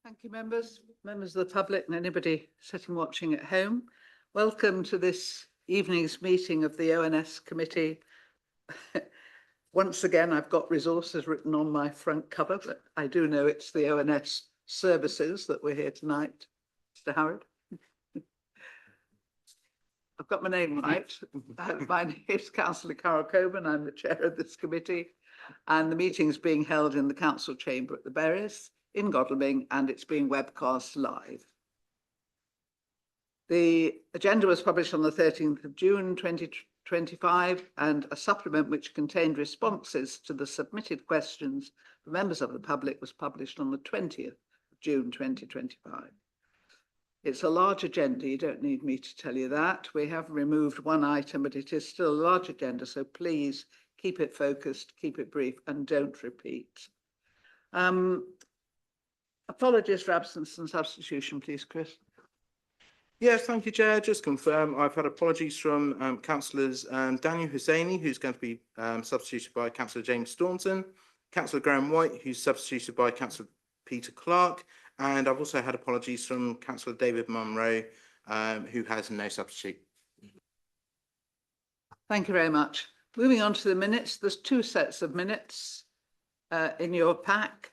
Thank you, members of the public and anybody sitting watching at home. Welcome to this evening's meeting of the ONS committee. Once again, I've got resources written on my front cover, but I do know it's the ONS services that we're here tonight. Mr. Howard. I've got my name right. My name is Councillor Carol Coburn. I'm the chair of this committee, and the meeting is being held in the council chamber at the Berries in Godalming, and it's being webcast live. The agenda was published on the 13th of June 2025, and a supplement which contained responses to the submitted questions for members of the public was published on the 20th of June 2025. It's a large agenda, you don't need me to tell you that. We have removed one item, but it is still a large agenda, so please keep it focused, keep it brief, and don't repeat. Apologies for absence and substitution, please, Chris. Yes, thank you, Chair. Just confirm, I've had apologies from Councillors Daniel Hussaini, who's going to be substituted by Councillor James Staunton, Councillor Graham White, who's substituted by Councillor Peter Clark, and I've also had apologies from Councillor David Munro, who has no substitute. Thank you very much. Moving on to the minutes, there's two sets of minutes in your pack.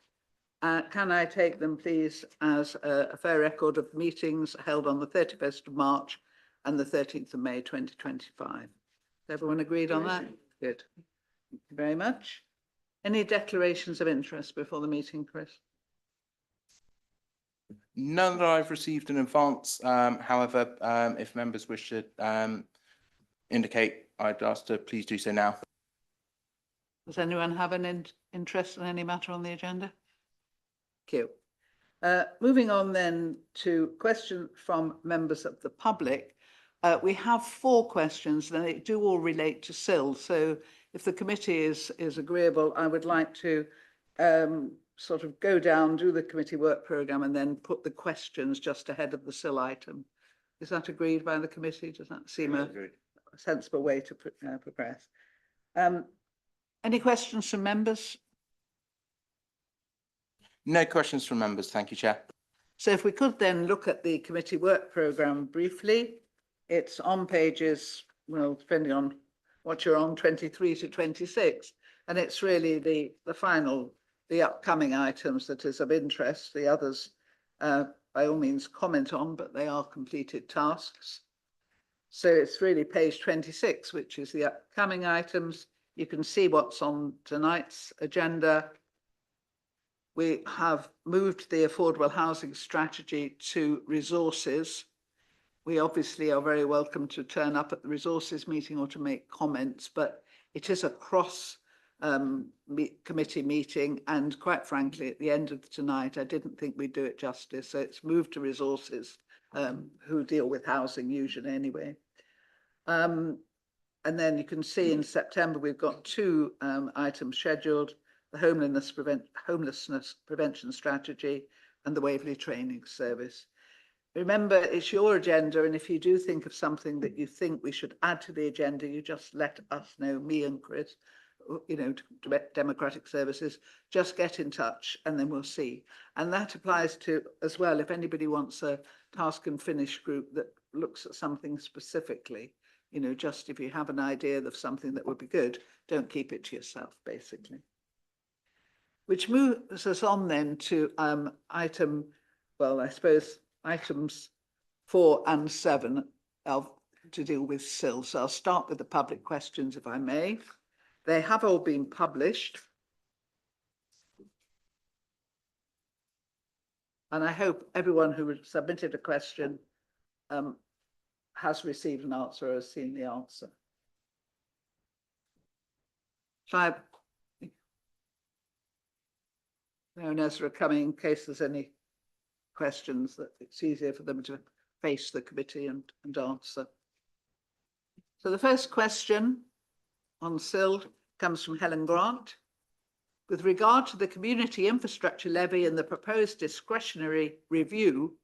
Can I take them, please, as a fair record of meetings held on the 31st of March and the 13th of May 2025? Is everyone agreed on that? Good. Thank you very much. Any declarations of interest before the meeting, Chris? None that I've received in advance. However, if members wish to indicate, I'd ask to please do so now. Does anyone have an interest in any matter on the agenda? Thank you. Moving on then to questions from members of the public. We have 4 questions and they do all relate to SIL. So if the committee is agreeable, I would like to sort of go down, do the committee work programme and then put the questions just ahead of the SIL item. Is that agreed by the committee? Does that seem a sensible way to progress? Any questions from members? No questions from members, thank you, Chair. So if we could then look at the committee work programme briefly. It's on pages, well, depending on what you're on, 23 to 26. And it's really the final, the upcoming items that is of interest. The others, by all means, comment on, but they are completed tasks. So it's really page 26, which is the upcoming items. You can see what's on tonight's agenda. We have moved the affordable housing strategy to resources. We obviously are very welcome to turn up at the resources meeting or to make comments, but it is a cross committee meeting. And quite frankly, at the end of tonight, I didn't think we'd do it justice. So it's moved to resources who deal with housing usually anyway. And then you can see in September, we've got 2 items scheduled. The homelessness prevention strategy and the Waverley training service. Remember, it's your agenda, and if you do think of something that you think we should add to the agenda, you just let us know, me and Chris, you know, Democratic Services, just get in touch and then we'll see. And that applies to as well, if anybody wants a task and finish group that looks at something specifically, you know, just if you have an idea of something that would be good, don't keep it to yourself, basically. Which moves us on then to items 4 and 7 to deal with SIL. So I'll start with the public questions, if I may. They have all been published. And I hope everyone who submitted a question has received an answer or has seen the answer. Owners are coming in case there's any questions that it's easier for them to face the committee and answer. So the first question on SIL comes from Helen Grant. With regard to the community infrastructure levy and the proposed discretionary review,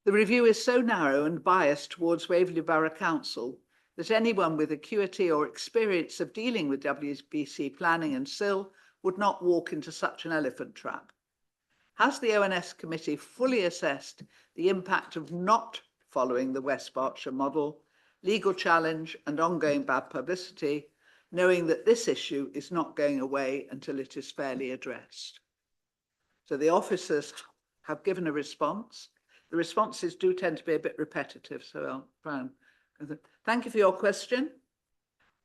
the review is so narrow and biased towards Waverley Borough Council that anyone with acuity or experience of dealing with WBC planning and SIL would not walk into such an elephant trap. Has the ONS committee fully assessed the impact of not following the West Berkshire model, legal challenge and ongoing bad publicity, knowing that this issue is not going away until it is fairly addressed? So the officers have given a response. The responses do tend to be a bit repetitive, so I'll try and thank you for your question.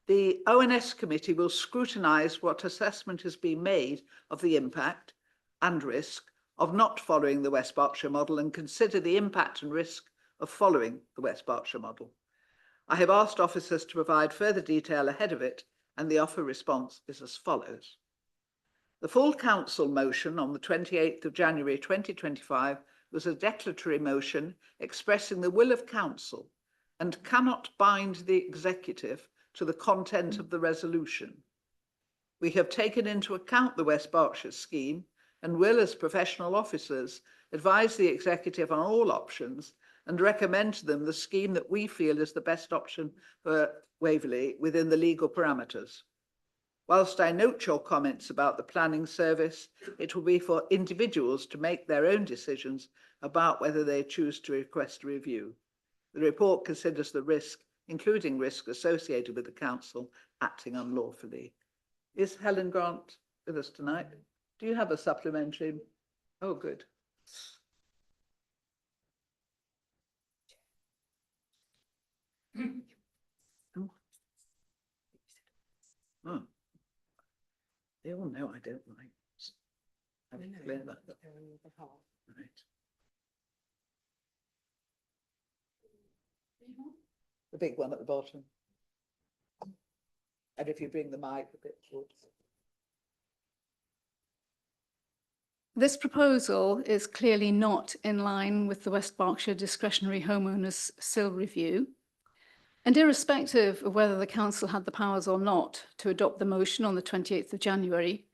The ONS committee will scrutinise what assessment has been made of the impact and risk of not following the West Berkshire model and consider the impact and risk of following the West Berkshire model. I have asked officers to provide further detail ahead of it, and the offer response is as follows. The full council motion on the 28th of January 2025 was a declaratory motion expressing the will of council and cannot bind the executive to the content of the resolution. We have taken into account the West Berkshire scheme and will, as professional officers, advise the executive on all options and recommend to them the scheme that we feel is the best option for Waverley within the legal parameters. Whilst I note your comments about the planning service, it will be for individuals to make their own decisions about whether they choose to request a review. The report considers the risk, including risk associated with the council acting unlawfully. Is Helen Grant with us tonight? Do you have a supplementary? Oh, good. Oh. They all know I don't like. Right. The big one at the bottom. And if you bring the mic a bit towards. This proposal is clearly not in line with the West Berkshire Discretionary Homeowners SIL review. And irrespective of whether the council had the powers or not to adopt the motion on the 28th of January,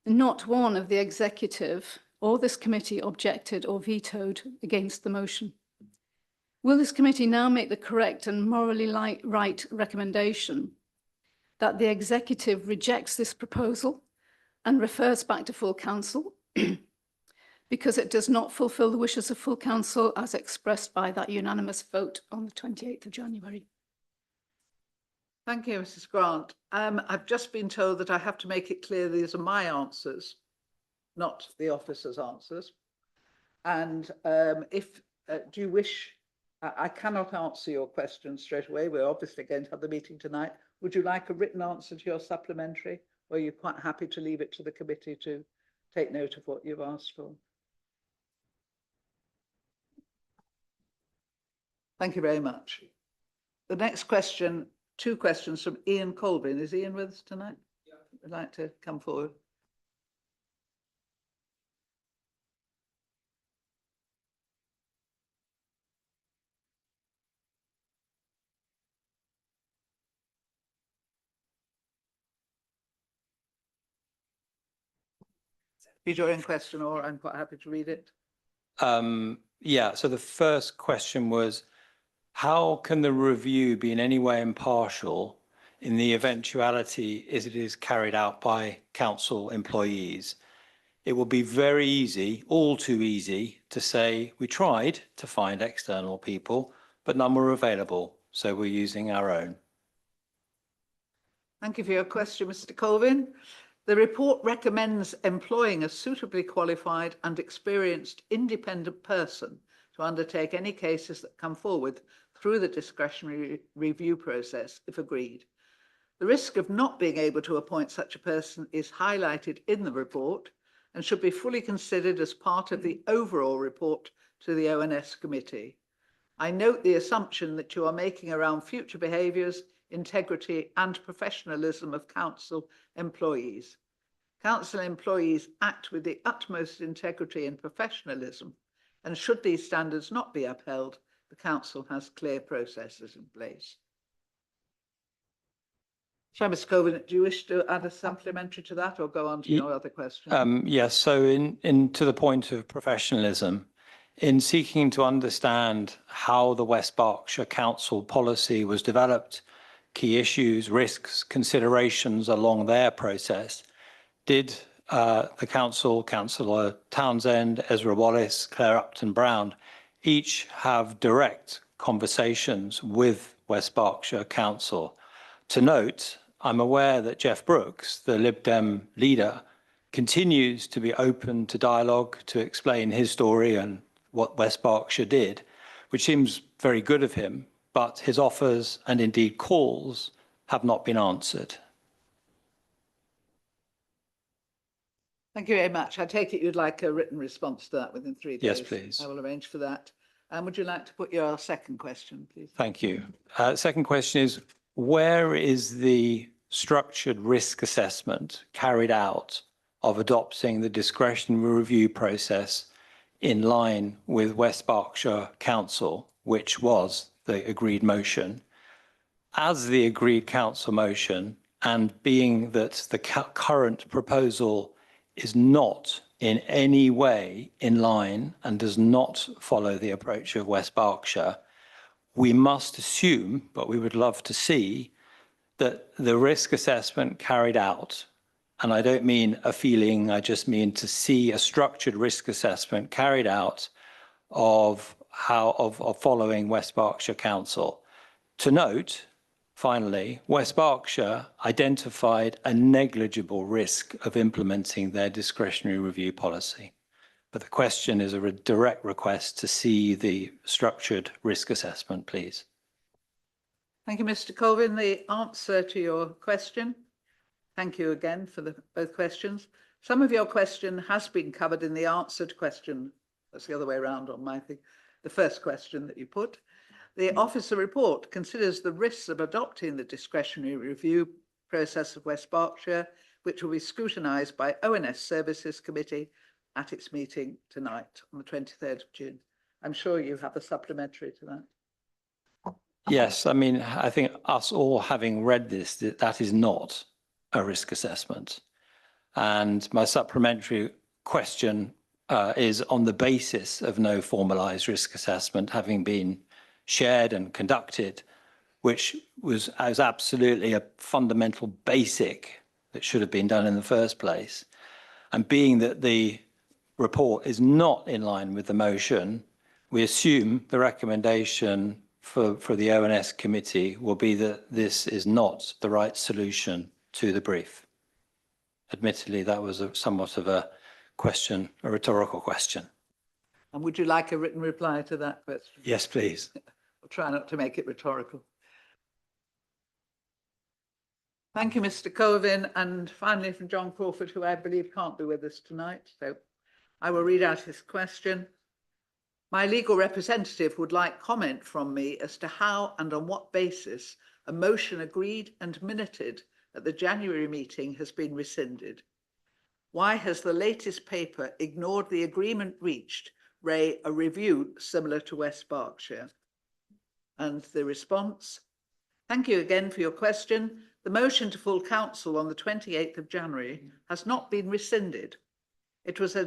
not one of the executive or this committee objected or vetoed against the motion. Will this committee now make the correct and morally right recommendation that the executive rejects this proposal and refers back to full council because it does not fulfil the wishes of full council as expressed by that unanimous vote on the 28th of January? Thank you, Mrs. Grant. I've just been told that I have to make it clear these are my answers, not the officer's answers. And if do you wish, I cannot answer your question straight away. We're obviously going to have the meeting tonight. Would you like a written answer to your supplementary, or are you quite happy to leave it to the committee to take note of what you've asked for? Thank you very much. The next question, two questions from Ian Colvin. Is Ian with us tonight? Yeah. Would like to come forward. Read your own question, or I'm quite happy to read it. Yeah, so the first question was, how can the review be in any way impartial in the eventuality as it is carried out by council employees? It will be very easy, all too easy, to say we tried to find external people, but none were available, so we're using our own. Thank you for your question, Mr. Colvin. The report recommends employing a suitably qualified and experienced independent person to undertake any cases that come forward through the discretionary review process, if agreed. The risk of not being able to appoint such a person is highlighted in the report and should be fully considered as part of the overall report to the ONS committee. I note the assumption that you are making around future behaviours, integrity and professionalism of council employees. Council employees act with the utmost integrity and professionalism, and should these standards not be upheld, the council has clear processes in place. So, Mr. Colvin, do you wish to add a supplementary to that or go on to your other question? Yes, so to the point of professionalism, in seeking to understand how the West Berkshire Council policy was developed, key issues, risks, considerations along their process, did the council, Councillor Townsend, Ezra Wallace, Claire Upton Brown, each have direct conversations with West Berkshire Council. To note, I'm aware that Jeff Brooks, the Lib Dem leader, continues to be open to dialogue to explain his story and what West Berkshire did, which seems very good of him, but his offers and indeed calls have not been answered. Thank you very much. I take it you'd like a written response to that within 3 days? Yes, please. I will arrange for that. Would you like to put your second question, please? Thank you. Second question is, where is the structured risk assessment carried out of adopting the discretionary review process in line with West Berkshire Council, which was the agreed motion? As the agreed council motion, and being that the current proposal is not in any way in line and does not follow the approach of West Berkshire, we must assume, but we would love to see, that the risk assessment carried out, and I don't mean a feeling, I just mean to see a structured risk assessment carried out of following West Berkshire Council. To note, finally, West Berkshire identified a negligible risk of implementing their discretionary review policy. But the question is a direct request to see the structured risk assessment, please. Thank you, Mr. Colvin. The answer to your question. Thank you again for both questions. Some of your question has been covered in the answered question. That's the other way around on my thing. The first question that you put. The officer report considers the risks of adopting the discretionary review process of West Berkshire, which will be scrutinised by ONS Services Committee at its meeting tonight on the 23rd of June. I'm sure you have a supplementary to that. Yes, I mean, I think us all having read this, that is not a risk assessment. And my supplementary question is on the basis of no formalised risk assessment having been shared and conducted, which was absolutely a fundamental basic that should have been done in the first place. And being that the report is not in line with the motion, we assume the recommendation for the ONS committee will be that this is not the right solution to the brief. Admittedly, that was somewhat of a question, a rhetorical question. And would you like a written reply to that question? Yes, please. I'll try not to make it rhetorical. Thank you, Mr. Colvin. And finally from John Crawford, who I believe can't be with us tonight. So I will read out his question. My legal representative would like comment from me as to how and on what basis a motion agreed and minuted at the January meeting has been rescinded. Why has the latest paper ignored the agreement reached, Ray, a review similar to West Berkshire? And the response, thank you again for your question. The motion to full council on the 28th of January has not been rescinded. It was I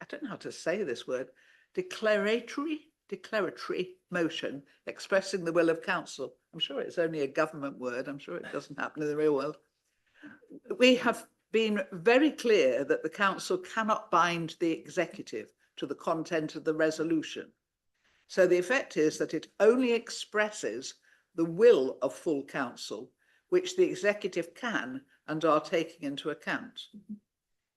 don't know how to say this word, declaratory motion expressing the will of council. I'm sure it's only a government word. I'm sure it doesn't happen in the real world. We have been very clear that the council cannot bind the executive to the content of the resolution. So the effect is that it only expresses the will of full council, which the executive can and are taking into account.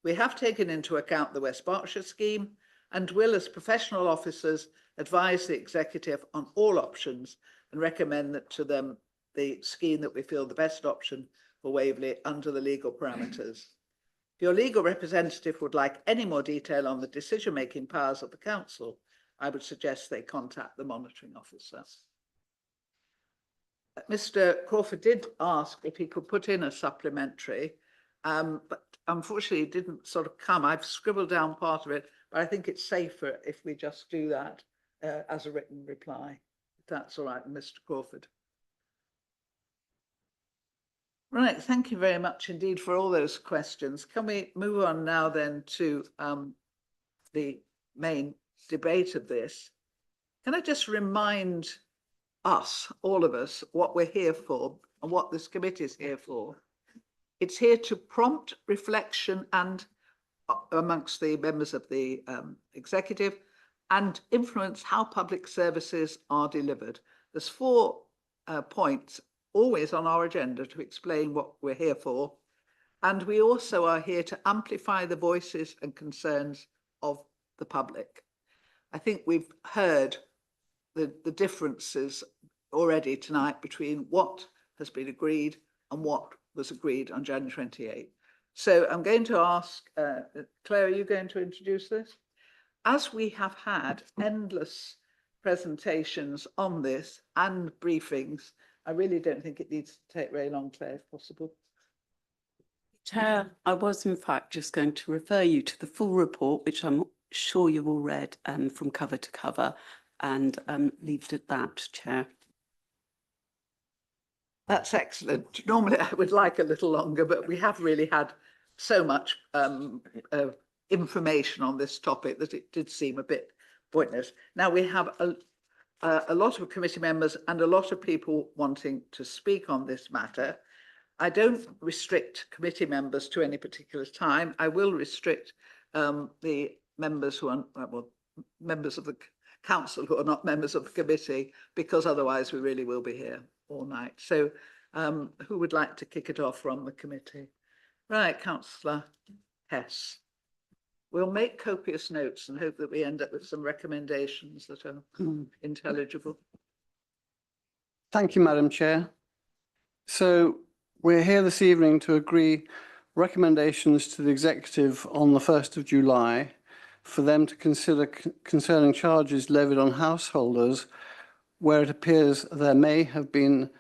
We have taken into account the West Berkshire scheme and will, as professional officers, advise the executive on all options and recommend that to them the scheme that we feel the best option for Waverley under the legal parameters. If your legal representative would like any more detail on the decision-making powers of the council, I would suggest they contact the monitoring officer. Mr. Crawford did ask if he could put in a supplementary, but unfortunately it didn't sort of come. I've scribbled down part of it, but I think it's safer if we just do that as a written reply, if that's all right, Mr. Crawford. Right, thank you very much indeed for all those questions. Can we move on now then to the main debate of this? Can I just remind us, all of us, what we're here for and what this committee is here for? It's here to prompt reflection and amongst the members of the executive and influence how public services are delivered. There's 4 points always on our agenda to explain what we're here for. And we also are here to amplify the voices and concerns of the public. I think we've heard the differences already tonight between what has been agreed and what was agreed on January 28th. So I'm going to ask, Claire, are you going to introduce this? As we have had endless presentations on this and briefings, I really don't think it needs to take very long, Claire, if possible. Chair, I was in fact just going to refer you to the full report, which I'm sure you've all read from cover to cover, and leave it at that, Chair. That's excellent. Normally I would like a little longer, but we have really had so much information on this topic that it did seem a bit pointless. Now we have a lot of committee members and a lot of people wanting to speak on this matter. I don't restrict committee members to any particular time. I will restrict the members who are, well, members of the council who are not members of the committee, because otherwise we really will be here all night. So who would like to kick it off from the committee? Right, Councillor Hess. We'll make copious notes and hope that we end up with some recommendations that are intelligible. Thank you, Madam Chair. So we're here this evening to agree recommendations to the executive on the 1st of July for them to consider concerning charges levied on householders where it appears they may have been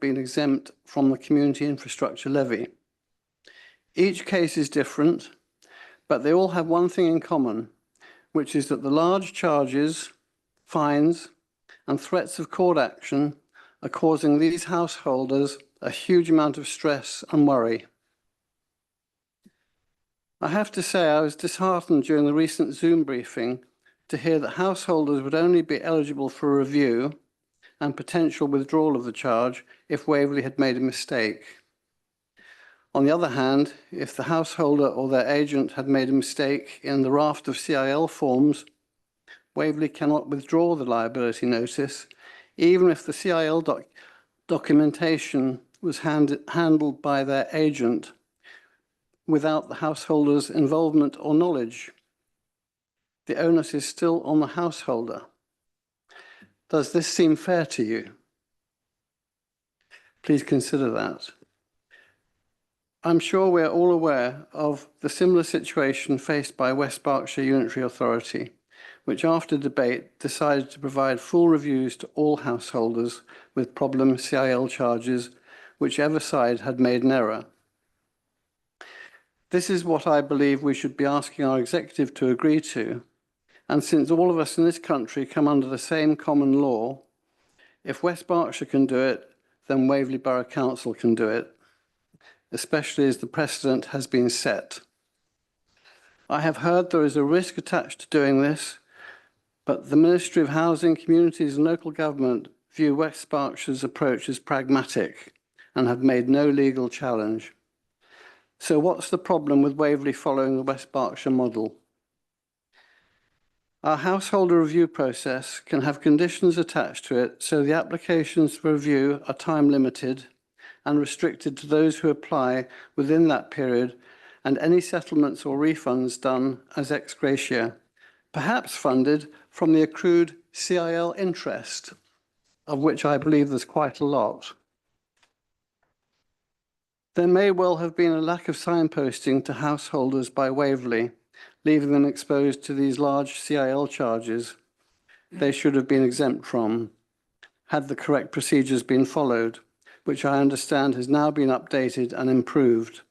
exempt from the community infrastructure levy. Each case is different, but they all have one thing in common, which is that the large charges, fines, and threats of court action are causing these householders a huge amount of stress and worry. I have to say I was disheartened during the recent Zoom briefing to hear that householders would only be eligible for a review and potential withdrawal of the charge if Waverley had made a mistake. On the other hand, if the householder or their agent had made a mistake in the raft of CIL forms, Waverley cannot withdraw the liability notice, even if the CIL documentation was handled by their agent without the householder's involvement or knowledge. The onus is still on the householder. Does this seem fair to you? Please consider that. I'm sure we're all aware of the similar situation faced by West Berkshire Unitary Authority, which after debate decided to provide full reviews to all householders with problem CIL charges, whichever side had made an error. This is what I believe we should be asking our executive to agree to. And since all of us in this country come under the same common law, if West Berkshire can do it, then Waverley Borough Council can do it, especially as the precedent has been set. I have heard there is a risk attached to doing this, but the Ministry of Housing, Communities and Local Government view West Berkshire's approach as pragmatic and have made no legal challenge. So what's the problem with Waverley following the West Berkshire model? Our householder review process can have conditions attached to it, so the applications for review are time limited and restricted to those who apply within that period, and any settlements or refunds done as ex gratia, perhaps funded from the accrued CIL interest, of which I believe there's quite a lot. There may well have been a lack of signposting to householders by Waverley, leaving them exposed to these large CIL charges they should have been exempt from, had the correct procedures been followed, which I understand has now been updated and improved.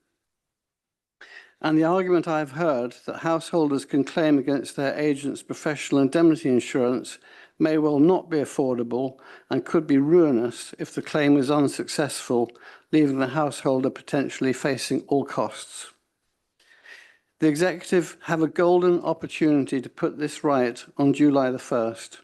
And the argument I've heard that householders can claim against their agent's professional indemnity insurance may well not be affordable and could be ruinous if the claim is unsuccessful, leaving the householder potentially facing all costs. The executive have a golden opportunity to put this right on July the 1st.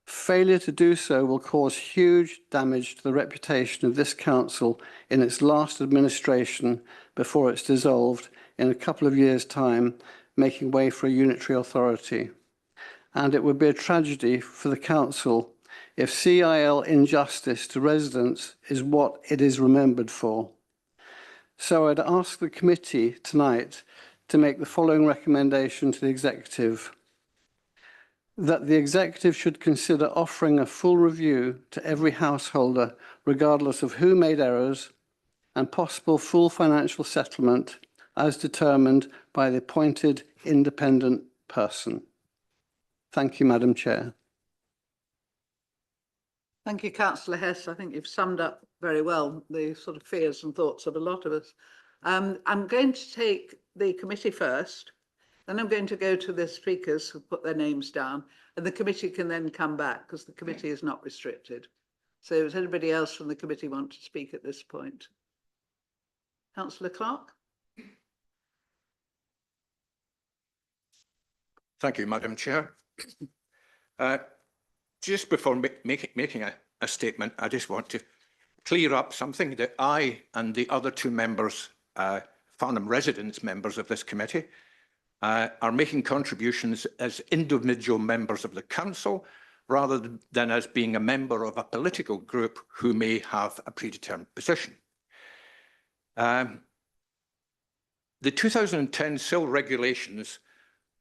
Failure to do so will cause huge damage to the reputation of this council in its last administration before it's dissolved, in a couple of years' time, making way for a unitary authority. And it would be a tragedy for the council if CIL injustice to residents is what it is remembered for. So I'd ask the committee tonight to make the following recommendation to the executive: that the executive should consider offering a full review to every householder, regardless of who made errors, and possible full financial settlement as determined by the appointed independent person. Thank you, Madam Chair. Thank you, Councillor Hess. I think you've summed up very well the sort of fears and thoughts of a lot of us. I'm going to take the committee first, then I'm going to go to the speakers who put their names down, and the committee can then come back because the committee is not restricted. So does anybody else from the committee want to speak at this point? Councillor Clark. Thank you, Madam Chair. Just before making a statement, I just want to clear up something that I and the other two members, Farnham residents members of this committee, are making contributions as individual members of the council rather than as being a member of a political group who may have a predetermined position. The 2010 SIL regulations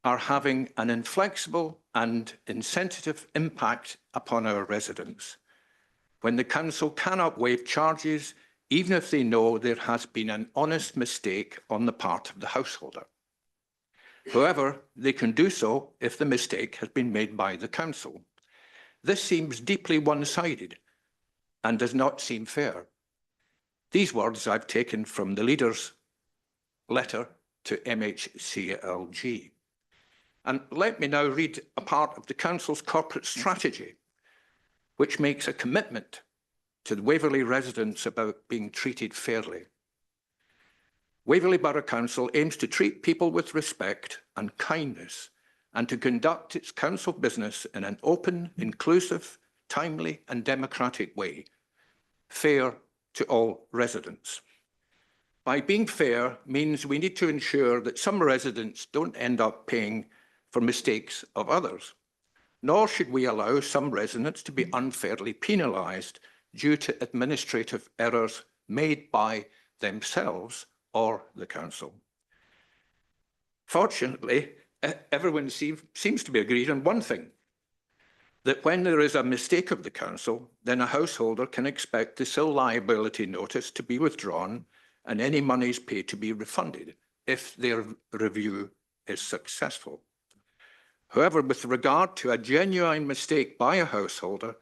are having an inflexible and insensitive impact upon our residents, when the council cannot waive charges even if they know there has been an honest mistake on the part of the householder. However, they can do so if the mistake has been made by the council. This seems deeply one-sided and does not seem fair. These words I've taken from the leader's letter to MHCLG. And let me now read a part of the council's corporate strategy, which makes a commitment to the Waverley residents about being treated fairly. Waverley Borough Council aims to treat people with respect and kindness and to conduct its council business in an open, inclusive, timely and democratic way, fair to all residents. By being fair means we need to ensure that some residents don't end up paying for mistakes of others, nor should we allow some residents to be unfairly penalised due to administrative errors made by themselves or the council. Fortunately, everyone seems to be agreed on one thing, that when there is a mistake of the council, then a householder can expect the SIL liability notice to be withdrawn and any monies paid to be refunded if their review is successful. However, with regard to a genuine mistake by a householder,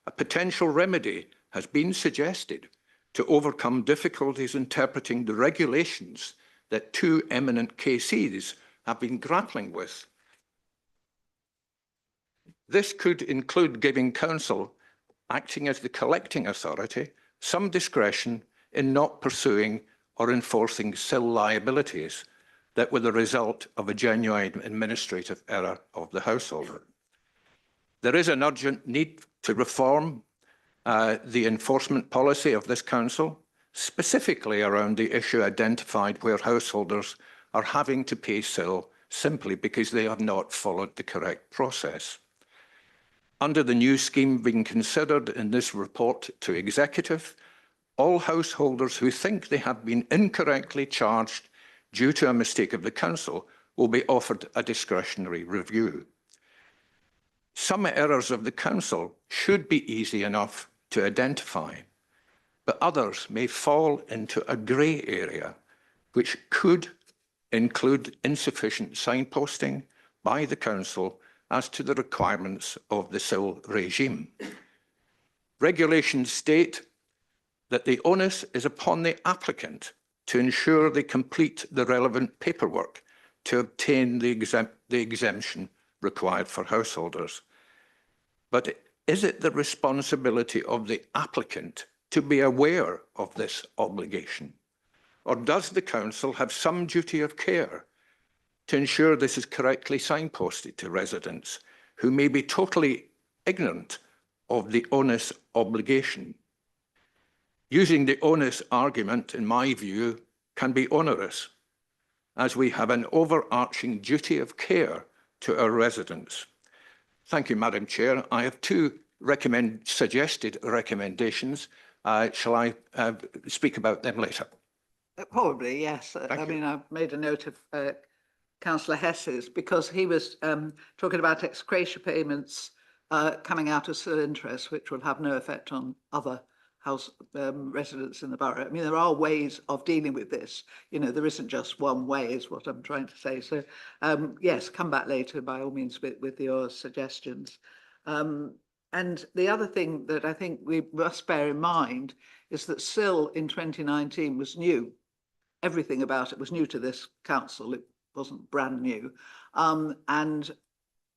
a potential remedy has been suggested to overcome difficulties interpreting the regulations that two eminent KCs have been grappling with. This could include giving council, acting as the collecting authority, some discretion in not pursuing or enforcing SIL liabilities that were the result of a genuine administrative error of the householder. There is an urgent need to reform the enforcement policy of this council, specifically around the issue identified where householders are having to pay SIL simply because they have not followed the correct process. Under the new scheme being considered in this report to executive, all householders who think they have been incorrectly charged due to a mistake of the council will be offered a discretionary review. Some errors of the council should be easy enough to identify, but others may fall into a grey area, which could include insufficient signposting by the council as to the requirements of the SIL regime. Regulations state that the onus is upon the applicant to ensure they complete the relevant paperwork to obtain the exemption required for householders. But is it the responsibility of the applicant to be aware of this obligation? Or does the council have some duty of care to ensure this is correctly signposted to residents who may be totally ignorant of the onus obligation? Using the onus argument, in my view, can be onerous. as we have an overarching duty of care to our residents. Thank you, Madam Chair. I have two suggested recommendations. Shall I speak about them later? Probably, yes. Thank I you. mean, I've made a note of councillor Hess's because he was talking about ex gratia payments coming out of civil interest, which will have no effect on other house residents in the borough. I mean, there are ways of dealing with this. You know, there isn't just one way, is what I'm trying to say. So, yes, come back later by all means with your suggestions. And the other thing that I think we must bear in mind is that SIL in 2019 was new. Everything about it was new to this council. It wasn't brand new. And,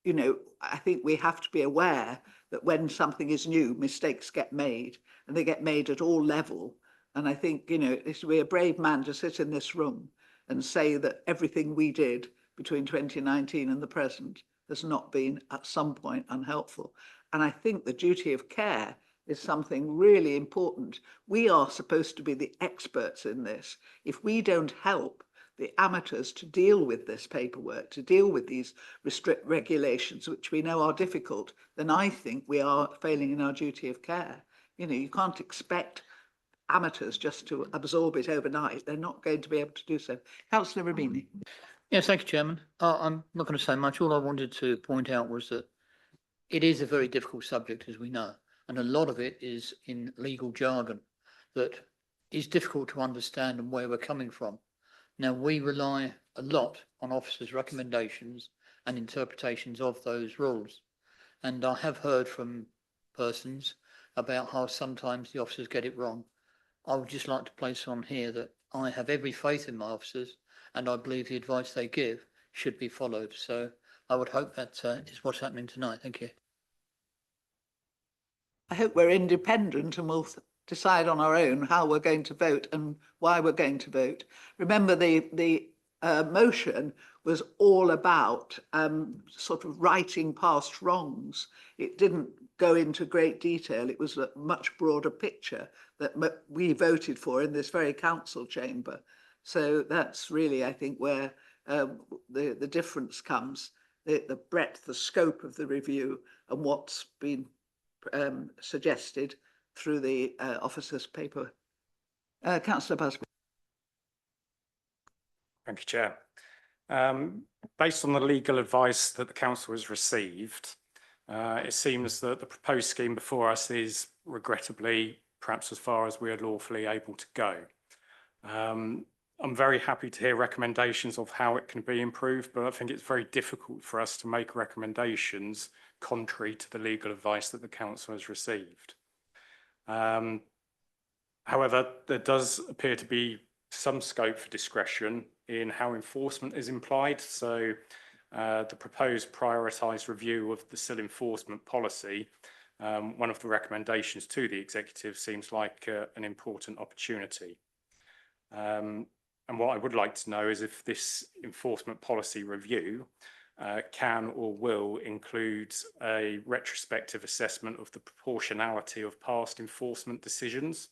you know, I think we have to be aware that when something is new, mistakes get made, and they get made at all level. And I think, you know, it should be a brave man to sit in this room and say that everything we did between 2019 and the present has not been at some point unhelpful. And I think the duty of care is something really important. We are supposed to be the experts in this. If we don't help the amateurs to deal with this paperwork, to deal with these restrict regulations, which we know are difficult, then I think we are failing in our duty of care. You know, you can't expect amateurs just to absorb it overnight. They're not going to be able to do so. Councillor Rubini. Yes, thank you, Chairman. I'm not going to say much. All I wanted to point out was that it is a very difficult subject, as we know, and a lot of it is in legal jargon that is difficult to understand and where we're coming from. Now, we rely a lot on officers' recommendations and interpretations of those rules. And I have heard from persons about how sometimes the officers get it wrong. I would just like to place on here that I have every faith in my officers, and I believe the advice they give should be followed. So I would hope that is what's happening tonight. Thank you. I hope we're independent and we'll decide on our own how we're going to vote and why we're going to vote. Remember, the motion was all about sort of righting past wrongs. It didn't go into great detail. It was a much broader picture that we voted for in this very council chamber. So that's really, I think, where the difference comes, the breadth, the scope of the review and what's been suggested through the officer's paper. Councillor Busby. Thank you, Chair. Based on the legal advice that the council has received, it seems that the proposed scheme before us is regrettably perhaps as far as we are lawfully able to go. I'm very happy to hear recommendations of how it can be improved, but I think it's very difficult for us to make recommendations contrary to the legal advice that the council has received. However, there does appear to be some scope for discretion in how enforcement is implied. So the proposed prioritised review of the SIL enforcement policy, one of the recommendations to the executive seems like an important opportunity. And what I would like to know is if this enforcement policy review can or will include a retrospective assessment of the proportionality of past enforcement decisions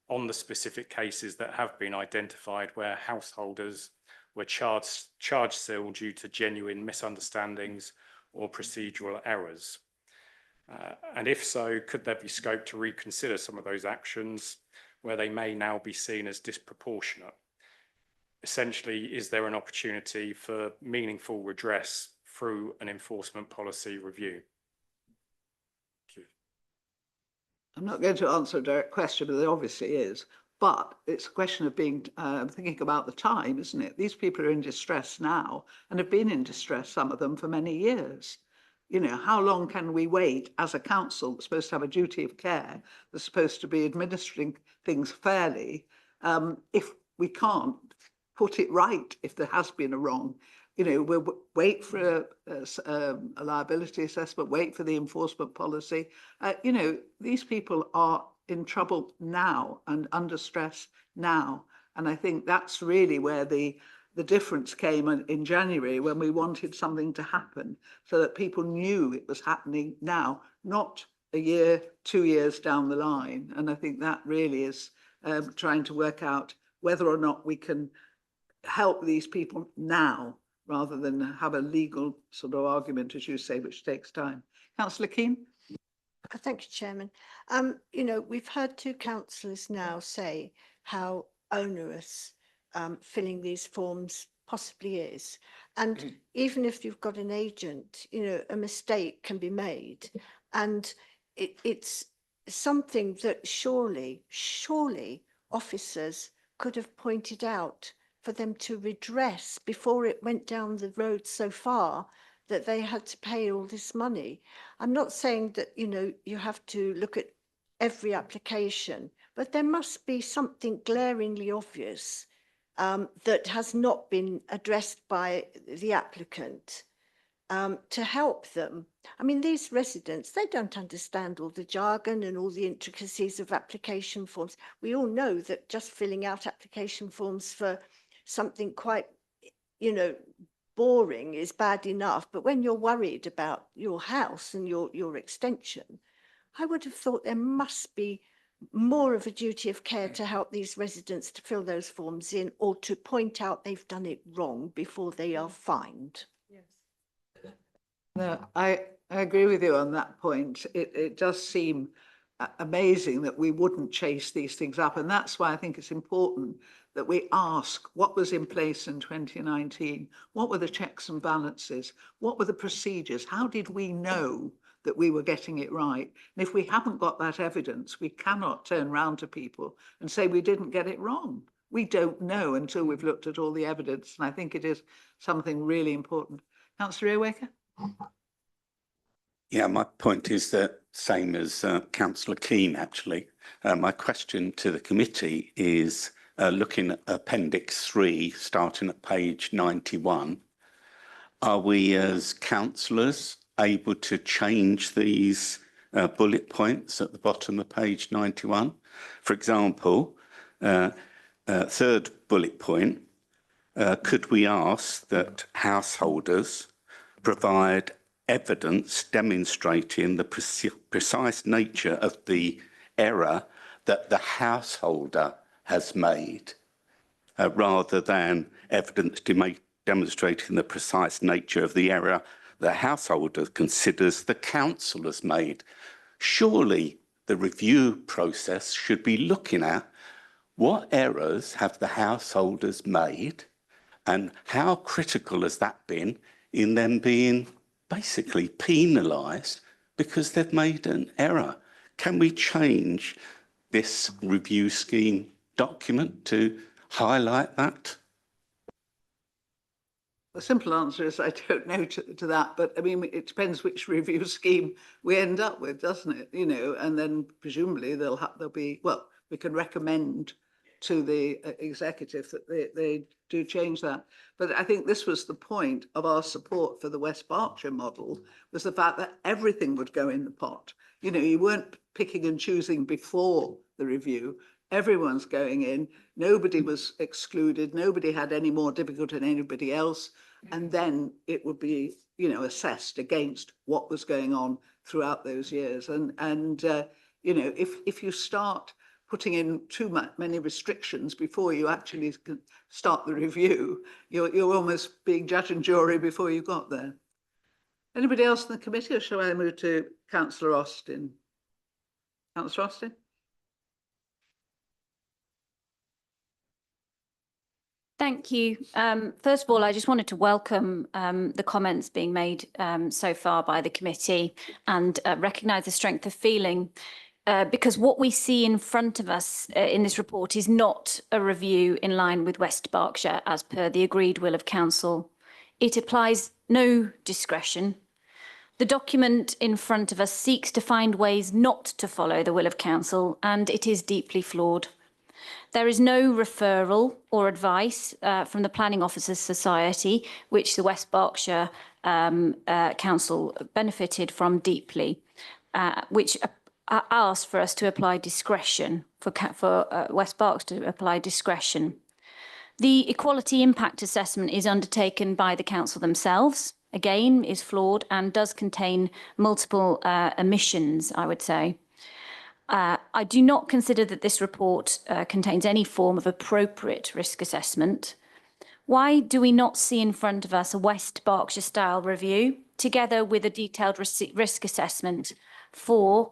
on the specific cases that have been identified where householders were charged SIL due to genuine misunderstandings or procedural errors. And if so, could there be scope to reconsider some of those actions where they may now be seen as disproportionate? Essentially, is there an opportunity for meaningful redress through an enforcement policy review? Thank you. I'm not going to answer a direct question, but there obviously is. But it's a question of being thinking about the time, isn't it? These people are in distress now and have been in distress, some of them, for many years. You know, how long can we wait as a council that's supposed to have a duty of care, that's supposed to be administering things fairly, if we can't put it right, if there has been a wrong? You know, we'll wait for a liability assessment, wait for the enforcement policy. You know, these people are in trouble now and under stress now. And I think that's really where the difference came in January, when we wanted something to happen so that people knew it was happening now, not a year, 2 years down the line. And I think that really is trying to work out whether or not we can help these people now rather than have a legal sort of argument, as you say, which takes time. Councillor Keane? Thank you, Chairman. You know, we've heard two councillors now say how onerous filling these forms possibly is. And even if you've got an agent, you know, a mistake can be made. And it's something that surely officers could have pointed out for them to redress before it went down the road so far that they had to pay all this money. I'm not saying that, you know, you have to look at every application, but there must be something glaringly obvious that has not been addressed by the applicant to help them. I mean, these residents, they don't understand all the jargon and all the intricacies of application forms. We all know that just filling out application forms for something quite, you know, boring is bad enough, but when you're worried about your house and your extension, I would have thought there must be more of a duty of care to help these residents to fill those forms in or to point out they've done it wrong before they are fined. No, I agree with you on that point. It does seem amazing that we wouldn't chase these things up. And that's why I think it's important that we ask what was in place in 2019. What were the checks and balances? What were the procedures? How did we know that we were getting it right? And if we haven't got that evidence, we cannot turn round to people and say we didn't get it wrong. We don't know until we've looked at all the evidence. And I think it is something really important. Councillor Earwaker? Yeah, my point is that same as Councillor Keane, actually. My question to the committee is looking at Appendix 3, starting at page 91. Are we as councillors able to change these bullet points at the bottom of page 91? For example, third bullet point, could we ask that householders provide evidence demonstrating the precise nature of the error that the householder has made, rather than evidence demonstrating the precise nature of the error the householder considers the council has made? Surely the review process should be looking at what errors have the householders made and how critical has that been in them being basically penalised because they've made an error. Can we change this review scheme document to highlight that? The simple answer is I don't know to that, but I mean, it depends which review scheme we end up with, doesn't it? You know, and then presumably there'll be, well, we can recommend to the executive that they do change that. But I think this was the point of our support for the West Berkshire model, was the fact that everything would go in the pot. You know, you weren't picking and choosing before the review. Everyone's going in. Nobody was excluded. Nobody had any more difficulty than anybody else. And then it would be, you know, assessed against what was going on throughout those years. And you know, if you start putting in too many restrictions before you actually start the review, you're almost being judge and jury before you got there. Anybody else in the committee, or shall I move to Councillor Austin? Councillor Austin? Thank you. First of all, I just wanted to welcome the comments being made so far by the committee and recognise the strength of feeling, because what we see in front of us in this report is not a review in line with West Berkshire as per the agreed will of council. It applies no discretion. The document in front of us seeks to find ways not to follow the will of council, and it is deeply flawed. There is no referral or advice from the Planning Officers Society, which the West Berkshire Council benefited from deeply, which asked for us to apply discretion, for West Berkshire to apply discretion. The equality impact assessment is undertaken by the council themselves, again, is flawed and does contain multiple omissions, I would say. I do not consider that this report contains any form of appropriate risk assessment. Why do we not see in front of us a West Berkshire style review together with a detailed risk assessment for,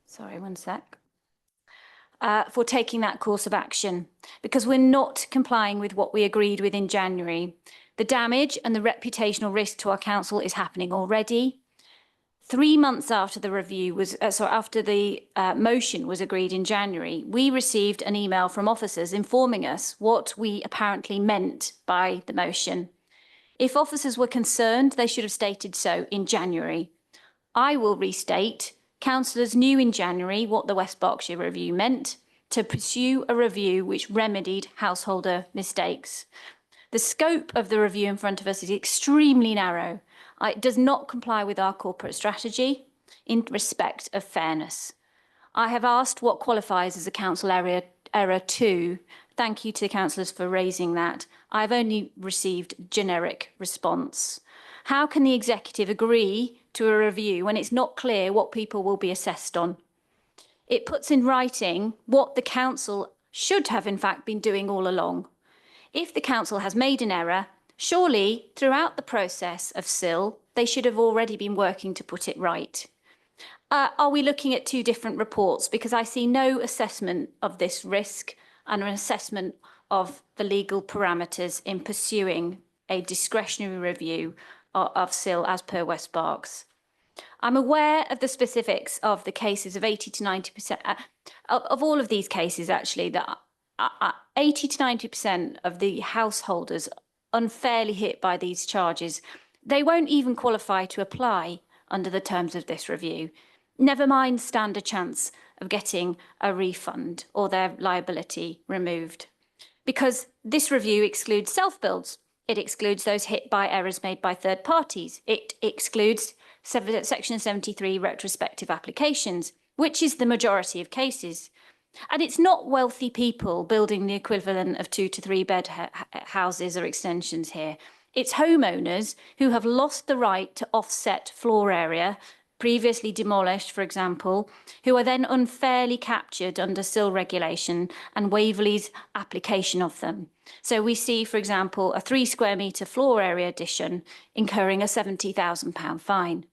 sorry, one sec, for taking that course of action? Because we're not complying with what we agreed with in January. The damage and the reputational risk to our council is happening already. 3 months after the review was, after the motion was agreed in January, we received an email from officers informing us what we apparently meant by the motion. If officers were concerned, they should have stated so in January. I will restate, councillors knew in January what the West Berkshire review meant, to pursue a review which remedied householder mistakes. The scope of the review in front of us is extremely narrow. It does not comply with our corporate strategy in respect of fairness. I have asked what qualifies as a council error too. Thank you to the councillors for raising that. I've only received generic response. How can the executive agree to a review when it's not clear what people will be assessed on? It puts in writing what the council should have in fact been doing all along. If the council has made an error, surely, throughout the process of SIL, they should have already been working to put it right. Are we looking at two different reports? Because I see no assessment of this risk and an assessment of the legal parameters in pursuing a discretionary review of SIL as per West Berks. I'm aware of the specifics of the cases of 80 to 90%, of all of these cases actually, that 80 to 90% of the householders unfairly hit by these charges, they won't even qualify to apply under the terms of this review. Never mind stand a chance of getting a refund or their liability removed. Because this review excludes self-builds. It excludes those hit by errors made by third parties. It excludes Section 73 retrospective applications, which is the majority of cases. And it's not wealthy people building the equivalent of 2 to 3 bed houses or extensions here. It's homeowners who have lost the right to offset floor area, previously demolished, for example, who are then unfairly captured under SIL regulation and Waverley's application of them. So we see, for example, a 3 square metre floor area addition incurring a £70,000 fine.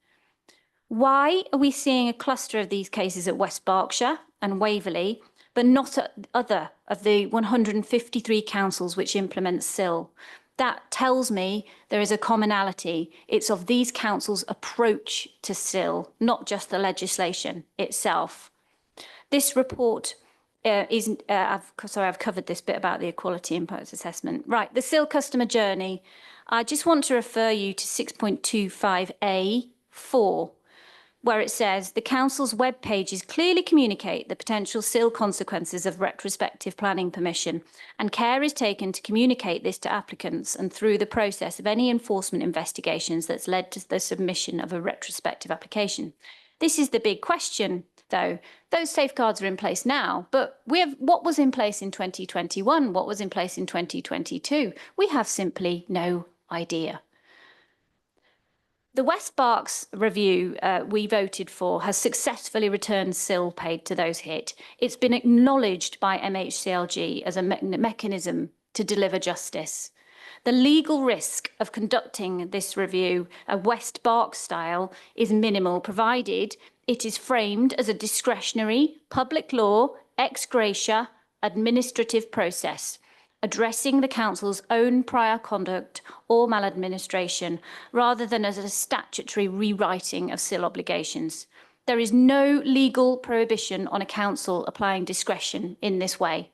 Why are we seeing a cluster of these cases at West Berkshire and Waverley, but not at other of the 153 councils which implement SIL? That tells me there is a commonality. It's of these councils' approach to SIL, not just the legislation itself. This report I've covered this bit about the equality impact assessment. Right, the SIL customer journey. I just want to refer you to 6.25A4, where it says the council's web pages clearly communicate the potential SIL consequences of retrospective planning permission, and care is taken to communicate this to applicants and through the process of any enforcement investigations that's led to the submission of a retrospective application. This is the big question, though. Those safeguards are in place now, but we have what was in place in 2021, what was in place in 2022. We have simply no idea. The West Berks review we voted for has successfully returned SIL paid to those hit. It's been acknowledged by MHCLG as a mechanism to deliver justice. The legal risk of conducting this review, a West Berks style, is minimal, provided it is framed as a discretionary, public law, ex gratia, administrative process, addressing the council's own prior conduct or maladministration, rather than as a statutory rewriting of SIL obligations. There is no legal prohibition on a council applying discretion in this way.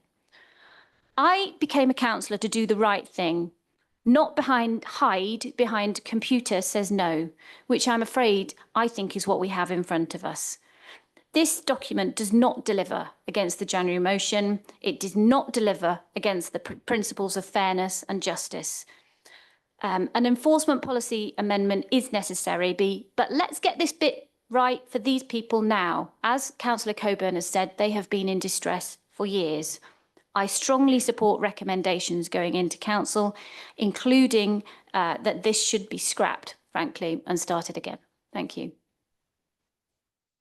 I became a councillor to do the right thing, not hide behind computer says no, which I'm afraid I think is what we have in front of us. This document does not deliver against the January motion. It does not deliver against the principles of fairness and justice. An enforcement policy amendment is necessary, but let's get this bit right for these people now. As Councillor Coburn has said, they have been in distress for years. I strongly support recommendations going into council, including that this should be scrapped, frankly, and started again. Thank you.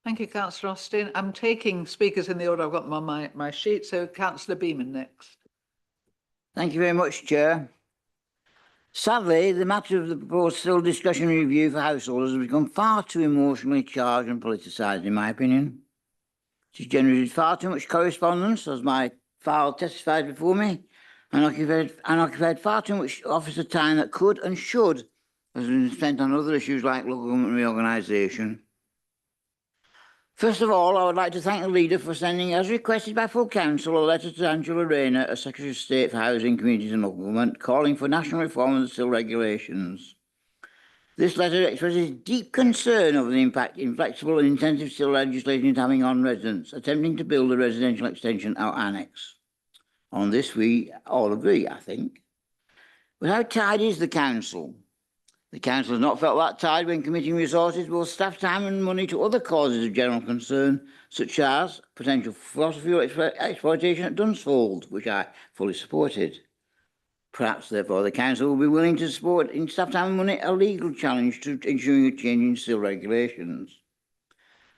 Thank you, Councillor Austin. I'm taking speakers in the order I've got them on my sheet. So Councillor Beeman next. Thank you very much, Chair. Sadly, the matter of the proposed still discretionary review for householders has become far too emotionally charged and politicised, in my opinion. It has generated far too much correspondence, as my file testified before me, and occupied far too much officer time that could and should have been spent on other issues like local government reorganisation. First of all, I would like to thank the leader for sending, as requested by full council, a letter to Angela Rayner, as Secretary of State for Housing, Communities and Local Government, calling for national reform of the still regulations. This letter expresses deep concern over the impact inflexible and intensive still legislation is having on residents attempting to build a residential extension or annex. On this, we all agree, I think. But how tied is the council? The council has not felt that tied when committing resources, both staff time and money, to other causes of general concern, such as potential fossil fuel exploitation at Dunsfold, which I fully supported. Perhaps, therefore, the council will be willing to support, in staff time and money, a legal challenge to ensuring a change in still regulations.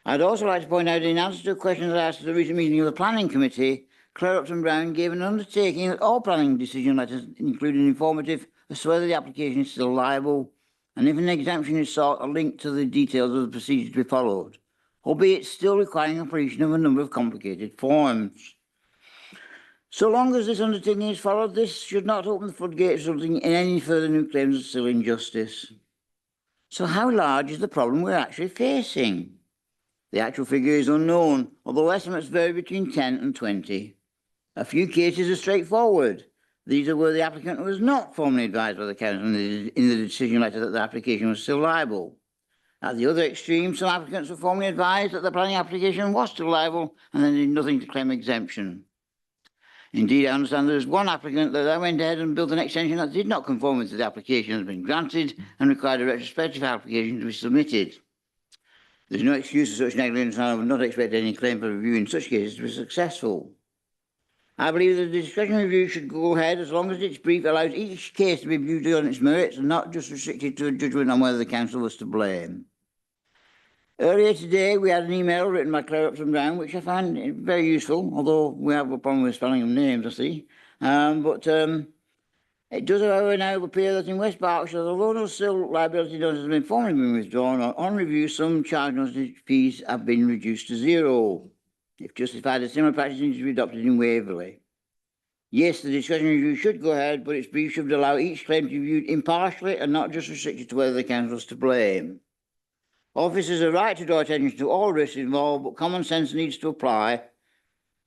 I'd also like to point out, in answer to a question that I asked at the recent meeting of the Planning Committee, Claire Upton Brown gave an undertaking that all planning decision letters, including informative, as to whether the application is still liable, and if an exemption is sought, a link to the details of the procedure to be followed, albeit still requiring completion of a number of complicated forms. So long as this undertaking is followed, this should not open the floodgates, resulting in any further new claims of still injustice. So how large is the problem we're actually facing? The actual figure is unknown, although estimates vary between 10 and 20. A few cases are straightforward. These are where the applicant was not formally advised by the council in the decision letter that the application was still liable. At the other extreme, some applicants were formally advised that the planning application was still liable and then did nothing to claim exemption. Indeed, I understand there is one applicant that went ahead and built an extension that did not conform with the application has been granted and required a retrospective application to be submitted. There is no excuse for such negligence, and I would not expect any claim for review in such cases to be successful. I believe that the discretionary review should go ahead as long as its brief allows each case to be viewed on its merits and not just restricted to a judgment on whether the council was to blame. Earlier today, we had an email written by Claire Upton Brown, which I found very useful, although we have a problem with spelling of names, I see. It does, however, now appear that in West Berkshire, although no still liability notice has been formally withdrawn, on review, some charge notice fees have been reduced to zero. If justified, a similar practice needs to be adopted in Waverley. Yes, the discretionary review should go ahead, but its brief should allow each claim to be viewed impartially and not just restricted to whether the council is to blame. Officers are right to draw attention to all risks involved, but common sense needs to apply.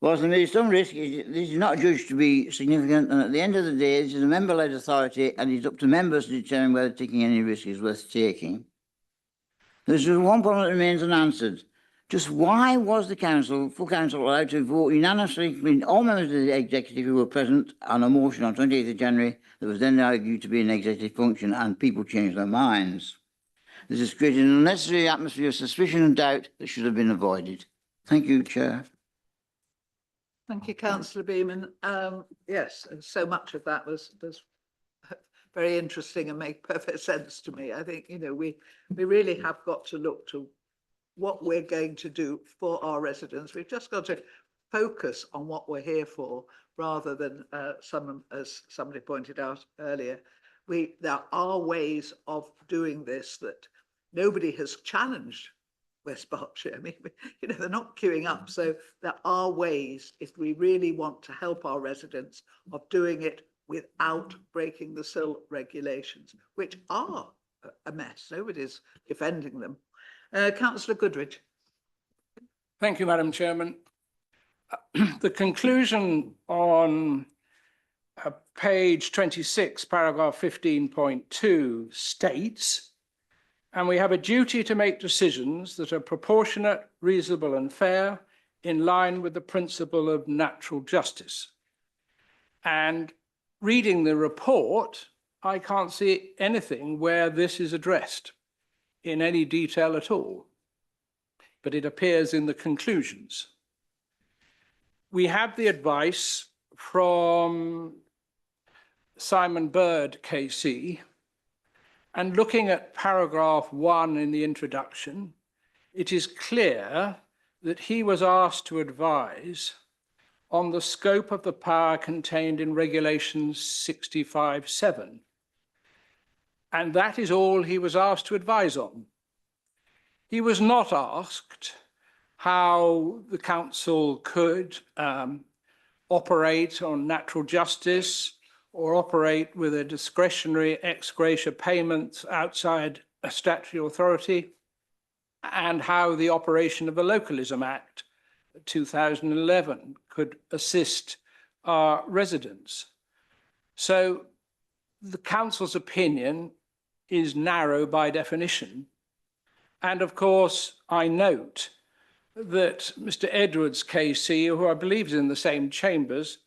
Whilst there may be some risk, this is not judged to be significant, and at the end of the day, this is a member-led authority, and it's up to members to determine whether taking any risk is worth taking. There's just one problem that remains unanswered. Just why was the full council, allowed to vote unanimously, including all members of the executive who were present, on a motion on 28th of January that was then argued to be an executive function, and people changed their minds? This has created an unnecessary atmosphere of suspicion and doubt that should have been avoided. Thank you, Chair. Thank you, Councillor Beeman. Yes, and so much of that was very interesting and made perfect sense to me. I think, you know, we really have got to look to what we're going to do for our residents. We've just got to focus on what we're here for, rather than as somebody pointed out earlier, there are ways of doing this that nobody has challenged West Berkshire. I mean, you know, they're not queuing up. So there are ways, if we really want to help our residents, of doing it without breaking the SIL regulations, which are a mess. Nobody's defending them. Councillor Goodrich. Thank you, Madam Chairman. The conclusion on page 26, paragraph 15.2 states, and we have a duty to make decisions that are proportionate, reasonable and fair in line with the principle of natural justice. And reading the report, I can't see anything where this is addressed in any detail at all, but it appears in the conclusions. We have the advice from Simon Bird, KC, and looking at paragraph 1 in the introduction, it is clear that he was asked to advise on the scope of the power contained in Regulation 65(7), And that is all he was asked to advise on. He was not asked how the council could operate on natural justice or operate with a discretionary ex gratia payment outside a statutory authority, and how the operation of the Localism Act 2011 could assist our residents. So the council's opinion is narrow by definition. And of course, I note that Mr. Edwards KC, who I believe is in the same chambers,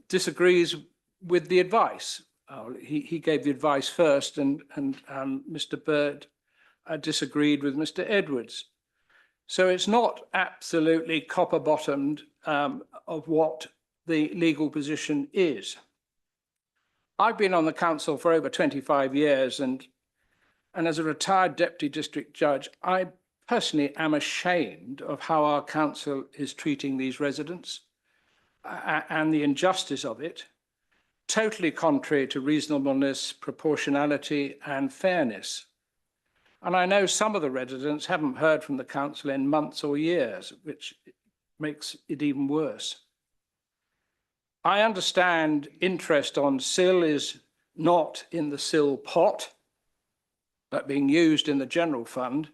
disagrees with the advice. He gave the advice first, and Mr. Bird disagreed with Mr. Edwards. So it's not absolutely copper-bottomed of what the legal position is. I've been on the council for over 25 years, and as a retired deputy district judge, I personally am ashamed of how our council is treating these residents and the injustice of it, totally contrary to reasonableness, proportionality, and fairness. And I know some of the residents haven't heard from the council in months or years, which makes it even worse. I understand interest on SIL is not in the SIL pot, but being used in the general fund.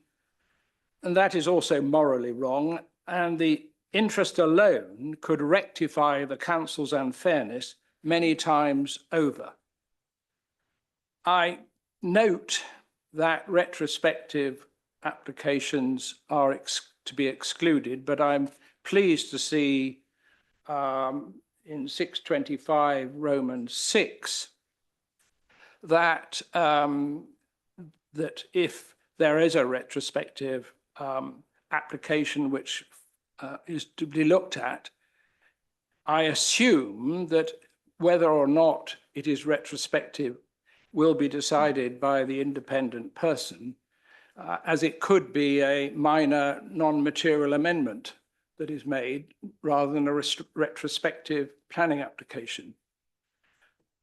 And that is also morally wrong. And the interest alone could rectify the council's unfairness many times over. I note that retrospective applications are to be excluded, but I'm pleased to see in 625 Romans 6 that that if there is a retrospective application which is to be looked at, I assume that whether or not it is retrospective will be decided by the independent person, as it could be a minor non-material amendment that is made rather than a retrospective planning application.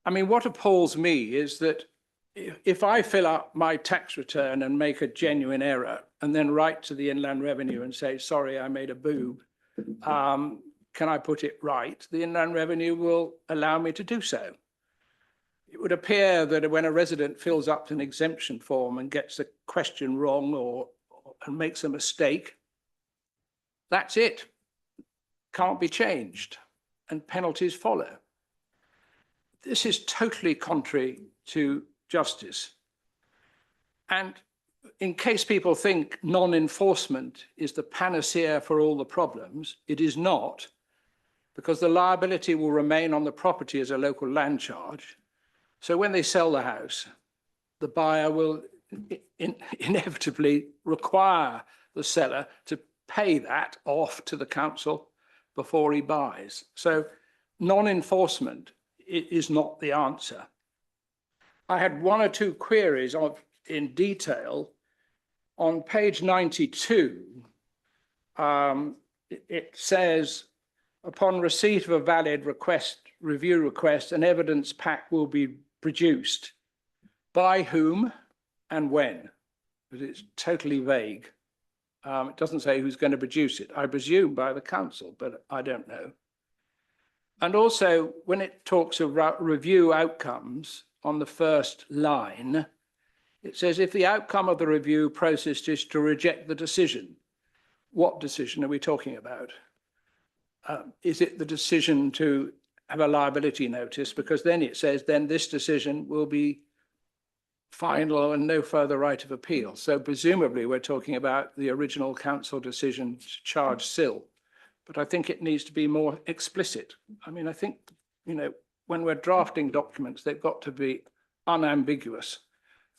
I mean, what appalls me is that if I fill out my tax return and make a genuine error and then write to the Inland Revenue and say, sorry, I made a boob, can I put it right? The Inland Revenue will allow me to do so. It would appear that when a resident fills up an exemption form and gets a question wrong and makes a mistake, that's it. Can't be changed, and penalties follow. This is totally contrary to justice. And in case people think non-enforcement is the panacea for all the problems, it is not, because the liability will remain on the property as a local land charge. So when they sell the house, the buyer will inevitably require the seller to pay that off to the council before he buys. So non-enforcement is not the answer. I had one or two queries in detail. On page 92, it says, upon receipt of a valid review request, an evidence pack will be produced. By whom and when? But it's totally vague. It doesn't say who's going to produce it. I presume by the council, but I don't know. And also, when it talks about review outcomes on the first line, it says if the outcome of the review process is to reject the decision. What decision are we talking about? Is it the decision to have a liability notice? Because then it says, then this decision will be final and no further right of appeal. So presumably we're talking about the original council decision to charge SIL. But I think it needs to be more explicit. I mean, I think, you know, when we're drafting documents, they've got to be unambiguous.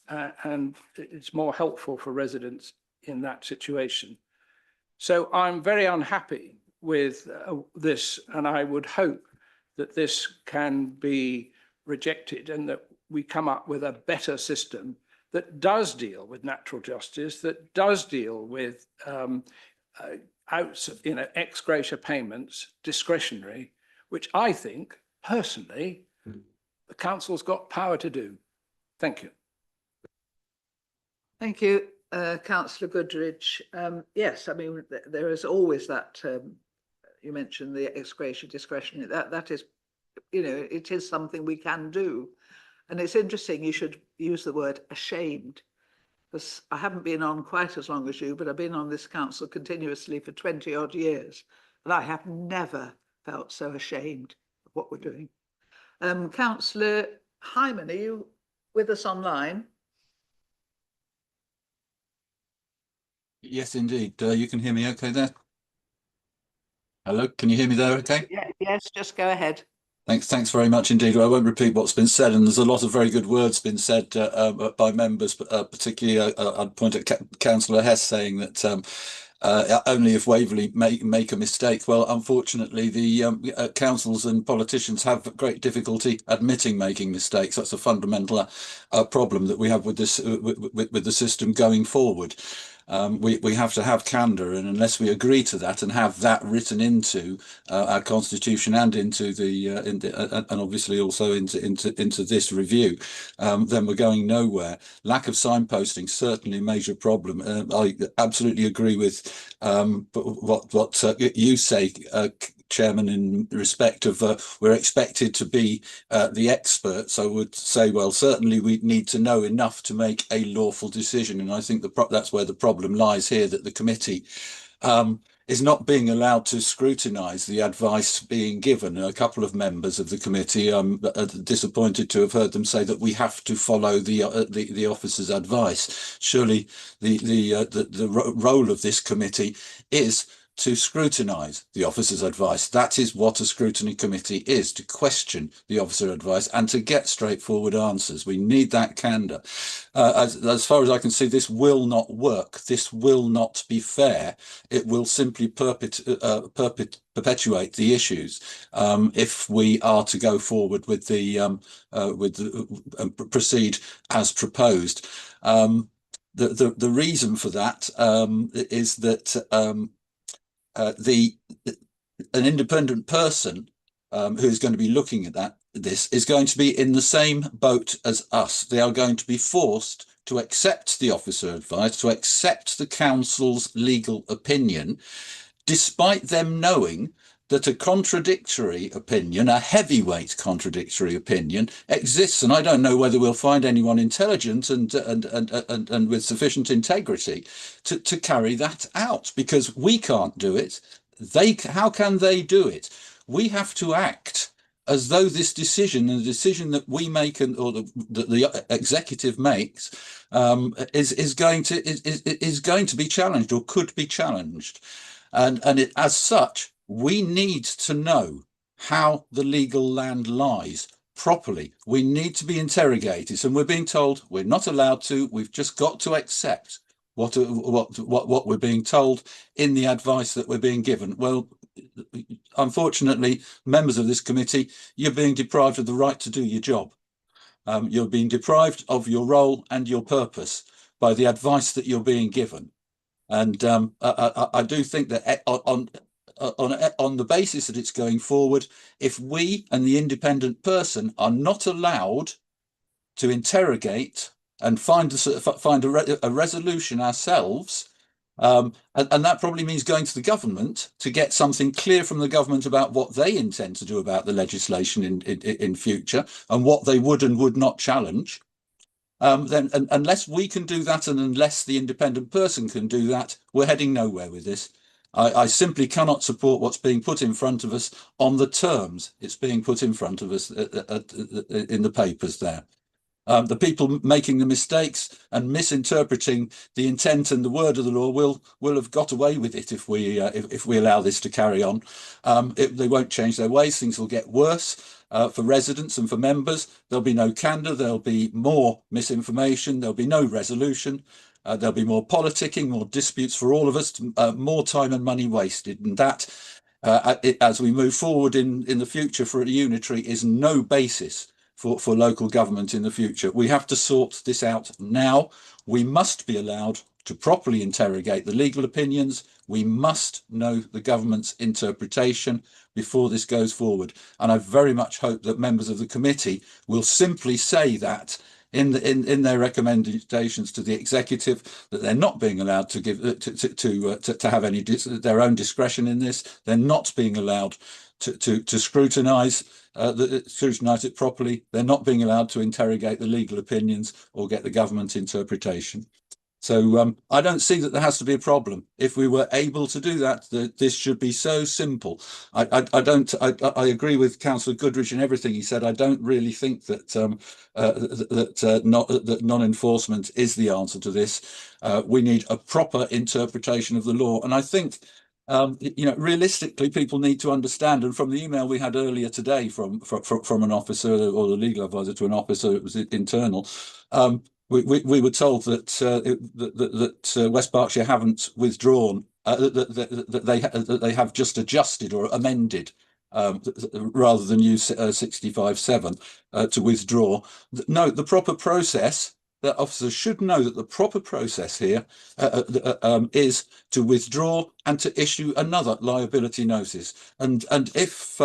And it's more helpful for residents in that situation. So I'm very unhappy with this, and I would hope that this can be rejected and that we come up with a better system that does deal with natural justice, that does deal with ex gratia payments, discretionary, which I think, personally, the council's got power to do. Thank you. Thank you, councillor Goodrich. Yes, I mean, there is always that, you mentioned the ex gratia discretionary, that is, you know, it is something we can do. And it's interesting, you should use the word ashamed, because I haven't been on quite as long as you, but I've been on this council continuously for 20 odd years. And I have never felt so ashamed of what we're doing. Councillor Hyman, are you with us online? Yes, indeed. You can hear me okay there? Hello, can you hear me there okay? Yeah, yes, just go ahead. Thanks very much indeed. I won't repeat what's been said, and there's a lot of very good words been said by members, particularly I'd point at Councillor Hess saying that only if Waverley make a mistake. Well, unfortunately, the councils and politicians have great difficulty admitting making mistakes. That's a fundamental problem that we have with this with the system going forward. We have to have candour, and unless we agree to that and have that written into our constitution and into the and obviously also into this review, then we're going nowhere. Lack of signposting certainly a major problem. I absolutely agree with what you say, Chairman, in respect of we're expected to be the experts. I would say, well, certainly we need to know enough to make a lawful decision, and I think that's where the problem lies here, that the committee is not being allowed to scrutinise the advice being given. A couple of members of the committee, I'm disappointed to have heard them say that we have to follow the officer's advice. Surely the role of this committee is to scrutinise the officer's advice. That is what a scrutiny committee is, to question the officer's advice and to get straightforward answers. We need that candour. As far as I can see, this will not work. This will not be fair. It will simply perpetuate the issues if we are to go forward with the proceed as proposed. The reason for that is that an independent person who's going to be looking at this is going to be in the same boat as us. They are going to be forced to accept the officer advice, to accept the council's legal opinion, despite them knowing that a contradictory opinion, a heavyweight contradictory opinion, exists. And I don't know whether we'll find anyone intelligent and with sufficient integrity to carry that out, because we can't do it. How can they do it? We have to act as though this decision, and the decision that we make, or the executive makes, is going to be challenged, or could be challenged, and as such, we need to know how the legal land lies properly. We need to be interrogated, and we're being told we're not allowed to. We've just got to accept what we're being told in the advice that we're being given. Well, unfortunately, members of this committee, you're being deprived of the right to do your job. You're being deprived of your role and your purpose by the advice that you're being given. And I do think that on the basis that it's going forward, if we and the independent person are not allowed to interrogate and find a resolution ourselves, and that probably means going to the government to get something clear from the government about what they intend to do about the legislation in future and what they would and would not challenge. Then unless we can do that, and unless the independent person can do that, we're heading nowhere with this. I simply cannot support what's being put in front of us on the terms it's being put in front of us in the papers there. The people making the mistakes and misinterpreting the intent and the word of the law will have got away with it if we allow this to carry on. They won't change their ways. Things will get worse for residents and for members. There'll be no candour. There'll be more misinformation. There'll be no resolution. There'll be more politicking, more disputes for all of us, more time and money wasted. And that, as we move forward in the future for a unitary, is no basis for local government in the future. We have to sort this out now. We must be allowed to properly interrogate the legal opinions. We must know the government's interpretation before this goes forward. And I very much hope that members of the committee will simply say that in their recommendations to the executive that they're not being allowed to give to have any their own discretion in this. They're not being allowed to scrutinise it properly. They're not being allowed to interrogate the legal opinions or get the government interpretation. So I don't see that there has to be a problem. If we were able to do that, this should be so simple. I agree with Councillor Goodrich and everything he said. I don't really think that non-enforcement is the answer to this. We need a proper interpretation of the law, and I think realistically, people need to understand. And from the email we had earlier today from an officer or the legal advisor to an officer, it was internal. We were told that West Berkshire haven't withdrawn, that they have just adjusted or amended rather than use 65(7) to withdraw. No, the proper process, that officers should know that the proper process here is to withdraw and to issue another liability notice. And if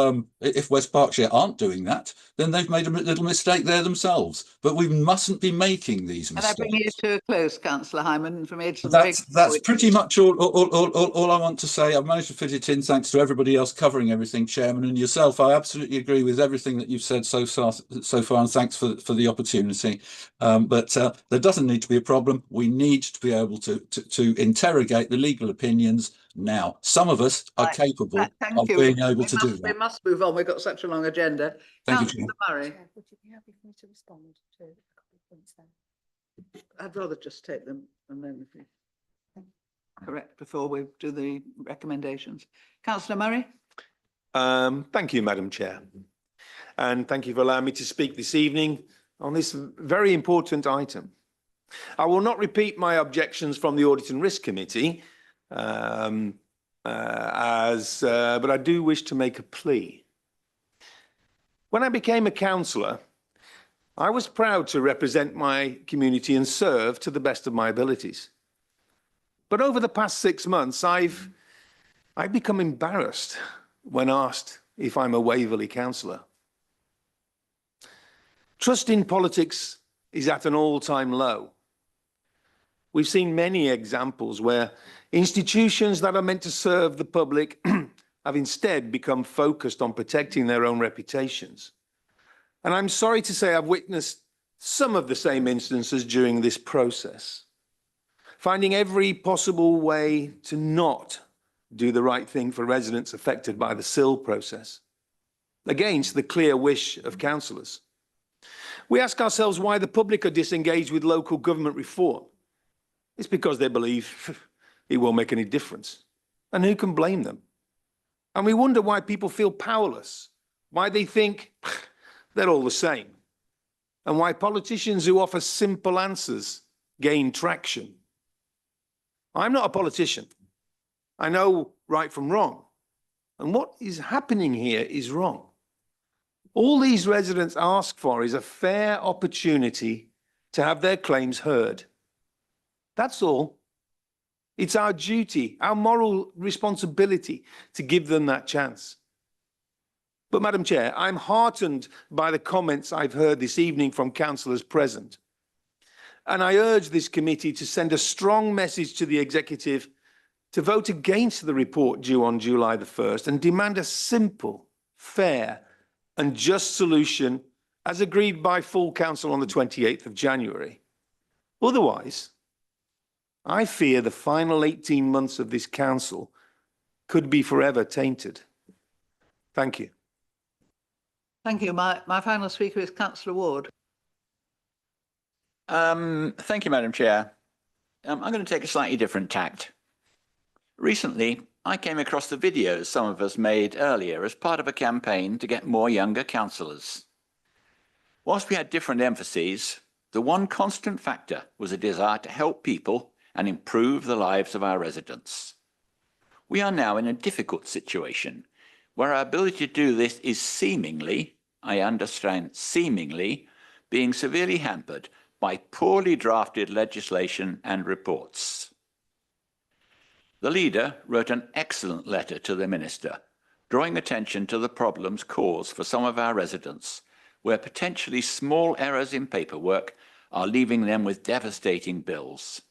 West Berkshire aren't doing that, then they've made a little mistake there themselves. But we mustn't be making these mistakes. Can I bring you to a close, Councillor Hyman, from Edison? That's pretty much all I want to say. I've managed to fit it in thanks to everybody else covering everything, Chairman, and yourself. I absolutely agree with everything that you've said so far, and thanks for the opportunity. But there doesn't need to be a problem. We need to be able to interrogate the legal opinions now. Some of us are capable of being able to do that. We must move on. We've got such a long agenda. Thank you, Councillor Murray. Would you be happy for me to respond to a couple of points then? I'd rather just take them and then if we correct before we do the recommendations. Councillor Murray. Thank you, Madam Chair. And thank you for allowing me to speak this evening on this very important item. I will not repeat my objections from the Audit and Risk Committee, but I do wish to make a plea. When I became a councillor, I was proud to represent my community and serve to the best of my abilities. But over the past 6 months, I've become embarrassed when asked if I'm a Waverley councillor. Trust in politics is at an all-time low. We've seen many examples where institutions that are meant to serve the public have instead become focused on protecting their own reputations. And I'm sorry to say I've witnessed some of the same instances during this process, finding every possible way to not do the right thing for residents affected by the SIL process, against the clear wish of councillors. We ask ourselves why the public are disengaged with local government reform. It's because they believe it won't make any difference. And who can blame them? And we wonder why people feel powerless, why they think they're all the same, and why politicians who offer simple answers gain traction. I'm not a politician. I know right from wrong. And what is happening here is wrong. All these residents ask for is a fair opportunity to have their claims heard. That's all. It's our duty, our moral responsibility to give them that chance. But Madam Chair, I'm heartened by the comments I've heard this evening from councillors present. And I urge this committee to send a strong message to the executive to vote against the report due on July the 1st and demand a simple, fair and just solution as agreed by full council on the 28th of January. Otherwise, I fear the final 18 months of this council could be forever tainted. Thank you. Thank you. My final speaker is Councillor Ward. Thank you, Madam Chair. I'm going to take a slightly different tact. Recently, I came across the videos some of us made earlier as part of a campaign to get more younger councillors. Whilst we had different emphases, the one constant factor was a desire to help people and improve the lives of our residents. We are now in a difficult situation where our ability to do this is seemingly, I understand seemingly, being severely hampered by poorly drafted legislation and reports. The leader wrote an excellent letter to the Minister, drawing attention to the problems caused for some of our residents, where potentially small errors in paperwork are leaving them with devastating bills.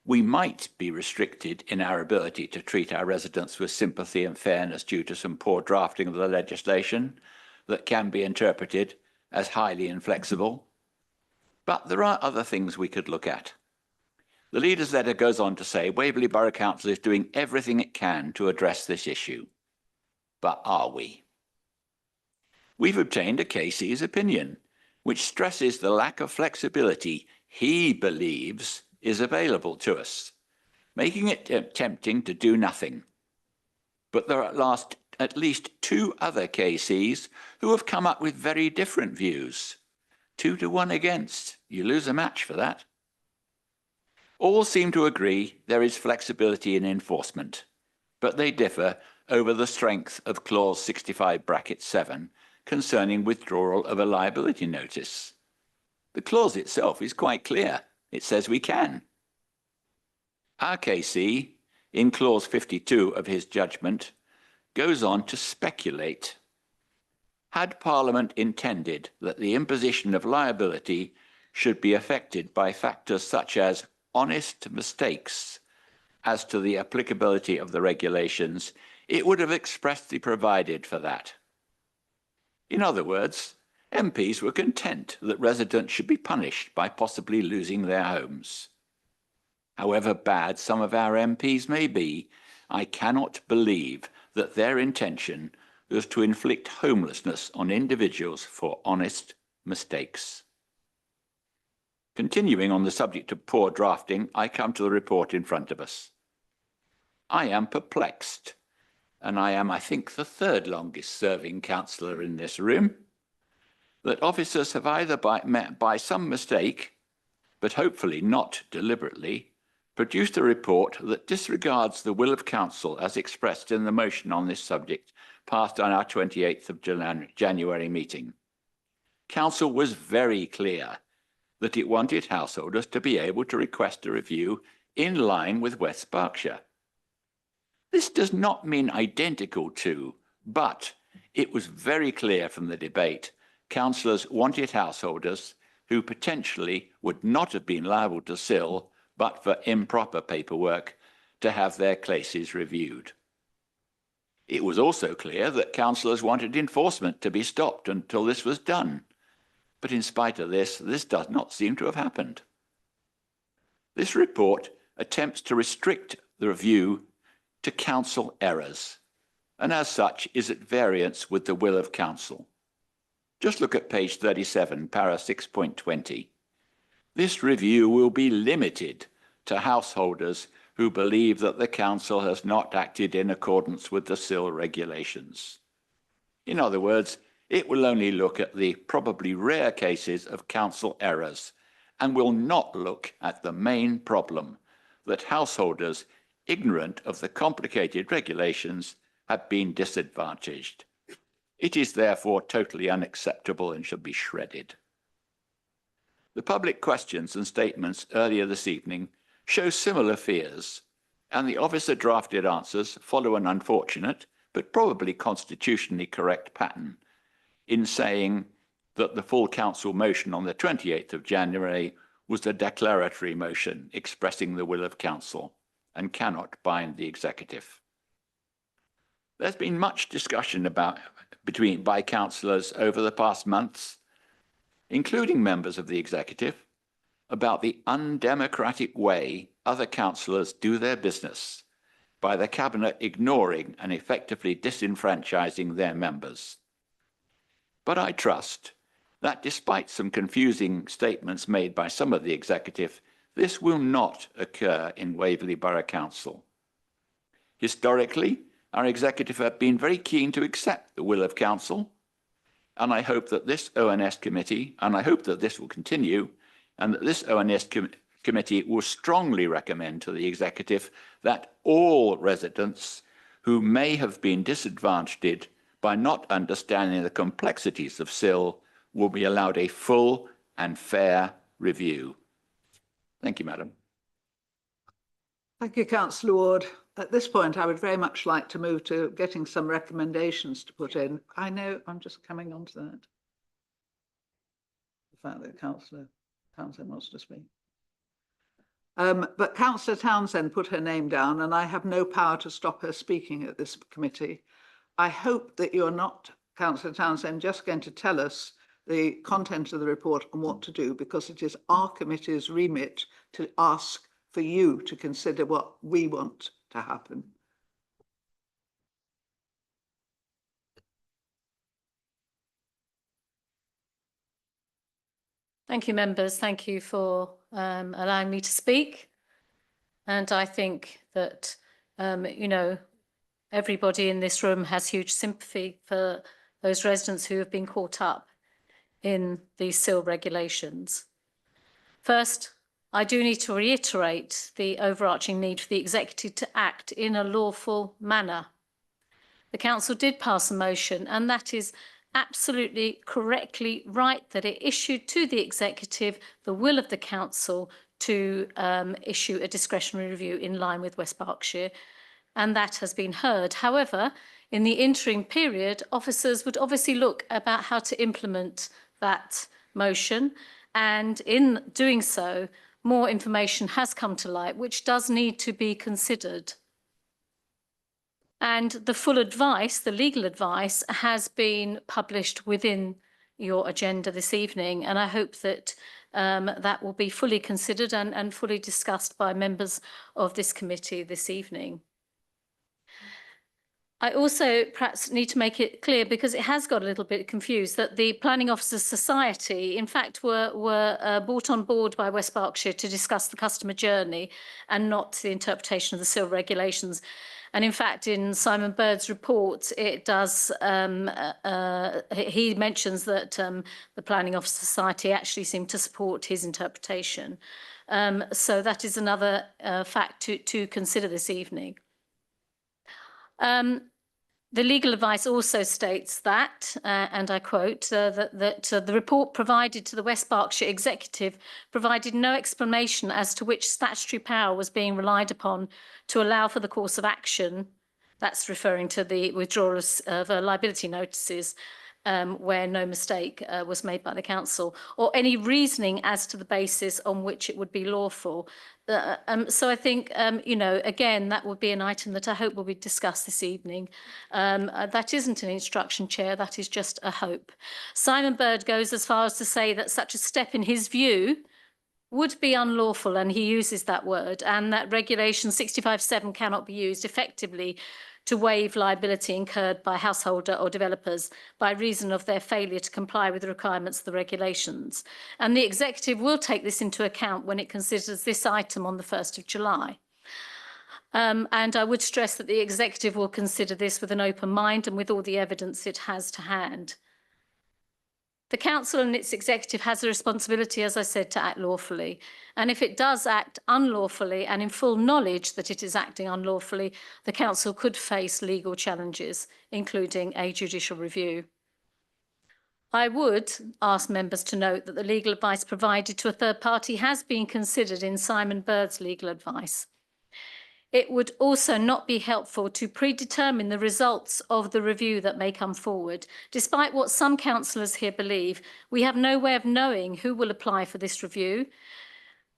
We might be restricted in our ability to treat our residents with sympathy and fairness due to some poor drafting of the legislation that can be interpreted as highly inflexible. But there are other things we could look at. The leader's letter goes on to say Waverley Borough Council is doing everything it can to address this issue. But are we? We've obtained a KC's opinion, which stresses the lack of flexibility he believes is available to us, making it tempting to do nothing. But there are at least two other KCs who have come up with very different views. 2 to 1 against. You lose a match for that. All seem to agree there is flexibility in enforcement, but they differ over the strength of clause 65(7) concerning withdrawal of a liability notice. The clause itself is quite clear. It says we can. Our KC, in clause 52 of his judgment, goes on to speculate. Had Parliament intended that the imposition of liability should be affected by factors such as honest mistakes as to the applicability of the regulations, it would have expressly provided for that. In other words, MPs were content that residents should be punished by possibly losing their homes. However bad some of our MPs may be, I cannot believe that their intention was to inflict homelessness on individuals for honest mistakes. Continuing on the subject of poor drafting, I come to the report in front of us. I am perplexed, and I am, I think, the third longest serving councillor in this room, that officers have either by some mistake, but hopefully not deliberately, produced a report that disregards the will of council as expressed in the motion on this subject passed on our 28th of January meeting. Council was very clear that it wanted householders to be able to request a review in line with West Berkshire. This does not mean identical to, but it was very clear from the debate, councillors wanted householders who potentially would not have been liable to SIL but for improper paperwork to have their cases reviewed. It was also clear that councillors wanted enforcement to be stopped until this was done. But in spite of this, this does not seem to have happened. This report attempts to restrict the review to council errors, and as such is at variance with the will of council. Just look at page 37, para 6.20. This review will be limited to householders who believe that the council has not acted in accordance with the SIL regulations. In other words, it will only look at the probably rare cases of council errors and will not look at the main problem that householders ignorant of the complicated regulations have been disadvantaged. It is therefore totally unacceptable and should be shredded. The public questions and statements earlier this evening show similar fears, and the officer drafted answers follow an unfortunate but probably constitutionally correct pattern in saying that the full council motion on the 28th of January was a declaratory motion expressing the will of council and cannot bind the executive. There's been much discussion by councillors over the past months, including members of the executive, about the undemocratic way other councillors do their business by the cabinet ignoring and effectively disenfranchising their members. But I trust that despite some confusing statements made by some of the executive, this will not occur in Waverley Borough Council. Historically, our executive have been very keen to accept the will of council, and I hope that this ONS committee, and I hope that this will continue, and that this ONS committee will strongly recommend to the executive that all residents who may have been disadvantaged by not understanding the complexities of SIL will be allowed a full and fair review. Thank you, Madam. Thank you, Councillor Ward. At this point, I would very much like to move to getting some recommendations to put in. I know I'm just coming on to that. the fact that Councillor Townsend wants to speak. But Councillor Townsend put her name down, and I have no power to stop her speaking at this committee. I hope that you're not, Councillor Townsend, just going to tell us the content of the report and what to do, because it is our committee's remit to ask for you to consider what we want to happen. Thank you, members. Thank you for allowing me to speak. And I think that, you know, everybody in this room has huge sympathy for those residents who have been caught up in these SIL regulations. First, I do need to reiterate the overarching need for the executive to act in a lawful manner. The council did pass a motion, and that is absolutely correctly right, that it issued to the executive the will of the council to issue a discretionary review in line with West Berkshire, and that has been heard. However, in the interim period, officers would obviously look about how to implement that motion, and in doing so, more information has come to light, which does need to be considered. And the full advice, the legal advice, has been published within your agenda this evening. And I hope that that will be fully considered and fully discussed by members of this committee this evening. I also perhaps need to make it clear, because it has got a little bit confused, that the Planning Officers Society, in fact, were brought on board by West Berkshire to discuss the customer journey and not the interpretation of the SIL regulations. And in fact, in Simon Bird's report, it does, he mentions that the Planning Officers Society actually seemed to support his interpretation. So that is another fact to consider this evening. The legal advice also states that, and I quote, that the report provided to the West Berkshire Executive provided no explanation as to which statutory power was being relied upon to allow for the course of action. That's referring to the withdrawal of liability notices where no mistake was made by the council, or any reasoning as to the basis on which it would be lawful. So I think, you know, again, that would be an item that I hope will be discussed this evening. That isn't an instruction, Chair, that is just a hope. Simon Bird goes as far as to say that such a step, in his view, would be unlawful, and he uses that word, and that Regulation 65(7) cannot be used effectively to waive liability incurred by householder or developers by reason of their failure to comply with the requirements of the regulations. And the executive will take this into account when it considers this item on the 1st of July. And I would stress that the executive will consider this with an open mind and with all the evidence it has to hand. The council and its executive has a responsibility, as I said, to act lawfully. And if it does act unlawfully and in full knowledge that it is acting unlawfully, the council could face legal challenges, including a judicial review. I would ask members to note that the legal advice provided to a third party has been considered in Simon Bird's legal advice. It would also not be helpful to predetermine the results of the review that may come forward. Despite what some councillors here believe, we have no way of knowing who will apply for this review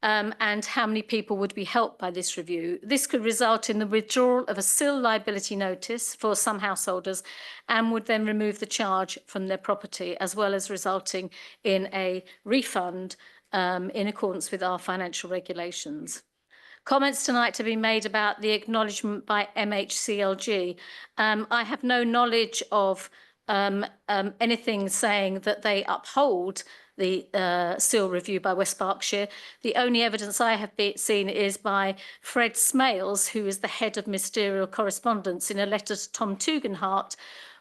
and how many people would be helped by this review. This could result in the withdrawal of a SIL liability notice for some householders and would then remove the charge from their property, as well as resulting in a refund in accordance with our financial regulations. Comments tonight have been made about the acknowledgement by MHCLG. I have no knowledge of anything saying that they uphold the SIL review by West Berkshire. The only evidence I have seen is by Fred Smales, who is the head of ministerial correspondence, in a letter to Tom Tugendhat,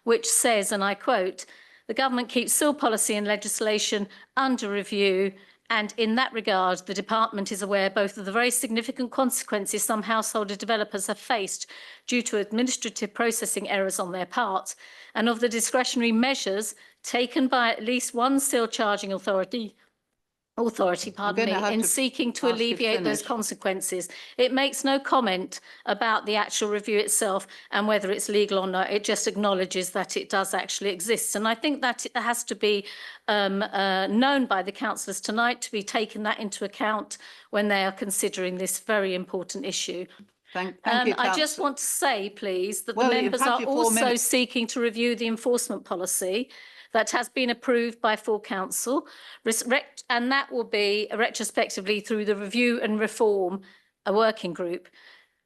which says, and I quote, "The government keeps SIL policy and legislation under review, and in that regard, the department is aware both of the very significant consequences some householder developers have faced due to administrative processing errors on their part, and of the discretionary measures taken by at least one SIL charging authority authority, pardon me, gonna have in to seeking to ask you to alleviate those finish. consequences. It makes no comment about the actual review itself and whether it's legal or not. It just acknowledges that it does actually exist. And I think that it has to be known by the councillors tonight, to be taken that into account when they are considering this very important issue. Thank you, I just councillor. want to say, please, that Well, the you've members had are your 4 also minutes. seeking to review the enforcement policy that has been approved by full council, and that will be retrospectively through the review and reform, a working group.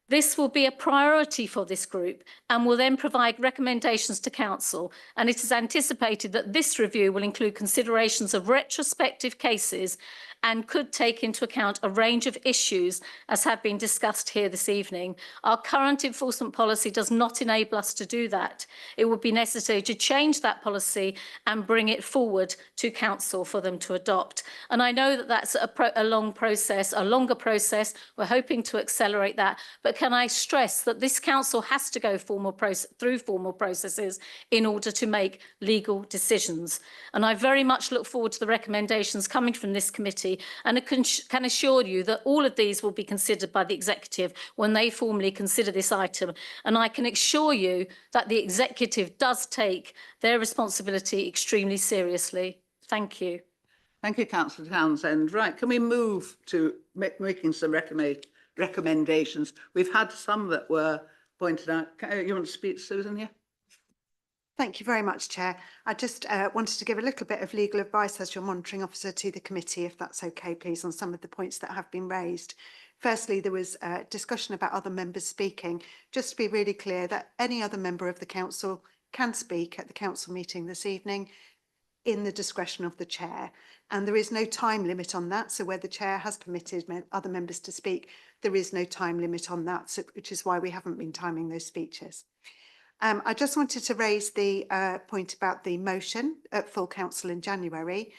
This will be a priority for this group and will then provide recommendations to council. And it is anticipated that this review will include considerations of retrospective cases and could take into account a range of issues as have been discussed here this evening. Our current enforcement policy does not enable us to do that. It would be necessary to change that policy and bring it forward to council for them to adopt. And I know that that's a long process, a longer process. We're hoping to accelerate that. But can I stress that this council has to go through formal processes in order to make legal decisions. And I very much look forward to the recommendations coming from this committee, and I can assure you that all of these will be considered by the executive when they formally consider this item. And I can assure you that the executive does take their responsibility extremely seriously. Thank you. Thank you, councillor Townsend. Right, can we move to making some recommendations? We've had some that were pointed out. You want to speak, Susan, here? Thank you very much, Chair. I just wanted to give a little bit of legal advice as your monitoring officer to the committee, if that's okay, please, on some of the points that have been raised. Firstly, there was a discussion about other members speaking. Just to be really clear that any other member of the council can speak at the council meeting this evening in the discretion of the chair. And there is no time limit on that. So where the chair has permitted other members to speak, there is no time limit on that, so, which is why we haven't been timing those speeches. I just wanted to raise the point about the motion at full council in January.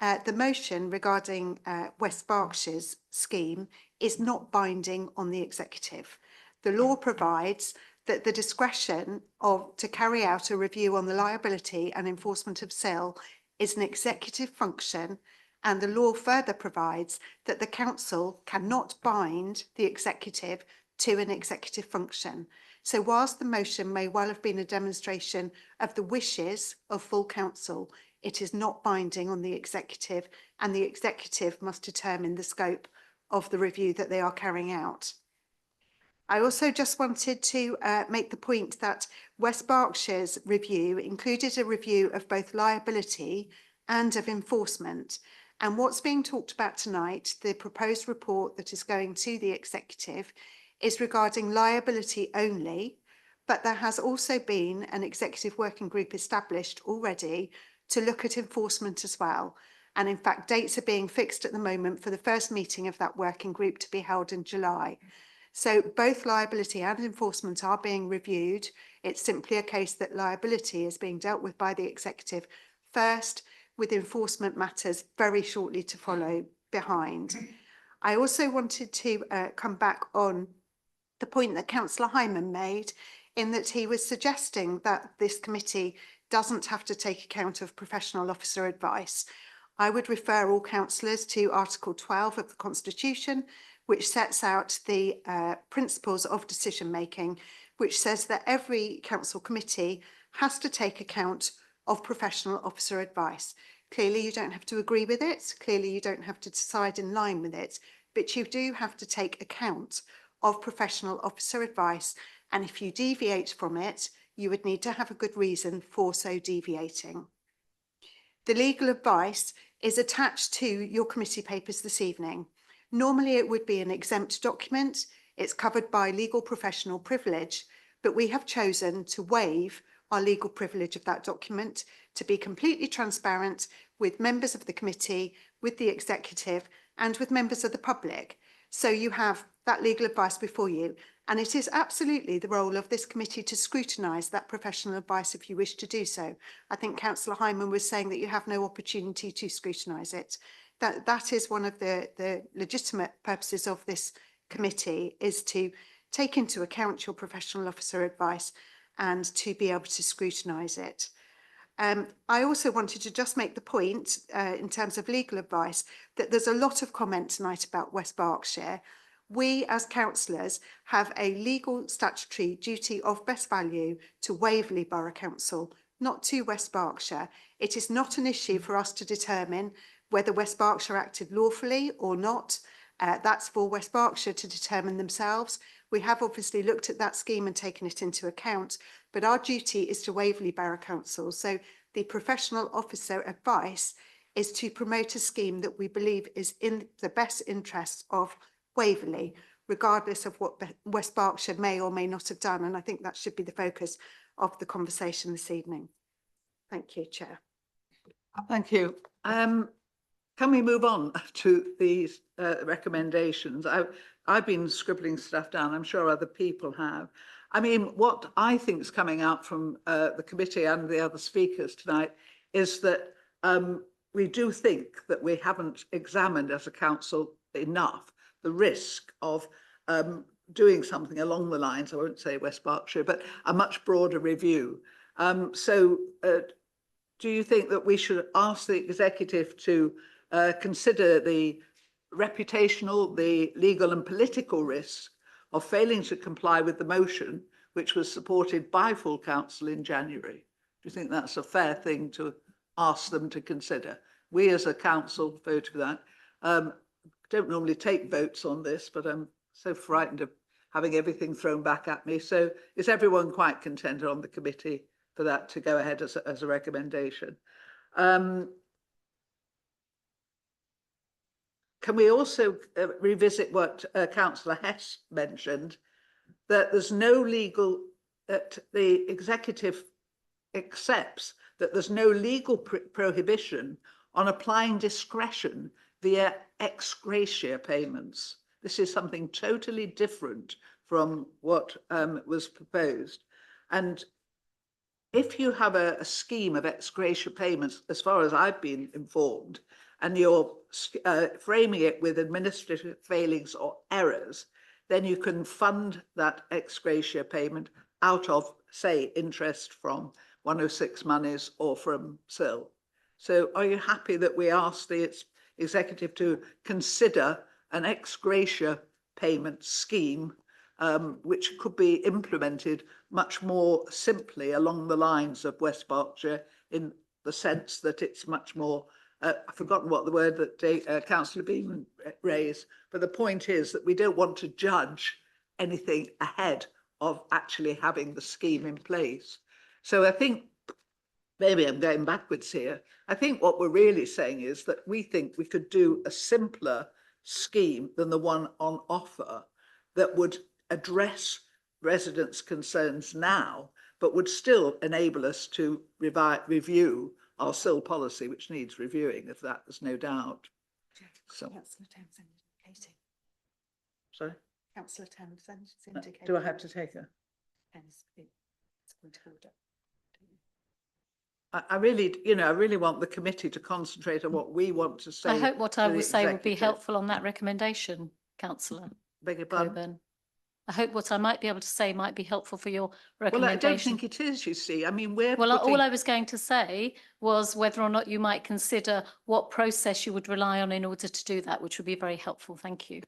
The motion regarding West Berkshire's scheme is not binding on the executive. The law provides that the discretion to carry out a review on the liability and enforcement of SIL is an executive function, and the law further provides that the council cannot bind the executive to an executive function. So whilst the motion may well have been a demonstration of the wishes of full council, it is not binding on the executive, and the executive must determine the scope of the review that they are carrying out. I also just wanted to make the point that West Berkshire's review included a review of both liability and of enforcement. And what's being talked about tonight, the proposed report that is going to the executive, is regarding liability only, but there has also been an executive working group established already to look at enforcement as well. And in fact, dates are being fixed at the moment for the first meeting of that working group to be held in July. So both liability and enforcement are being reviewed. It's simply a case that liability is being dealt with by the executive first, with enforcement matters very shortly to follow behind. I also wanted to come back on the point that Councillor Hyman made, in that he was suggesting that this committee doesn't have to take account of professional officer advice. I would refer all councillors to Article 12 of the Constitution, which sets out the principles of decision making, which says that every council committee has to take account of professional officer advice. Clearly, you don't have to agree with it. Clearly, you don't have to decide in line with it, but you do have to take account of professional officer advice. And if you deviate from it, you would need to have a good reason for so deviating. The legal advice is attached to your committee papers this evening. Normally, it would be an exempt document. It's covered by legal professional privilege, but we have chosen to waive our legal privilege of that document to be completely transparent with members of the committee, with the executive, and with members of the public. So you have that legal advice before you, and it is absolutely the role of this committee to scrutinise that professional advice if you wish to do so. I think Councillor Hyman was saying that you have no opportunity to scrutinise it. That is one of the legitimate purposes of this committee, is to take into account your professional officer advice and to be able to scrutinise it. I also wanted to just make the point in terms of legal advice that there's a lot of comment tonight about West Berkshire. We as councillors have a legal statutory duty of best value to Waverley Borough Council, not to West Berkshire. It is not an issue for us to determine whether West Berkshire acted lawfully or not. That's for West Berkshire to determine themselves. We have obviously looked at that scheme and taken it into account, but our duty is to Waverley Borough Council. So the professional officer advice is to promote a scheme that we believe is in the best interest of Waverley, regardless of what West Berkshire may or may not have done. And I think that should be the focus of the conversation this evening. Thank you, Chair. Thank you. Can we move on to these recommendations? I've been scribbling stuff down. I'm sure other people have. I mean, what I think is coming out from the committee and the other speakers tonight is that we do think that we haven't examined as a council enough the risk of doing something along the lines, I won't say West Berkshire, but a much broader review. So do you think that we should ask the executive to consider the reputational, the legal and political risk of failing to comply with the motion, which was supported by full council in January? Do you think that's a fair thing to ask them to consider? We as a council voted for that. Don't normally take votes on this, but I'm so frightened of having everything thrown back at me. So is everyone quite content on the committee for that to go ahead as a recommendation? Can we also revisit what Councillor Hess mentioned, that there's no legal, that the executive accepts that there's no legal prohibition on applying discretion via ex gratia payments. This is something totally different from what was proposed. And if you have a scheme of ex gratia payments, as far as I've been informed, and you're framing it with administrative failings or errors, then you can fund that ex gratia payment out of, say, interest from 106 monies or from SIL. So are you happy that we ask the executive to consider an ex gratia payment scheme which could be implemented much more simply along the lines of West Berkshire, in the sense that it's much more, I've forgotten what the word that Councillor Beeman raised, but the point is that we don't want to judge anything ahead of actually having the scheme in place. So I think, maybe I'm going backwards here, I think what we're really saying is that we think we could do a simpler scheme than the one on offer that would address residents' concerns now, but would still enable us to review our SIL policy, which needs reviewing, if that there's no doubt. So, Councillor Townsend indicating. Sorry? Councillor Townsend is indicating. Do I have to take her? It's point of order. I really, I really want the committee to concentrate on what we want to say. I hope what I to the will say would be executive. helpful on that recommendation, Councillor Beg your pardon? Coburn. I hope what I might be able to say might be helpful for your Well, I recommendation. don't think it is, you see. I mean, we're Well, putting... all I was going to say was whether or not you might consider what process you would rely on in order to do that, which would be very helpful. Thank you.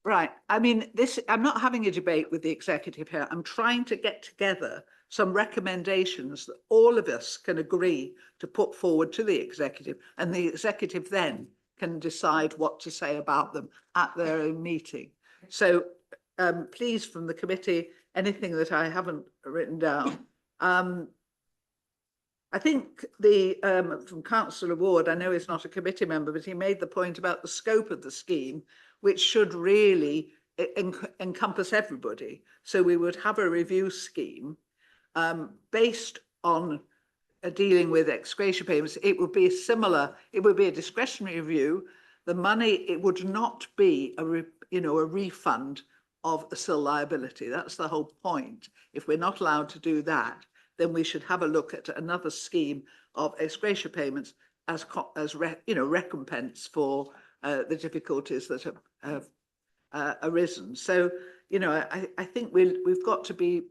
Right. I mean, I'm not having a debate with the executive here. I'm trying to get together some recommendations that all of us can agree to put forward to the executive, and the executive then can decide what to say about them at their own meeting. So please, from the committee, anything that I haven't written down. I think from Councillor Ward, I know he's not a committee member, but he made the point about the scope of the scheme, which should really encompass everybody. So we would have a review scheme based on dealing with ex gratia payments. It would be similar, it would be a discretionary review. The money, it would not be a refund of a SIL liability. That's the whole point. If we're not allowed to do that, then we should have a look at another scheme of ex gratia payments as recompense for the difficulties that have arisen. So, I think we've got to be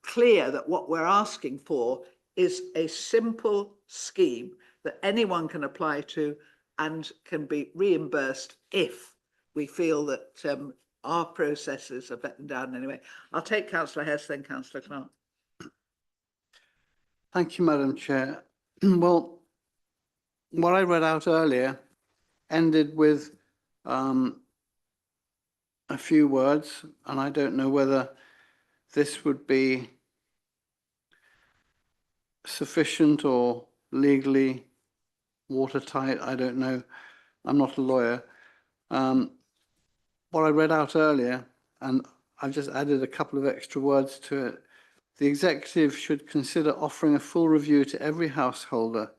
clear that what we're asking for is a simple scheme that anyone can apply to and can be reimbursed if we feel that our processes have let them down anyway. I'll take Councillor Hess, then Councillor Clark. Thank you, Madam Chair. Well, what I read out earlier ended with a few words, and I don't know whether this would be sufficient or legally watertight. I don't know. I'm not a lawyer. What I read out earlier, and I've just added a couple of extra words to it. The executive should consider offering a full review to every householder,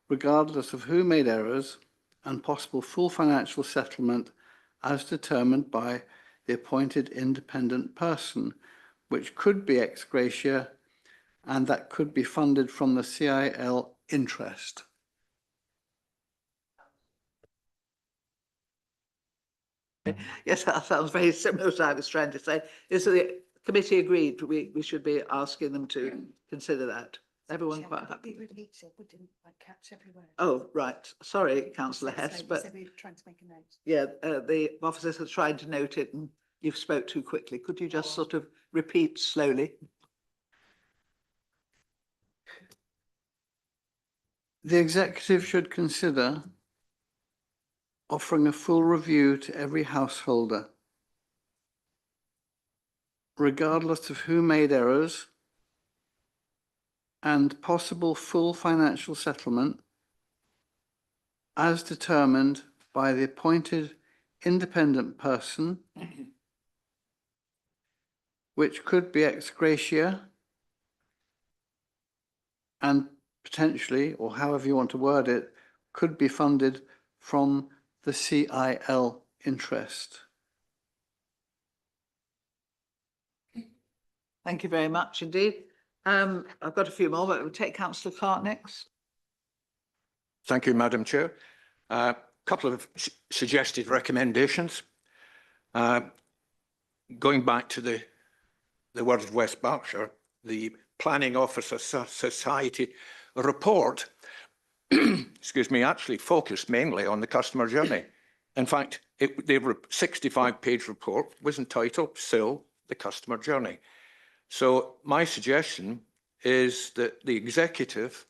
regardless of who made errors, and possible full financial settlement as determined by the appointed independent person, which could be ex gratia, and that could be funded from the CIL interest. Yes, that sounds very similar to what I was trying to say. Is the committee agreed we should be asking them to consider that? Everyone quite happy? Catch everywhere. Oh, right. Sorry, Councillor Hess, but Trying to make a note. yeah, the officers are trying to note it and you've spoke too quickly. Could you just sort of repeat slowly? The executive should consider offering a full review to every householder, regardless of who made errors, and possible full financial settlement as determined by the appointed independent person, which could be ex gratia and potentially, or however you want to word it, could be funded from the CIL interest. Thank you very much indeed. I've got a few more, but we'll take Councillor Clark next. Thank you, Madam Chair. A couple of suggested recommendations. Going back to the word of West Berkshire, the Planning Officer Society report, excuse me, actually focused mainly on the customer journey. In fact, their 65-page report was entitled SIL, the Customer Journey. So my suggestion is that the executive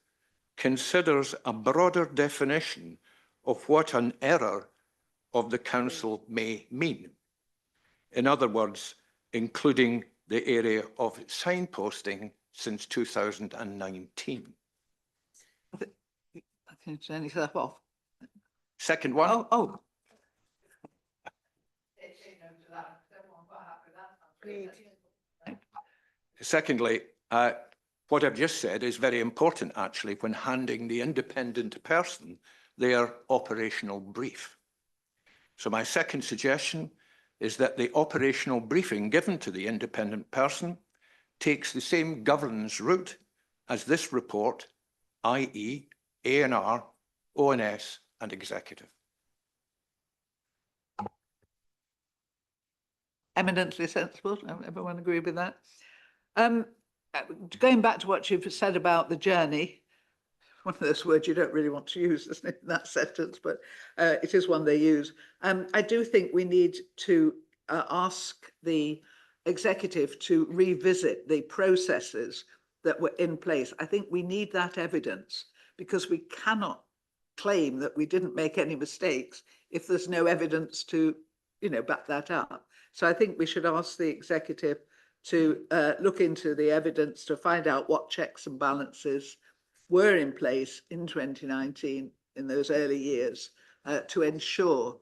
considers a broader definition of what an error of the council may mean. In other words, including the area of signposting since 2019. Can you turn yourself off? Second one. Oh. Secondly, what I've just said is very important actually when handing the independent person their operational brief. So my second suggestion is that the operational briefing given to the independent person takes the same governance route as this report, i.e. A&R, ONS and executive. Eminently sensible. Everyone agree with that? Going back to what you've said about the journey, one of those words you don't really want to use, isn't it, in that sentence, but it is one they use. I do think we need to ask the executive to revisit the processes that were in place. I think we need that evidence because we cannot claim that we didn't make any mistakes if there's no evidence to, back that up. So I think we should ask the executive to look into the evidence to find out what checks and balances were in place in 2019 in those early years to ensure,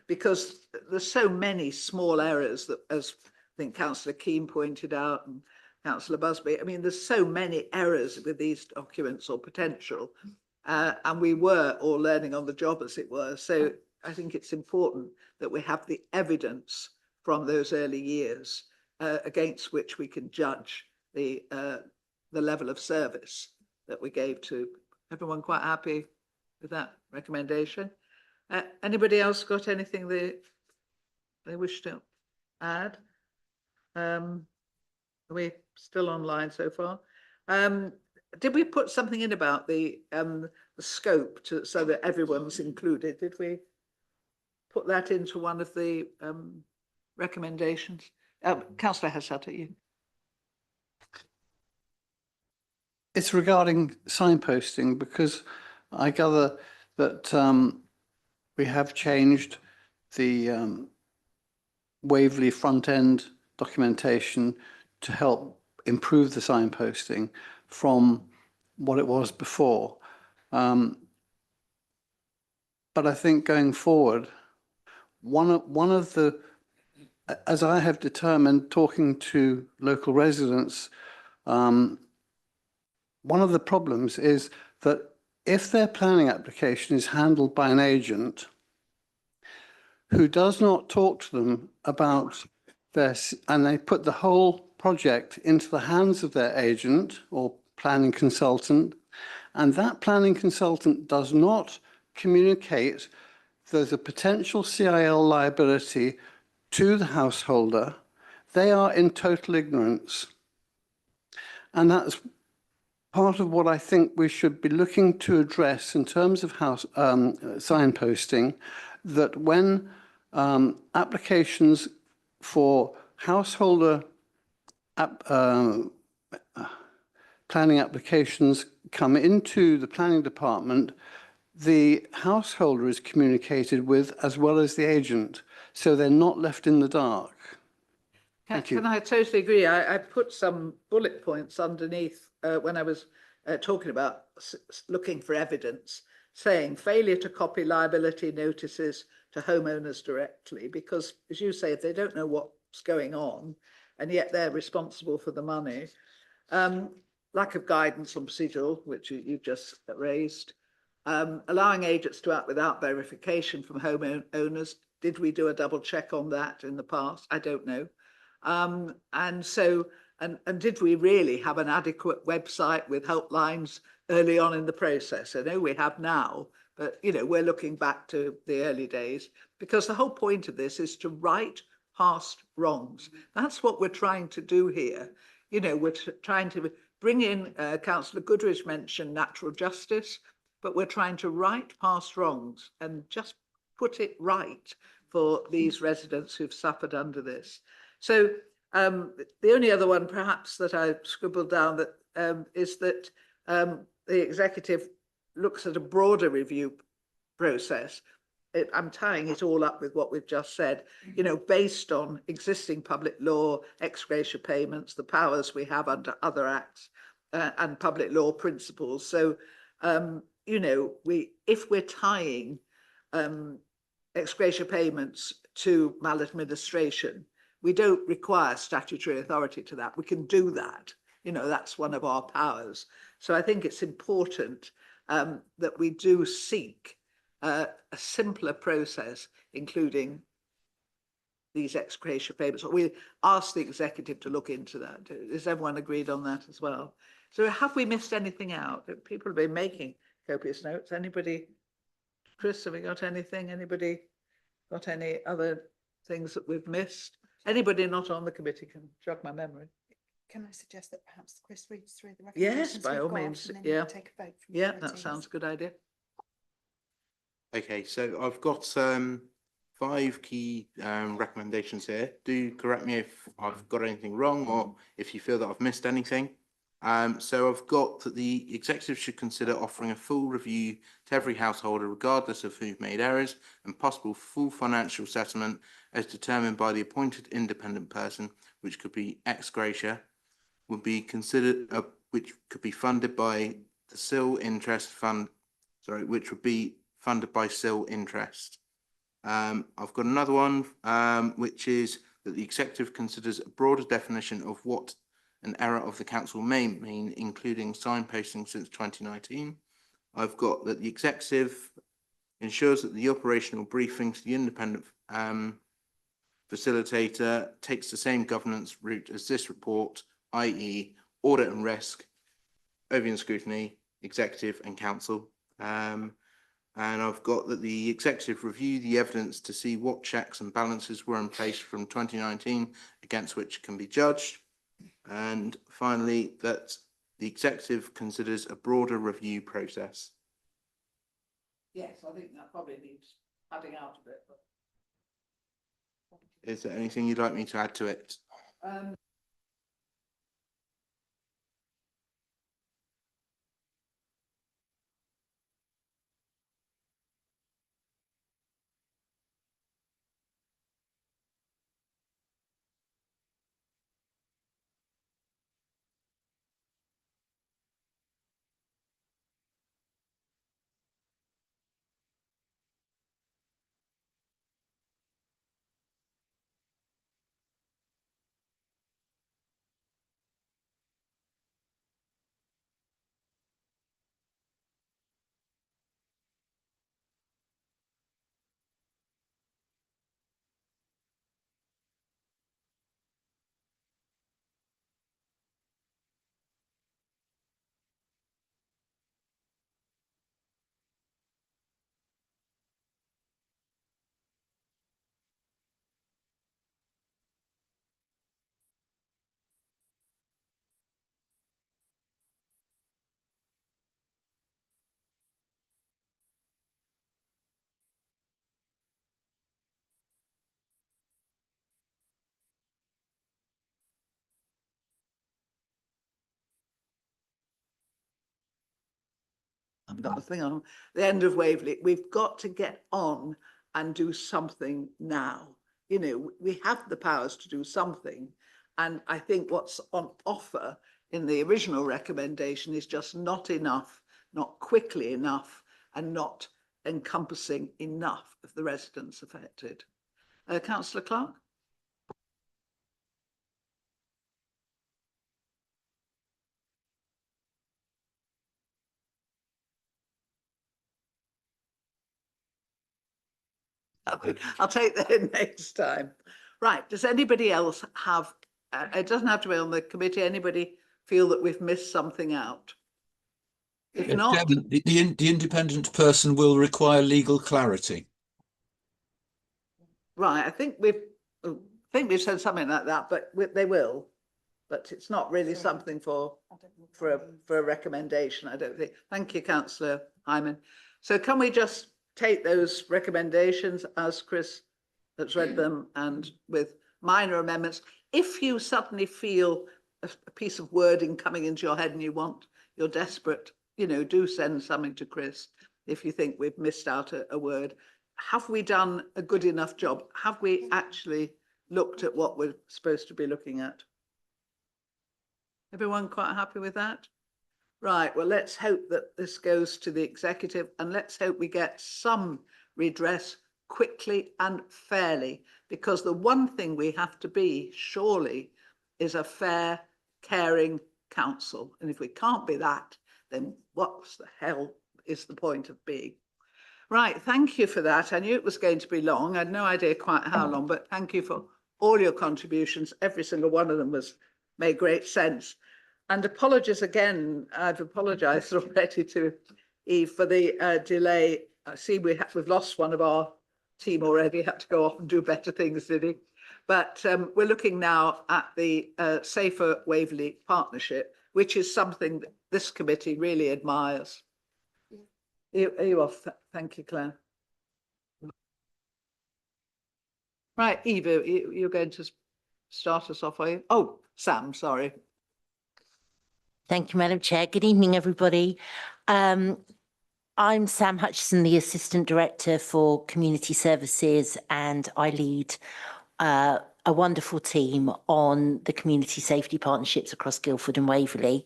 because there's so many small errors that, as I think Councillor Keane pointed out and Councillor Busby, I mean, there's so many errors with these documents or potential, and we were all learning on the job, as it were. So I think it's important that we have the evidence from those early years against which we can judge the level of service that we gave to. Everyone quite happy with that recommendation? Anybody else got anything they wish to add? Are we still online so far? Did we put something in about the scope to, so that everyone's included? Did we put that into one of the recommendations? Councillor Hessat, you. It's regarding signposting, because I gather that we have changed the Waverley front end documentation to help improve the signposting from what it was before. But I think going forward, one of the, as I have determined talking to local residents, one of the problems is that if their planning application is handled by an agent who does not talk to them about this, and they put the whole project into the hands of their agent or planning consultant, and that planning consultant does not communicate there's a potential CIL liability to the householder, they are in total ignorance. And that's part of what I think we should be looking to address in terms of house signposting, that when applications for householder planning applications come into the planning department, the householder is communicated with as well as the agent, so they're not left in the dark. Thank you. Can I totally agree? I put some bullet points underneath when I was talking about looking for evidence, saying failure to copy liability notices to homeowners directly, because as you say, they don't know what's going on and yet they're responsible for the money. Lack of guidance on procedural, which you've just raised. Allowing agents to act without verification from homeowners. Did we do a double check on that in the past? I don't know. And did we really have an adequate website with helplines early on in the process? I know we have now, but you know, we're looking back to the early days, because the whole point of this is to right past wrongs. That's what we're trying to do here. You know, we're trying to bring in, Councillor Goodrich mentioned natural justice, but we're trying to right past wrongs and just put it right for these residents who've suffered under this. So the only other one perhaps that I scribbled down that is that the executive looks at a broader review process. I'm tying it all up with what we've just said, you know, based on existing public law, ex gratia payments, the powers we have under other acts and public law principles. So, you know, if we're tying ex gratia payments to maladministration, we don't require statutory authority to that. We can do that. You know, that's one of our powers. So I think it's important that we do seek a simpler process, including these ex gratia payments. We ask the executive to look into that. Is everyone agreed on that as well? So have we missed anything out? People have been making copious notes. Anybody? Chris, have we got anything? Anybody got any other things that we've missed? Anybody not on the committee can jog my memory. Can I suggest that perhaps Chris reads through the Yes, recommendations by all we've got, means. and then Yeah. we'll take a vote from Yeah, the that committees. sounds a good idea. Okay, so I've got 5 key recommendations here. Do correct me if I've got anything wrong or if you feel that I've missed anything. So I've got that the executive should consider offering a full review to every householder, regardless of who made errors, and possible full financial settlement as determined by the appointed independent person, which could be ex gratia, would be considered, which could be funded by the SIL interest fund, which would be funded by SIL interest. I've got another one, which is that the executive considers a broader definition of what an error of the council may mean, including signposting since 2019. I've got that the executive ensures that the operational briefing to the independent facilitator takes the same governance route as this report, i.e. audit and risk, overview and scrutiny, executive and council. And I've got that the executive review the evidence to see what checks and balances were in place from 2019 against which can be judged. And finally, that the executive considers a broader review process. Yes, I think that probably needs adding out a bit. Is there anything you'd like me to add to it? I've got the thing on the end of Waverley. We've got to get on and do something now. You know, we have the powers to do something. And I think what's on offer in the original recommendation is just not enough, not quickly enough, and not encompassing enough of the residents affected. Councillor Clark? I'll take that next time. Right, does anybody else have, it doesn't have to be on the committee, anybody feel that we've missed something out? If not, Chairman, the independent person will require legal clarity. right, I think we've said something like that, but they will. But it's not really something for a recommendation, I don't think. Thank you, Councillor Hyman. So can we just take those recommendations as Chris has read them and with minor amendments? If you suddenly feel a piece of wording coming into your head and you're desperate, you know, do send something to Chris if you think we've missed out a word. Have we done a good enough job? Have we actually looked at what we're supposed to be looking at? Everyone quite happy with that? Right, well, let's hope that this goes to the executive and let's hope we get some redress quickly and fairly, because the one thing we have to be, surely, is a fair, caring council. And if we can't be that, then what the hell is the point of being? Right, thank you for that. I knew it was going to be long. I had no idea quite how long, but thank you for all your contributions. Every single one of them made great sense. And apologies again, I've apologised already to Eve for the delay. I see we've lost one of our team already, had to go off and do better things, did he? But we're looking now at the Safer Waverley Partnership, which is something that this committee really admires. You are, thank you, Claire. Right, Eva, you're going to start us off, are you? Oh, Sam, sorry. Thank you, Madam Chair. Good evening, everybody. I'm Sam Hutchison, the Assistant Director for Community Services, and I lead a wonderful team on the community safety partnerships across Guildford and Waverley.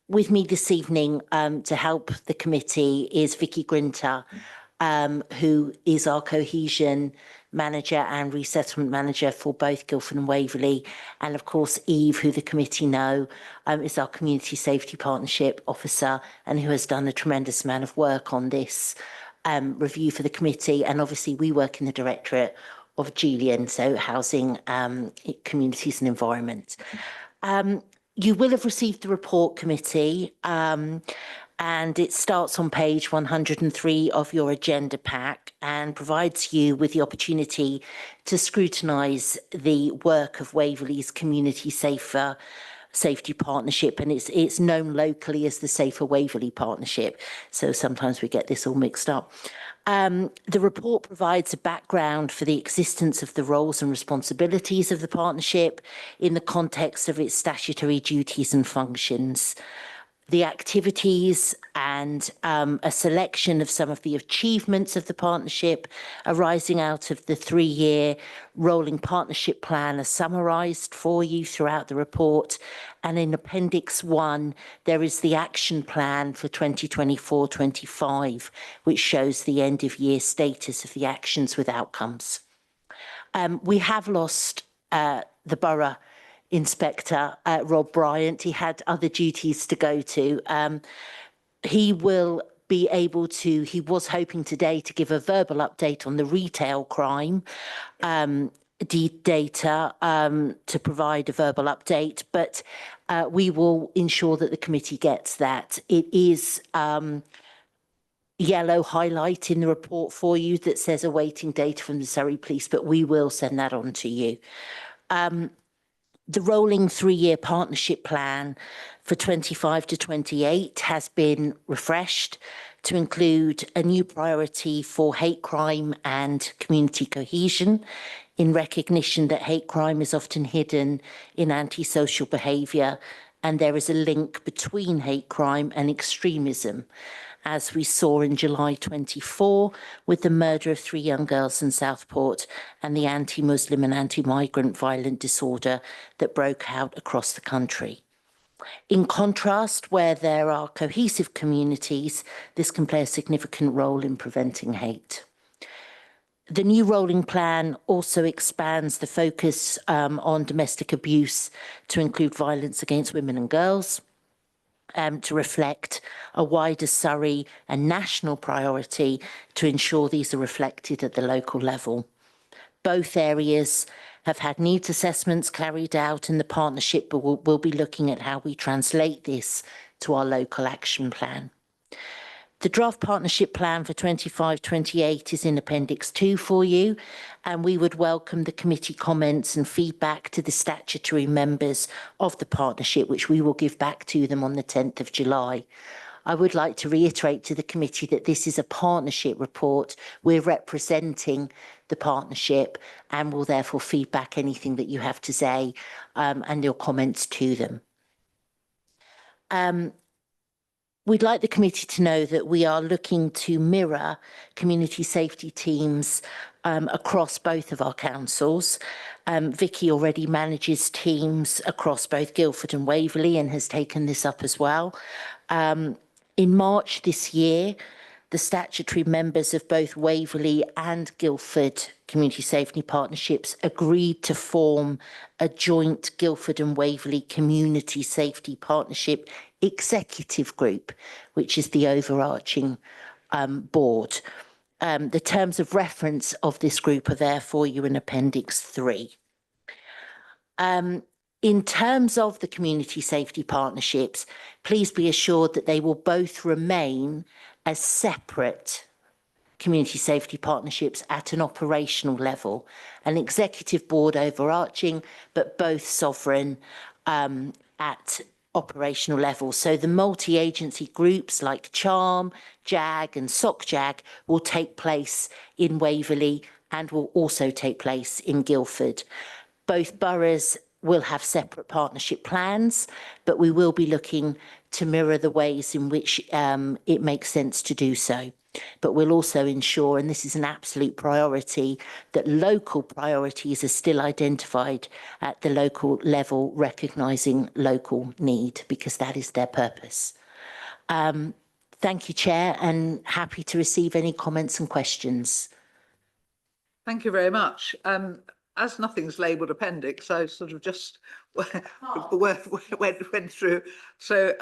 With me this evening to help the committee is Vicky Grinter, who is our cohesion manager and resettlement manager for both Guildford and Waverley. And of course, Eve, who the committee know, is our community safety partnership officer and who has done a tremendous amount of work on this review for the committee. And obviously we work in the directorate of Julian, so housing, communities and environment. You will have received the report, committee, and it starts on page 103 of your agenda pack and provides you with the opportunity to scrutinise the work of Waverley's Community Safety Partnership, and it's known locally as the Safer Waverley Partnership. So sometimes we get this all mixed up. The report provides a background for the existence of the roles and responsibilities of the partnership in the context of its statutory duties and functions, the activities and a selection of some of the achievements of the partnership arising out of the 3-year rolling partnership plan are summarised for you throughout the report. And in Appendix 1, there is the action plan for 2024-25, which shows the end of year status of the actions with outcomes. We have lost the borough Inspector Rob Bryant. He had other duties to go to. He will be able to, he was hoping today to give a verbal update on the retail crime data, to provide a verbal update, but we will ensure that the committee gets that. It is yellow highlight in the report for you that says awaiting data from the Surrey Police, but we will send that on to you. The rolling 3-year partnership plan for 25 to 28 has been refreshed to include a new priority for hate crime and community cohesion, in recognition that hate crime is often hidden in antisocial behaviour, and there is a link between hate crime and extremism, as we saw in July 24 with the murder of 3 young girls in Southport and the anti-Muslim and anti-migrant violent disorder that broke out across the country. In contrast, where there are cohesive communities, this can play a significant role in preventing hate. The new rolling plan also expands the focus on domestic abuse to include violence against women and girls, to reflect a wider Surrey and national priority to ensure these are reflected at the local level. Both areas have had needs assessments carried out in the partnership, but we'll be looking at how we translate this to our local action plan. The draft partnership plan for 25-28 is in Appendix 2 for you, and we would welcome the committee comments and feedback to the statutory members of the partnership, which we will give back to them on the 10th of July. I would like to reiterate to the committee that this is a partnership report. We're representing the partnership and will therefore feed back anything that you have to say and your comments to them. We'd like the committee to know that we are looking to mirror community safety teams across both of our councils. Vicky already manages teams across both Guildford and Waverley and has taken this up as well. In March this year, the statutory members of both Waverley and Guildford Community Safety Partnerships agreed to form a joint Guildford and Waverley Community Safety Partnership Executive Group, which is the overarching board. The terms of reference of this group are there for you in Appendix 3. In terms of the community safety partnerships, please be assured that they will both remain as separate community safety partnerships at an operational level, an executive board overarching, but both sovereign at operational level. So the multi-agency groups like CHARM, JAG and SOCJAG will take place in Waverley and will also take place in Guildford. Both boroughs will have separate partnership plans, but we will be looking to mirror the ways in which it makes sense to do so. But we'll also ensure, and this is an absolute priority, that local priorities are still identified at the local level, recognising local need, because that is their purpose. Thank you, Chair, and happy to receive any comments and questions. Thank you very much. As nothing's labelled appendix, I sort of just went through. So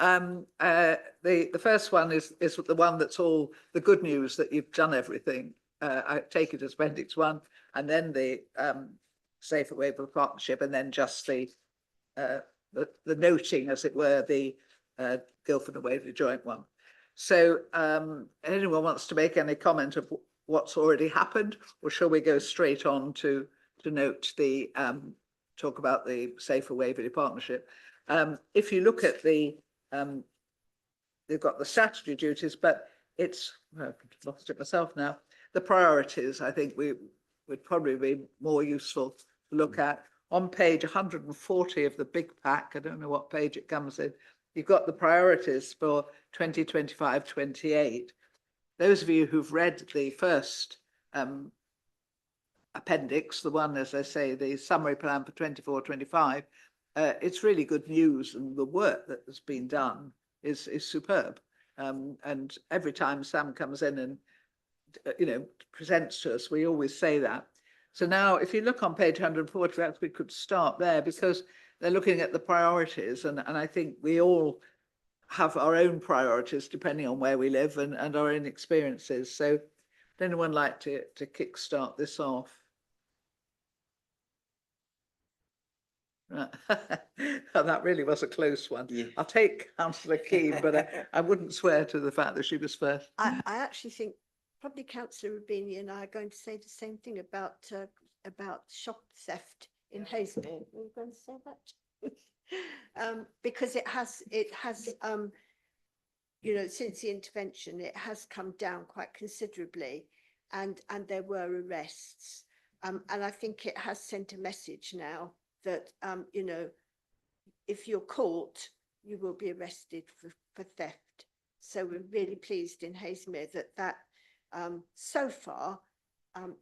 the first one is the one that's all the good news that you've done everything. I take it as appendix 1, and then the Safer Waverley Partnership, and then just the noting, as it were, the Guildford and Waverley joint one. So anyone wants to make any comment of what's already happened, or shall we go straight on to note the talk about the Safer Waverley Partnership? If you look at the they've got the statutory duties, but it's, well, I've lost it myself now. The priorities, I think would probably be more useful to look at. On page 140 of the big pack, I don't know what page it comes in, you've got the priorities for 2025-28. Those of you who've read the first appendix, the one, as I say, the summary plan for 24-25, it's really good news, and the work that has been done is superb. And every time Sam comes in and presents to us, we always say that. So now, if you look on page 140, perhaps we could start there, because they're looking at the priorities, and I think we all have our own priorities depending on where we live and our own experiences. So would anyone like to kickstart this off? Oh, that really was a close one. Yeah. I'll take Councillor Keane, but I wouldn't swear to the fact that she was first. I actually think probably Councillor Rubini and I are going to say the same thing about shop theft in Hazlemere. Were you going to say that? Because it has since the intervention, it has come down quite considerably, and there were arrests, and I think it has sent a message now that if you're caught, you will be arrested for theft. So we're really pleased in Hazlemere that so far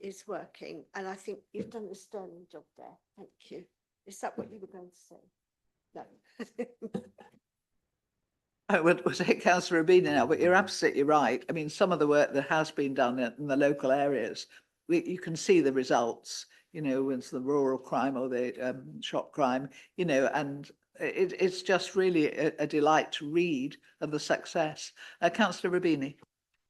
is working, and I think you've done a sterling job there. Thank you. Is that what you were going to say? No. I would say Councillor Rubini now, but you're absolutely right. I mean, some of the work that has been done in the local areas, you can see the results, with the rural crime or the shop crime, and it's just really a delight to read of the success. Councillor Rubini.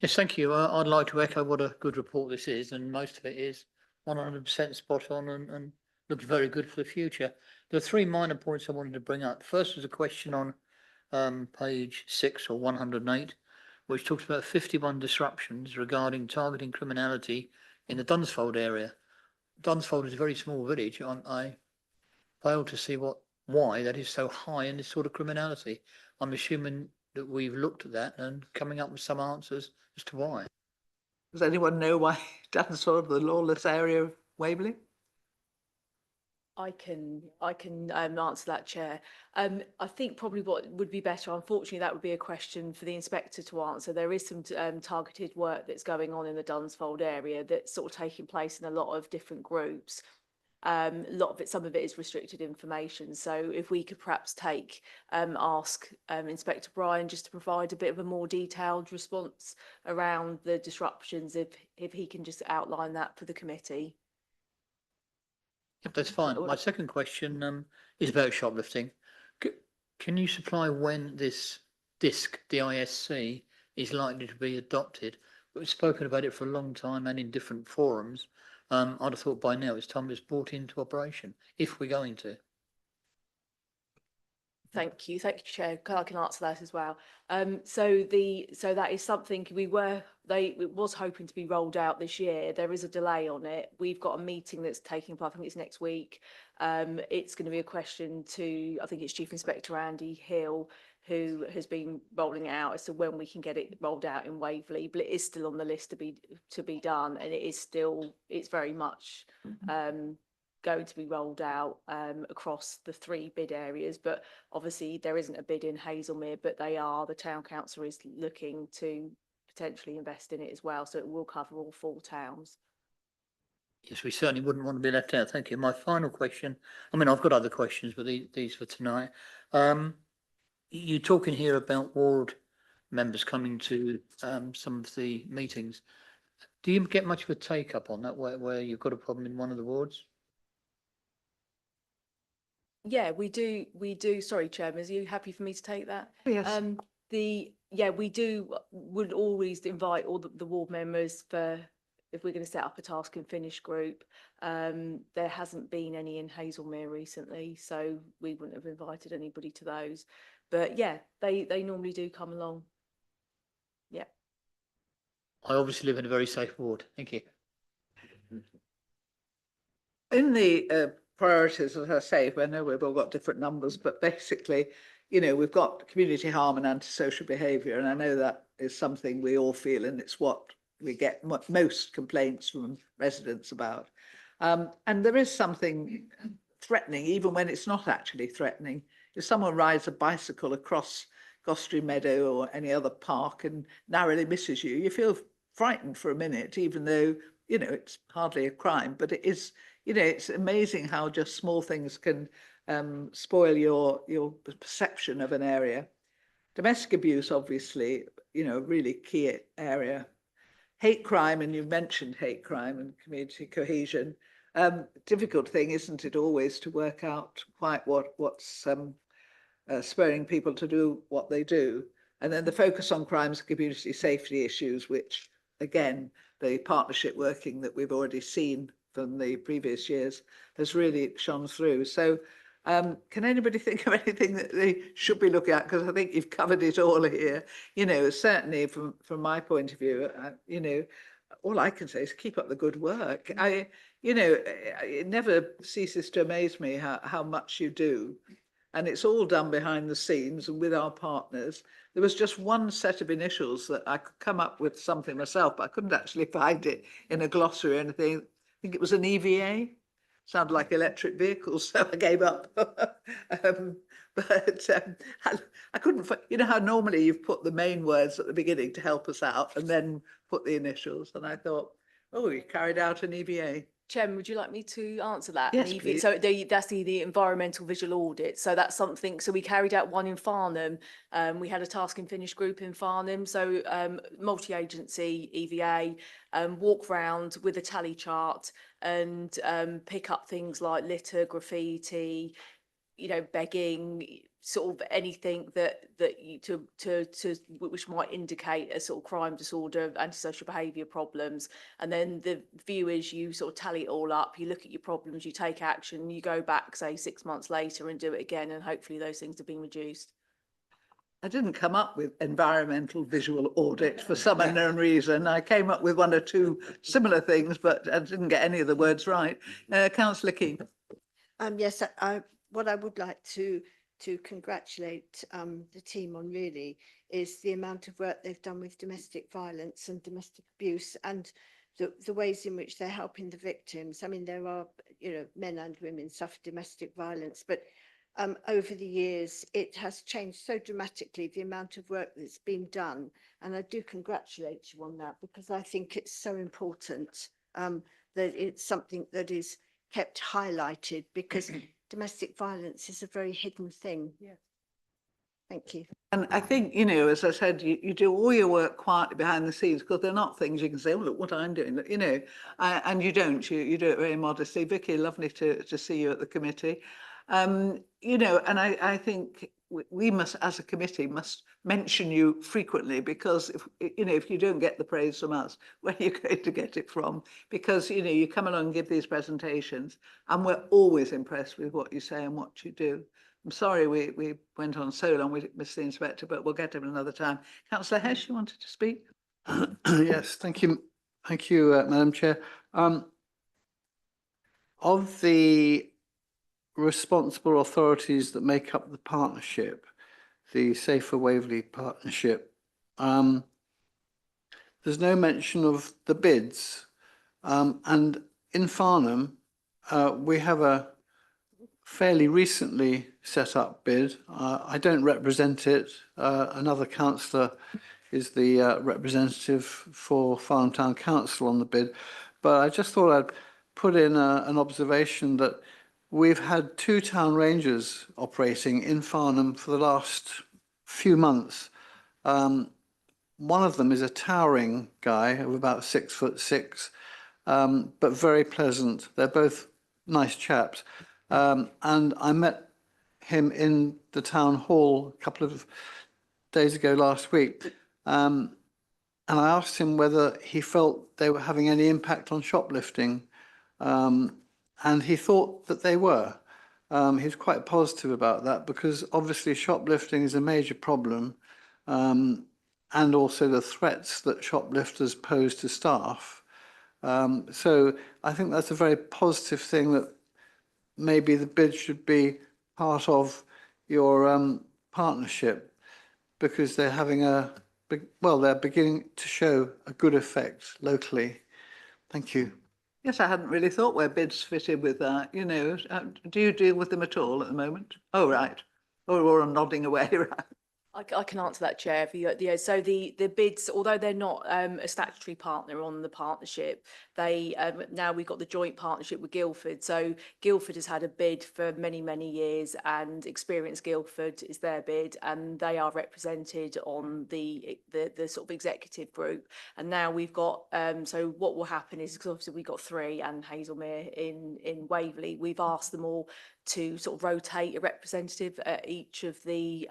Yes, thank you. I'd like to echo what a good report this is, and most of it is 100% spot on and looks very good for the future. There are three minor points I wanted to bring up. First was a question on page 6 or 108, which talks about 51 disruptions regarding targeting criminality in the Dunsfold area. Dunsfold is a very small village. I fail to see why that is so high in this sort of criminality. I'm assuming that we've looked at that and coming up with some answers as to why. Does anyone know why Dunsfold, the lawless area of Waverley? I can answer that, Chair. I think probably what would be better, unfortunately, that would be a question for the inspector to answer. There is some targeted work that's going on in the Dunsfold area that's sort of taking place in a lot of different groups. Some of it is restricted information. So if we could perhaps ask Inspector Bryan just to provide a bit of a more detailed response around the disruptions, if he can just outline that for the committee. Yep, that's fine. My second question is about shoplifting. Can you supply when this DISC, D-I-S-C, is likely to be adopted? We've spoken about it for a long time and in different forums. I'd have thought by now it's time it's brought into operation, if we're going to. Thank you, Chair. I can answer that as well. So that is something it was hoping to be rolled out this year. There is a delay on it. We've got a meeting that's taking place. I think it's next week. It's going to be a question to, I think it's Chief Inspector Andy Hill, who has been rolling it out as to when we can get it rolled out in Waverley. But it is still on the list to be done, and it's very much going to be rolled out across the 3 bid areas. But obviously there isn't a bid in Hazlemere, but the town council is looking to potentially invest in it as well, so it will cover all 4 towns. Yes, we certainly wouldn't want to be left out. Thank you. My final question, I mean, I've got other questions, but these for tonight. You're talking here about ward members coming to some of the meetings. Do you get much of a take up on that, where you've got a problem in one of the wards? Yeah, we do. Sorry, Chairman, are you happy for me to take that? Yes. We would always invite all the ward members if we're going to set up a task and finish group. There hasn't been any in Hazlemere recently, so we wouldn't have invited anybody to those. But yeah, they normally do come along. Yeah. I obviously live in a very safe ward. Thank you. In the priorities, as I say, I know we've all got different numbers, but basically, you know, we've got community harm and antisocial behaviour, and I know that is something we all feel, and it's what we get most complaints from residents about. And there is something threatening, even when it's not actually threatening. If someone rides a bicycle across Gostre Meadow or any other park and narrowly misses you, you feel frightened for a minute, even though, you know, it's hardly a crime, but it is, you know, it's amazing how just small things can spoil your perception of an area. Domestic abuse, obviously, you know, really key area. Hate crime, and you've mentioned hate crime and community cohesion. Difficult thing, isn't it, always to work out quite what's spurring people to do what they do. And then the focus on crimes and community safety issues, which again, the partnership working that we've already seen from the previous years has really shone through. So can anybody think of anything that they should be looking at? Because I think you've covered it all here. You know, certainly from my point of view, you know, all I can say is keep up the good work. You know, it never ceases to amaze me how much you do. And it's all done behind the scenes and with our partners. There was just one set of initials that I could come up with something myself, but I couldn't actually find it in a glossary or anything. I think it was an EVA. Sounded like electric vehicles, so I gave up. I couldn't, you know how normally you've put the main words at the beginning to help us out and then put the initials. And I thought, oh, you carried out an EVA. Chairman, would you like me to answer that? Yes, And please. So that's the environmental visual audit. So that's something, so we carried out one in Farnham. We had a task and finish group in Farnham. So multi-agency EVA, walk round with a tally chart and pick up things like litter, graffiti, you know, begging, sort of anything that you which might indicate a sort of crime disorder, antisocial behaviour problems. And then the view is you sort of tally it all up, you look at your problems, you take action, you go back, say 6 months later and do it again, and hopefully those things have been reduced. I didn't come up with environmental visual audit for some unknown reason. I came up with one or two similar things, but I didn't get any of the words right. Councillor Keane. Yes, what I would like to congratulate the team on really is the amount of work they've done with domestic violence and domestic abuse, and the ways in which they're helping the victims. I mean, there are, you know, men and women suffer domestic violence, but over the years, it has changed so dramatically, the amount of work that's been done. And I do congratulate you on that, because I think it's so important that it's something that is kept highlighted, because domestic violence is a very hidden thing. Yeah. Thank you. And I think, you know, as I said, you do all your work quietly behind the scenes, because they're not things you can say, oh, look what I'm doing, you know, and you don't, you do it very modestly. Vicky, lovely to see you at the committee. You know, and I think we must, as a committee, must mention you frequently, because if, you know, if you don't get the praise from us, where are you going to get it from? Because, you know, you come along and give these presentations, and we're always impressed with what you say and what you do. I'm sorry we went on so long, we missed the inspector, but we'll get him another time. Councillor Hesh, you wanted to speak? Yes, thank you. Thank you, Madam Chair. Of the responsible authorities that make up the partnership, the Safer Waverley Partnership, there's no mention of the bids. And in Farnham, we have a fairly recently set up bid. I don't represent it. Another councillor is the representative for Farnham Town Council on the bid. But I just thought I'd put in an observation that we've had 2 town rangers operating in Farnham for the last few months. One of them is a towering guy of about 6'6", but very pleasant. They're both nice chaps. And I met him in the town hall a couple of days ago last week. And I asked him whether he felt they were having any impact on shoplifting. And he thought that they were. He was quite positive about that, because obviously shoplifting is a major problem. and also the threats that shoplifters pose to staff. So I think that's a very positive thing, that maybe the bid should be part of your partnership, because they're having they're beginning to show a good effect locally. Thank you. Yes, I hadn't really thought where bids fit in with that, you know. Do you deal with them at all at the moment? Oh, right. Or I'm nodding away, right? I can answer that, Chair. So the bids, although they're not a statutory partner on the partnership, they now we've got the joint partnership with Guildford. So Guildford has had a bid for many years, and Experience Guildford is their bid, and they are represented on the sort of executive group. And now we've got so what will happen is, because obviously we've got 3 and Hazelmere in Waverley, we've asked them all to sort of rotate a representative at each of the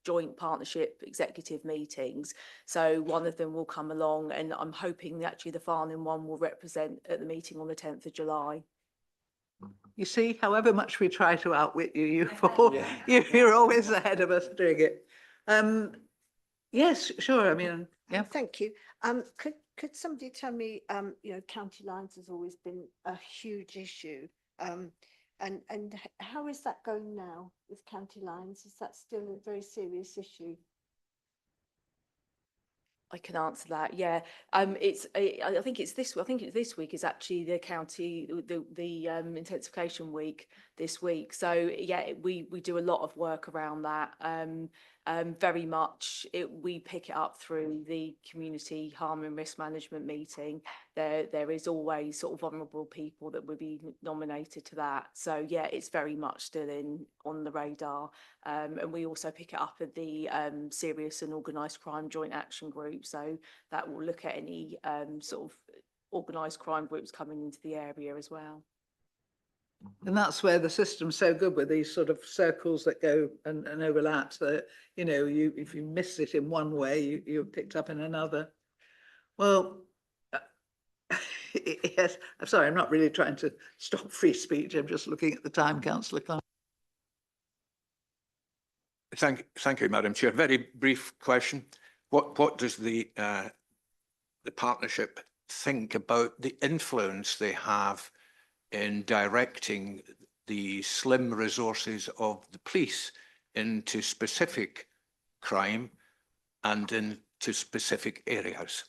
joint partnership executive meetings. So one of them will come along, and I'm hoping that actually the Farnham one will represent at the meeting on the 10th of July. You see, however much we try to outwit you, you're always ahead of us doing it. Yes, sure. I mean, yeah. Thank you. Could somebody tell me, you know, county lines has always been a huge issue. And how is that going now with county lines? Is that still a very serious issue? I can answer that. Yeah, I think it's this. I think it's this week is actually the county the intensification week this week. So yeah, we do a lot of work around that. Very much we pick it up through the community harm and risk management meeting. There is always sort of vulnerable people that would be nominated to that. So yeah, it's very much still on the radar. And we also pick it up at the Serious and Organised Crime Joint Action Group. So that will look at any sort of organised crime groups coming into the area as well. And that's where the system's so good, with these sort of circles that go and overlap, so that, you know, if you miss it in one way, you're picked up in another. Well, yes, I'm sorry, I'm not really trying to stop free speech. I'm just looking at the time, Councillor Clark. Thank you, Madam Chair. Very brief question. What does the partnership think about the influence they have in directing the slim resources of the police into specific crime and into specific areas?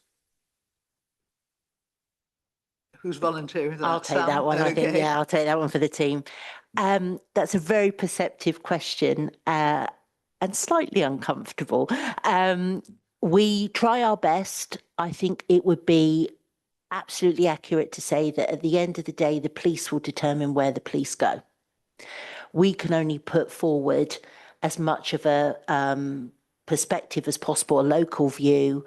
Who's volunteering? I'll take that one. I think, yeah, I'll take that one for the team. That's a very perceptive question and slightly uncomfortable. We try our best. I think it would be absolutely accurate to say that at the end of the day, the police will determine where the police go. We can only put forward as much of a perspective as possible, a local view.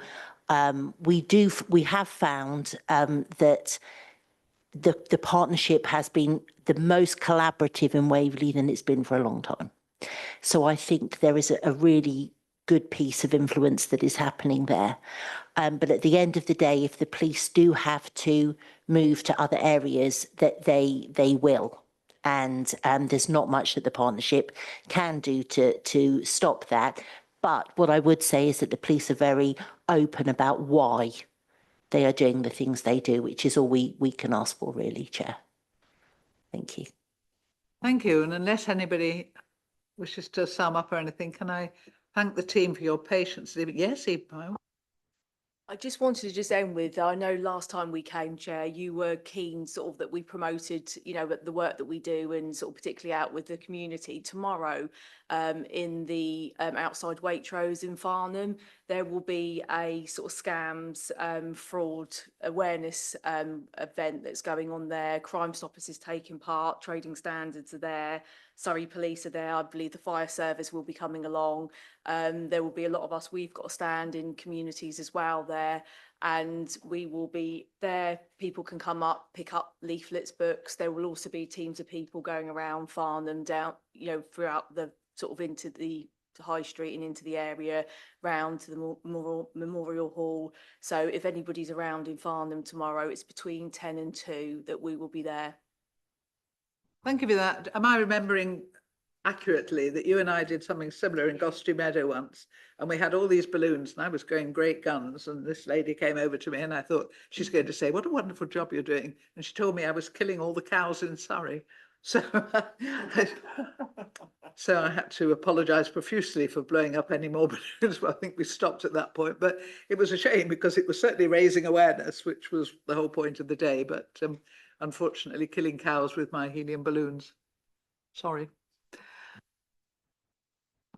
We have found that the partnership has been the most collaborative in Waverley than it's been for a long time. So I think there is a really good piece of influence that is happening there. But at the end of the day, if the police do have to move to other areas, that they will. And there's not much that the partnership can do to stop that. But what I would say is that the police are very open about why they are doing the things they do, which is all we can ask for, really, Chair. Thank you. Thank you. And unless anybody wishes to sum up or anything, can I thank the team for your patience? Yes, Eve. I just wanted to just end with, I know last time we came, Chair, you were keen sort of that we promoted, you know, the work that we do, and sort of particularly out with the community. Tomorrow in the outside Waitrose in Farnham, there will be a sort of scams fraud awareness event that's going on there. Crime Stoppers is taking part, Trading Standards are there, Surrey Police are there. I believe the fire service will be coming along. There will be a lot of us. We've got a stand in communities as well there, and we will be there. People can come up, pick up leaflets, books. There will also be teams of people going around Farnham down, you know, throughout the sort of into the High Street and into the area, round to the Memorial Hall. So if anybody's around in Farnham tomorrow, it's between 10 and 2 that we will be there. Thank you for that. Am I remembering accurately that you and I did something similar in Gostry Meadow once, and we had all these balloons and I was going great guns, and this lady came over to me and I thought she's going to say, what a wonderful job you're doing. And she told me I was killing all the cows in Surrey. So, so I had to apologise profusely for blowing up any more balloons, but I think we stopped at that point. But it was a shame because it was certainly raising awareness, which was the whole point of the day. But unfortunately, killing cows with my helium balloons. Sorry.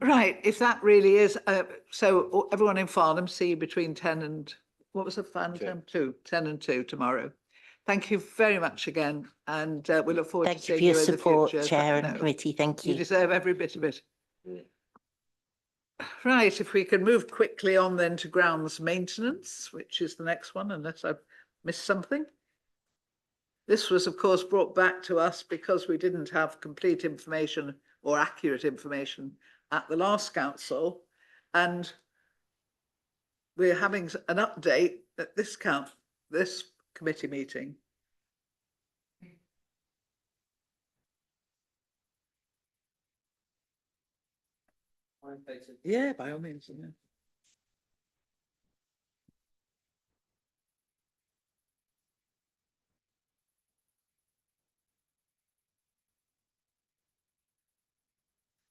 Right, if that really is, so everyone in Farnham, see you between 10 and, what was the fan time? 10 and 2 tomorrow. Thank you very much again, and we look forward to Thank you seeing for you your in the support, future. Chair and No, committee. Thank you you. deserve every bit of it. Right, if we can move quickly on then to grounds maintenance, which is the next one, unless I've missed something. This was, of course, brought back to us because we didn't have complete information or accurate information at the last council, and we're having an update at this committee meeting. Yeah, by all means. Yeah.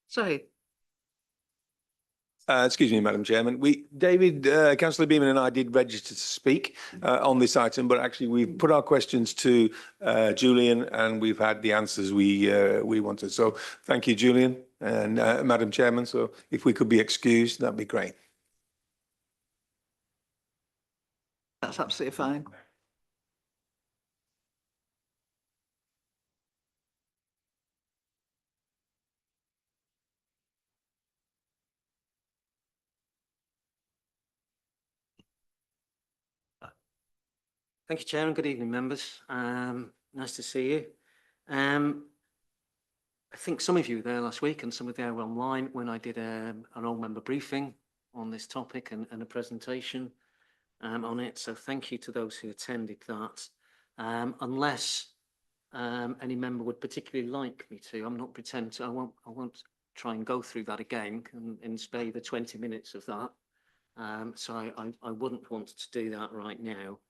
Sorry. Excuse me, Madam Chairman. David, Councillor Beeman and I did register to speak on this item, but actually we've put our questions to Julian and we've had the answers we wanted. So thank you, Julian and Madam Chairman. So if we could be excused, that'd be great. That's absolutely fine. Thank you, Chair, and good evening, members. Nice to see you. I think some of you were there last week and some of you were online when I did an all-member briefing on this topic and a presentation on it. So thank you to those who attended that. Unless any member would particularly like me to, I'm not pretend to, I won't try and go through that again and spare you the 20 minutes of that. So I wouldn't want to do that right now.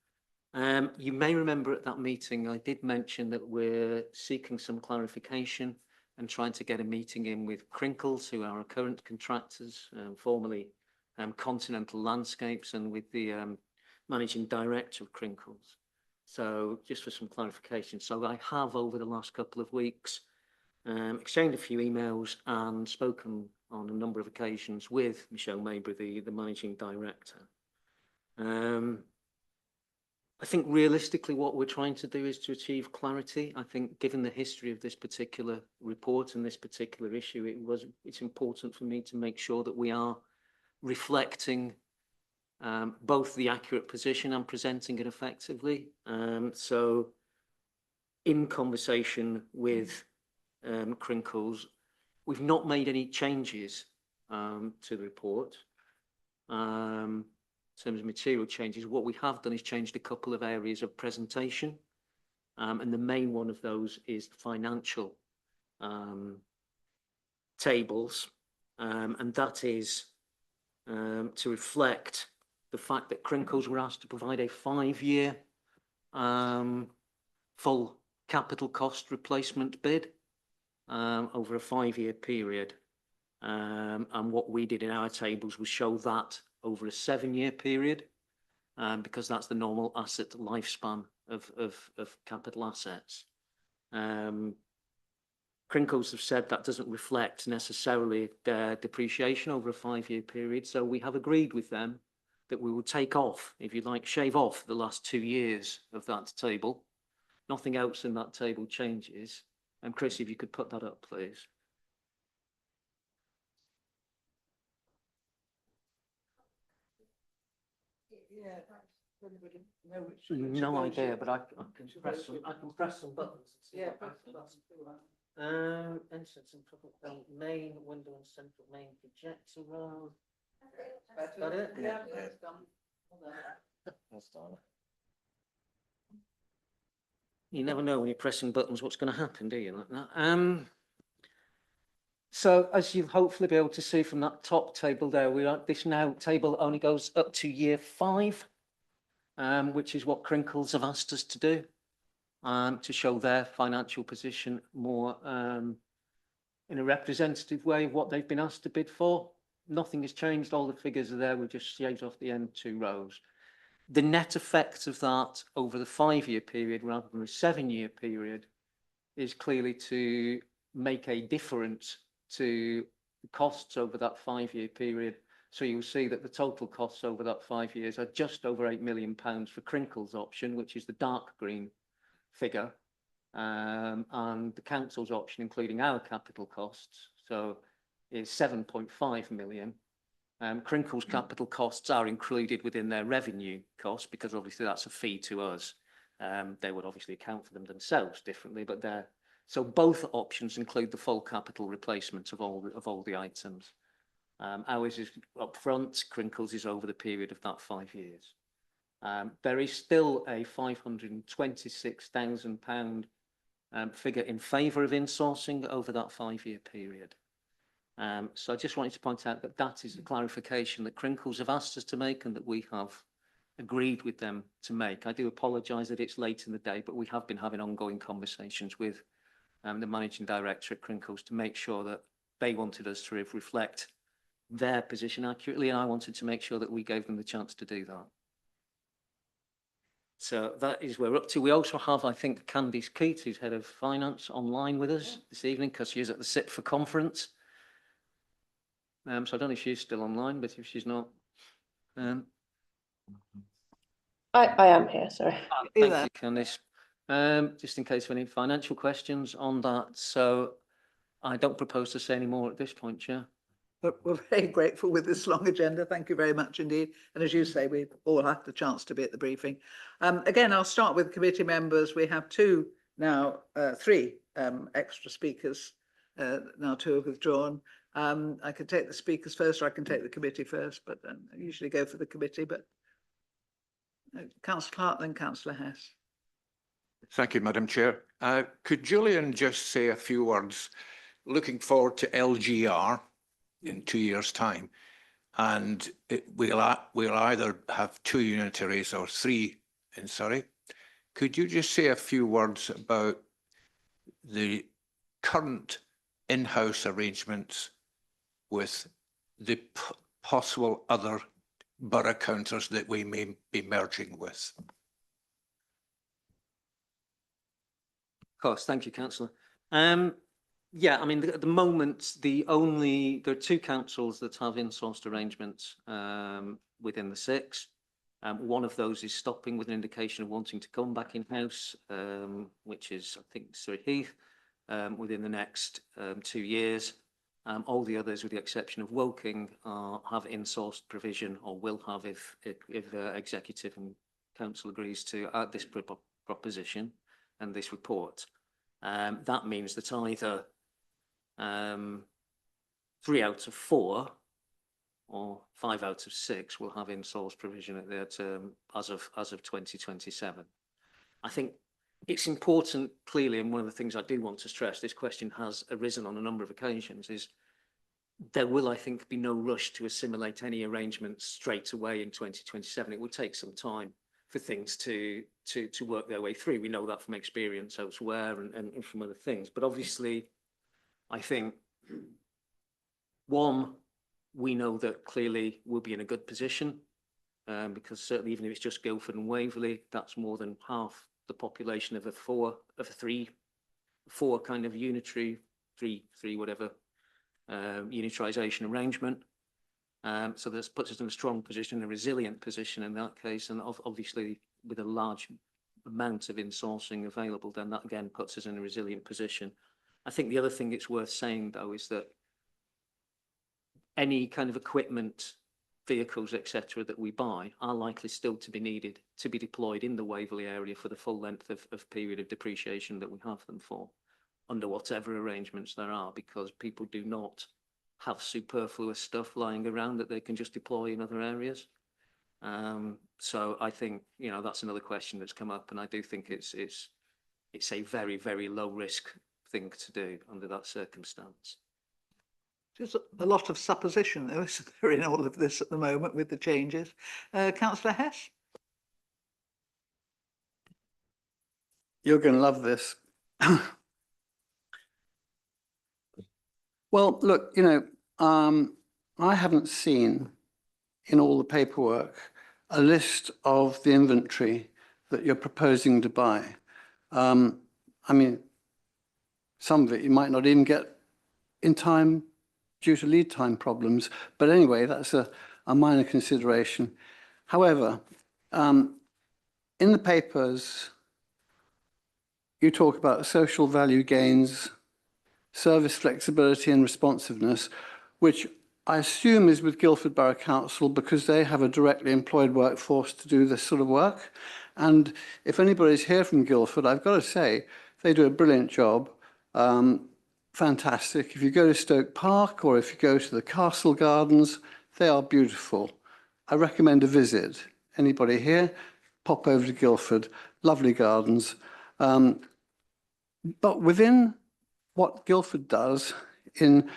You may remember at that meeting, I did mention that we're seeking some clarification and trying to get a meeting in with Crinkles, who are our current contractors, formerly Continental Landscapes, and with the managing director of Crinkles. So just for some clarification. So I have over the last couple of weeks exchanged a few emails and spoken on a number of occasions with Michelle Mabry, the managing director. I think realistically what we're trying to do is to achieve clarity. I think given the history of this particular report and this particular issue, it's important for me to make sure that we are reflecting both the accurate position and presenting it effectively. So in conversation with Crinkles, we've not made any changes to the report. In terms of material changes, what we have done is changed a couple of areas of presentation, and the main one of those is the financial tables, and that is to reflect the fact that Crinkles were asked to provide a 5-year full capital cost replacement bid over a 5-year period, and what we did in our tables was show that over a 7-year period, because that's the normal asset lifespan of capital assets. Crinkles have said that doesn't reflect necessarily their depreciation over a 5-year period, so we have agreed with them that we will take off, if you like, shave off the last 2 years of that table. Nothing else in that table changes. And Chris, if you could put that up, please. No idea, but I can press some. I can press some buttons. Yeah. Entrance and public main window and central main projector room. Got it? Yeah. That's done. You never know when you're pressing buttons what's going to happen, do you? Like that. So as you'll hopefully be able to see from that top table there, this now table only goes up to year 5, which is what Crinkles have asked us to do, to show their financial position more in a representative way of what they've been asked to bid for. Nothing has changed. All the figures are there. We just shaved off the end 2 rows. The net effect of that over the 5-year period rather than a 7-year period is clearly to make a difference to the costs over that 5-year period. So you'll see that the total costs over that 5 years are just over £8 million for Crinkles option, which is the dark green figure, and the council's option, including our capital costs, so is 7.5 million. Crinkles capital costs are included within their revenue costs because obviously that's a fee to us. They would obviously account for them themselves differently, but so both options include the full capital replacement of all the items. Ours is up front, Crinkles is over the period of that 5 years. There is still a £526,000 figure in favour of insourcing over that 5-year period. So I just wanted to point out that that is a clarification that Crinkles have asked us to make and that we have agreed with them to make. I do apologise that it's late in the day, but we have been having ongoing conversations with the managing director at Crinkles to make sure that they wanted us to reflect their position accurately, and I wanted to make sure that we gave them the chance to do that. So that is where we're up to. We also have, I think, Candice Keats, who's head of finance, online with us this evening because she's at the SITFA conference. So I don't know if she's still online, but if she's not, I am here, sorry. Thank you, Candice. Just in case of any financial questions on that. So I don't propose to say any more at this point, Chair. We're very grateful with this long agenda. Thank you very much indeed. And as you say, we've all had the chance to be at the briefing. Again, I'll start with committee members. We have 3 extra speakers. Now 2 have withdrawn. I can take the speakers first, or I can take the committee first, but I usually go for the committee. But Councillor Clark, then Councillor Hess. Thank you, Madam Chair. Could Julian just say a few words looking forward to LGR in 2 years' time, and we'll either have 2 unitaries or 3 in Surrey. Could you just say a few words about the current in-house arrangements with the possible other borough councils that we may be merging with? Of course, thank you, Councillor. Yeah, I mean, at the moment, there are 2 councils that have insourced arrangements within the 6. One of those is stopping with an indication of wanting to come back in-house, which is, I think, Surrey Heath, within the next 2 years. All the others, with the exception of Woking, have insourced provision, or will have if Executive and Council agrees to add this proposition and this report. That means that either 3 out of 4 or 5 out of 6 will have insourced provision at their term as of 2027. I think it's important, clearly, and one of the things I do want to stress, this question has arisen on a number of occasions, is there will, I think, be no rush to assimilate any arrangements straight away in 2027. It will take some time for things to work their way through. We know that from experience elsewhere and from other things. But obviously, I think, one, we know that clearly we'll be in a good position because certainly even if it's just Guildford and Waverley, that's more than half the population of a 3 kind of unitary, unitarisation arrangement. So this puts us in a strong position, a resilient position in that case, and obviously with a large amount of insourcing available, then that again puts us in a resilient position. I think the other thing it's worth saying, though, is that any kind of equipment, vehicles, etc., that we buy are likely still to be needed to be deployed in the Waverley area for the full length of period of depreciation that we have them for, under whatever arrangements there are, because people do not have superfluous stuff lying around that they can just deploy in other areas. So I think, you know, that's another question that's come up, and I do think it's a very, very low risk thing to do under that circumstance. There's a lot of supposition, though, isn't there, in all of this at the moment with the changes. Councillor Hess? You're going to love this. Well, look, I haven't seen in all the paperwork a list of the inventory that you're proposing to buy. I mean, some of it you might not even get in time due to lead time problems. But anyway, that's a minor consideration. However, in the papers, you talk about social value gains, service flexibility and responsiveness, which I assume is with Guildford Borough Council because they have a directly employed workforce to do this sort of work. And if anybody's here from Guildford, I've got to say, they do a brilliant job. Fantastic. If you go to Stoke Park or if you go to the Castle Gardens, they are beautiful. I recommend a visit. Anybody here? Pop over to Guildford. Lovely gardens. But within what Guildford does in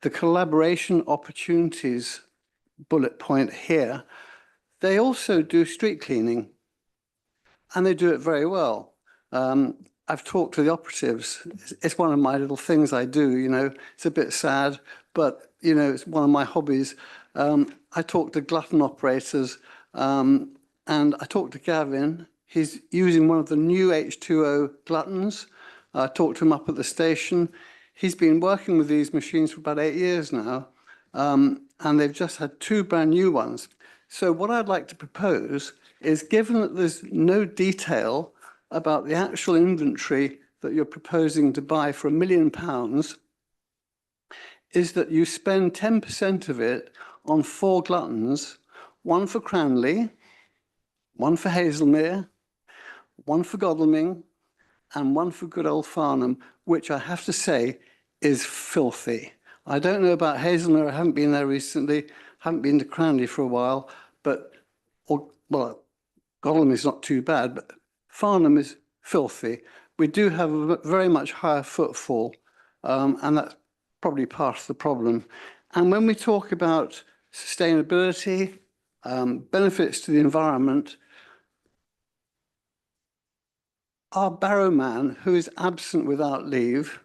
the collaboration opportunities bullet point here, they also do street cleaning and they do it very well. I've talked to the operatives. It's one of my little things I do, it's a bit sad, but, it's one of my hobbies. I talk to glutton operators and I talked to Gavin. He's using one of the new H2O gluttons. I talked to him up at the station. He's been working with these machines for about 8 years now, and they've just had 2 brand new ones. So what I'd like to propose is, given that there's no detail about the actual inventory that you're proposing to buy for £1 million, is that you spend 10% of it on 4 gluttons, 1 for Cranley, 1 for Hazelmere, 1 for Godalming, and 1 for good old Farnham, which I have to say is filthy. I don't know about Hazelmere, I haven't been there recently, haven't been to Cranley for a while, but, Godalming is not too bad, but Farnham is filthy. We do have a very much higher footfall, and that's probably part of the problem. And when we talk about sustainability, benefits to the environment, our barrowman, who is absent without leave,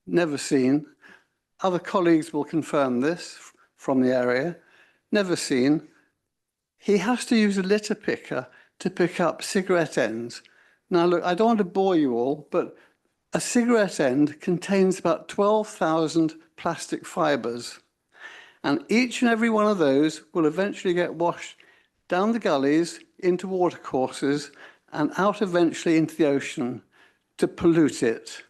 never seen, other colleagues will confirm this from the area, never seen, he has to use a litter picker to pick up cigarette ends. Now, look, I don't want to bore you all, but a cigarette end contains about 12,000 plastic fibres. And each and every one of those will eventually get washed down the gullies, into watercourses, and out eventually into the ocean to pollute it.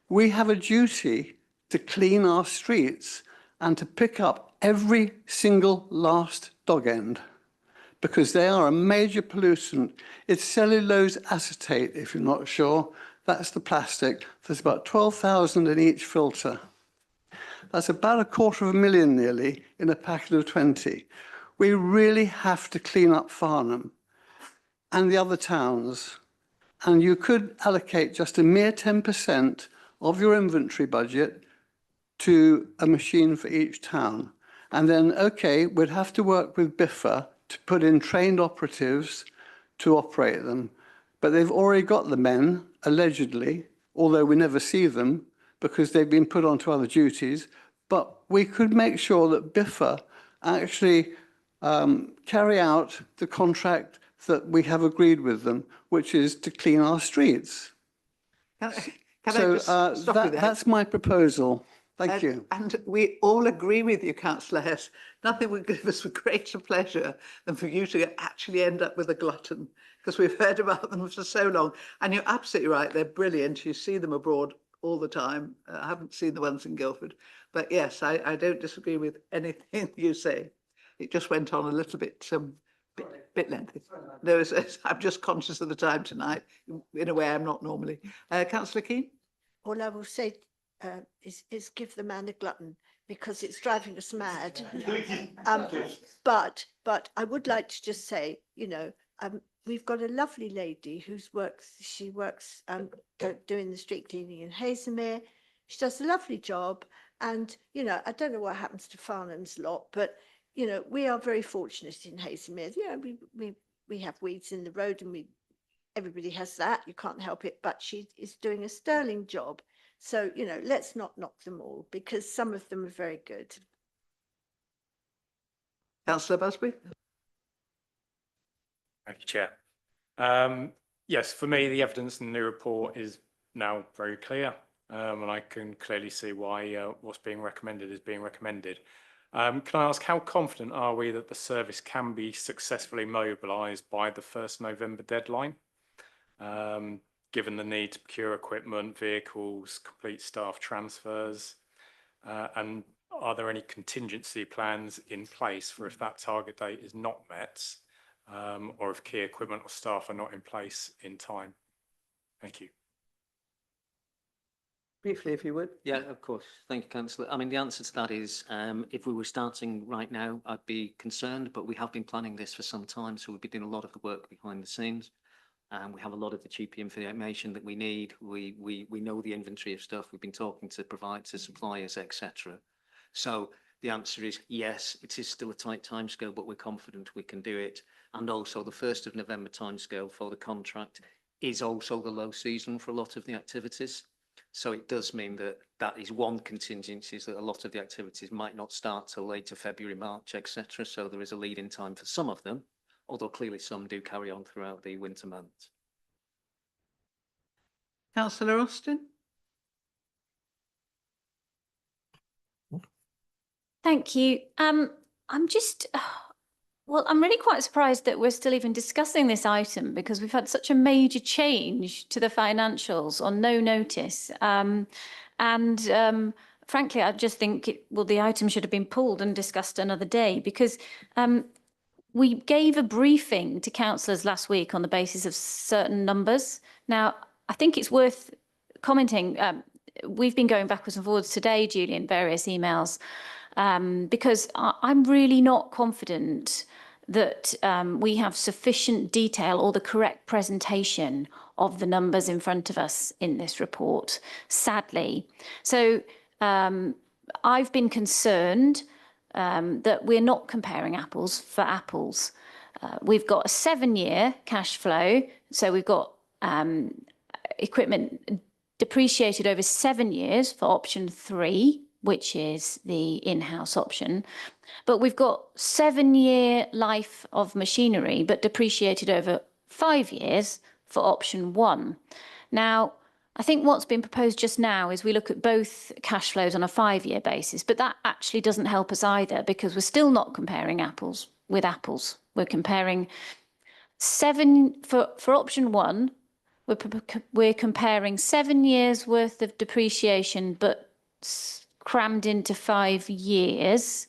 We have a duty to clean our streets and to pick up every single last dog end, because they are a major pollutant. It's cellulose acetate, if you're not sure. That's the plastic. There's about 12,000 in each filter. That's about 250,000 nearly in a packet of 20. We really have to clean up Farnham and the other towns. And you could allocate just a mere 10% of your inventory budget to a machine for each town. And then, okay, we'd have to work with BIFA to put in trained operatives to operate them. But they've already got the men, allegedly, although we never see them because they've been put onto other duties. But we could make sure that BIFA actually carry out the contract that we have agreed with them, which is to clean our streets. That's my proposal. Thank you. And we all agree with you, Councillor Hess. Nothing would give us a greater pleasure than for you to actually end up with a glutton, because we've heard about them for so long. And you're absolutely right, they're brilliant. You see them abroad all the time. I haven't seen the ones in Guildford. But yes, I don't disagree with anything you say. It just went on a little bit bit lengthy. No, I'm just conscious of the time tonight, in a way I'm not normally. Councillor Keane? All I will say is give the man a glutton, because it's driving us mad. But I would like to just say, we've got a lovely lady she works doing the street cleaning in Hazelmere. She does a lovely job, And, you know, I don't know what happens to Farnham's lot, but, you know, we are very fortunate in Hazelmere. You know, we have weeds in the road and everybody has that. You can't help it, but she is doing a sterling job. So, you know, let's not knock them all because some of them are very good. Councillor Busby? Thank you, Chair. Yes, for me, the evidence in the new report is now very clear, and I can clearly see why what's being recommended is being recommended. Can I ask, how confident are we that the service can be successfully mobilised by the 1st November deadline, given the need to procure equipment, vehicles, complete staff transfers, and are there any contingency plans in place for if that target date is not met, or if key equipment or staff are not in place in time? Thank you. Briefly, if you would. Yeah, of course. Thank you, Councillor. I mean, the answer to that is, if we were starting right now, I'd be concerned, but we have been planning this for some time, so we've been doing a lot of the work behind the scenes. We have a lot of the cheap information that we need. We know the inventory of stuff. We've been talking to providers, suppliers, etc. So the answer is yes, it is still a tight timescale, but we're confident we can do it. And also the 1st of November timescale for the contract is also the low season for a lot of the activities. So it does mean that that is one contingency, is that a lot of the activities might not start till later February, March, etc. So there is a lead in time for some of them, although clearly some do carry on throughout the winter months. Councillor Austin? Thank you. I'm just, well, I'm really quite surprised that we're still even discussing this item because we've had such a major change to the financials on no notice. Frankly, I just think, the item should have been pulled and discussed another day because we gave a briefing to councillors last week on the basis of certain numbers. Now, I think it's worth commenting. We've been going backwards and forwards today, Julian, various emails, because I'm really not confident that we have sufficient detail or the correct presentation of the numbers in front of us in this report, sadly. So I've been concerned that we're not comparing apples for apples. We've got a 7-year cash flow, so we've got equipment depreciated over 7 years for option 3, which is the in-house option. But we've got 7-year life of machinery, but depreciated over 5 years for option 1. Now, I think what's been proposed just now is we look at both cash flows on a 5-year basis, but that actually doesn't help us either because we're still not comparing apples with apples. We're comparing for option 1, we're comparing 7 years worth of depreciation, but crammed into 5 years.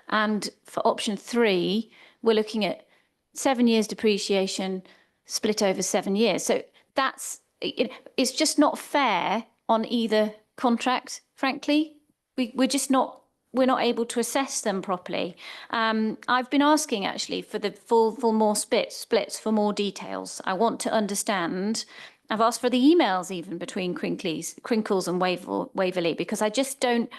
And for option 3, we're looking at 7 years depreciation split over 7 years. So it's just not fair on either contract, frankly. We're not able to assess them properly. I've been asking actually for the full more splits for more details. I want to understand. I've asked for the emails even between Crinkles and Waverley because I just don't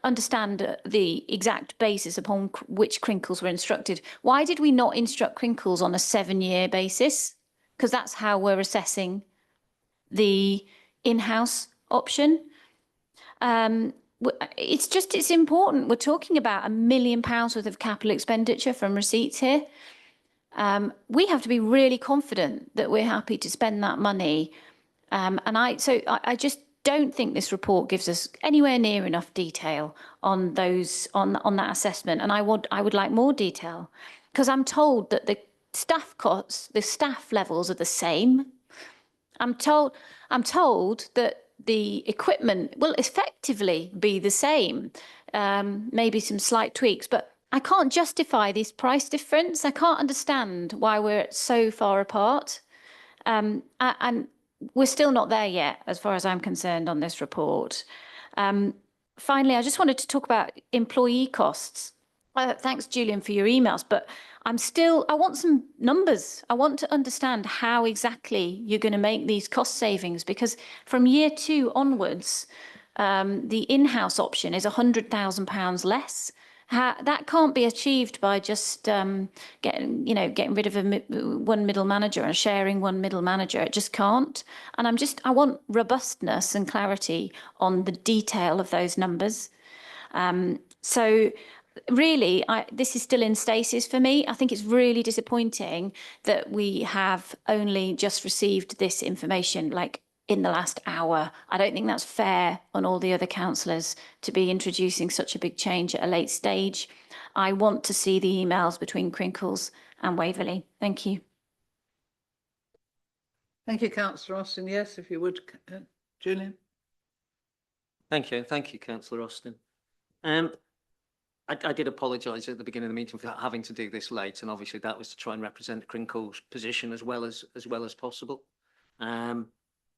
understand the exact basis upon which Crinkles were instructed. Why did we not instruct Crinkles on a 7-year basis? Because that's how we're assessing the in-house option. It's important. We're talking about £1 million worth of capital expenditure from receipts here. We have to be really confident that we're happy to spend that money. I just don't think this report gives us anywhere near enough detail on that assessment. And I would like more detail because I'm told that the staff costs, the staff levels are the same. I'm told that the equipment will effectively be the same, maybe some slight tweaks, but I can't justify this price difference. I can't understand why we're so far apart. And we're still not there yet, as far as I'm concerned, on this report. Finally, I just wanted to talk about employee costs. Thanks, Julian, for your emails, but I want some numbers. I want to understand how exactly you're going to make these cost savings, because from year 2 onwards, the in-house option is £100,000 less. That can't be achieved by just getting rid of one middle manager and sharing one middle manager. It just can't. And I want robustness and clarity on the detail of those numbers. So really, this is still in stasis for me. I think it's really disappointing that we have only just received this information like in the last hour. I don't think that's fair on all the other councillors to be introducing such a big change at a late stage. I want to see the emails between Crinkles and Waverley. Thank you. Thank you, Councillor Austin. Yes, if you would, Julian. Thank you, Councillor Austin. I did apologise at the beginning of the meeting for having to do this late, and obviously that was to try and represent Crinkle's position as well as possible.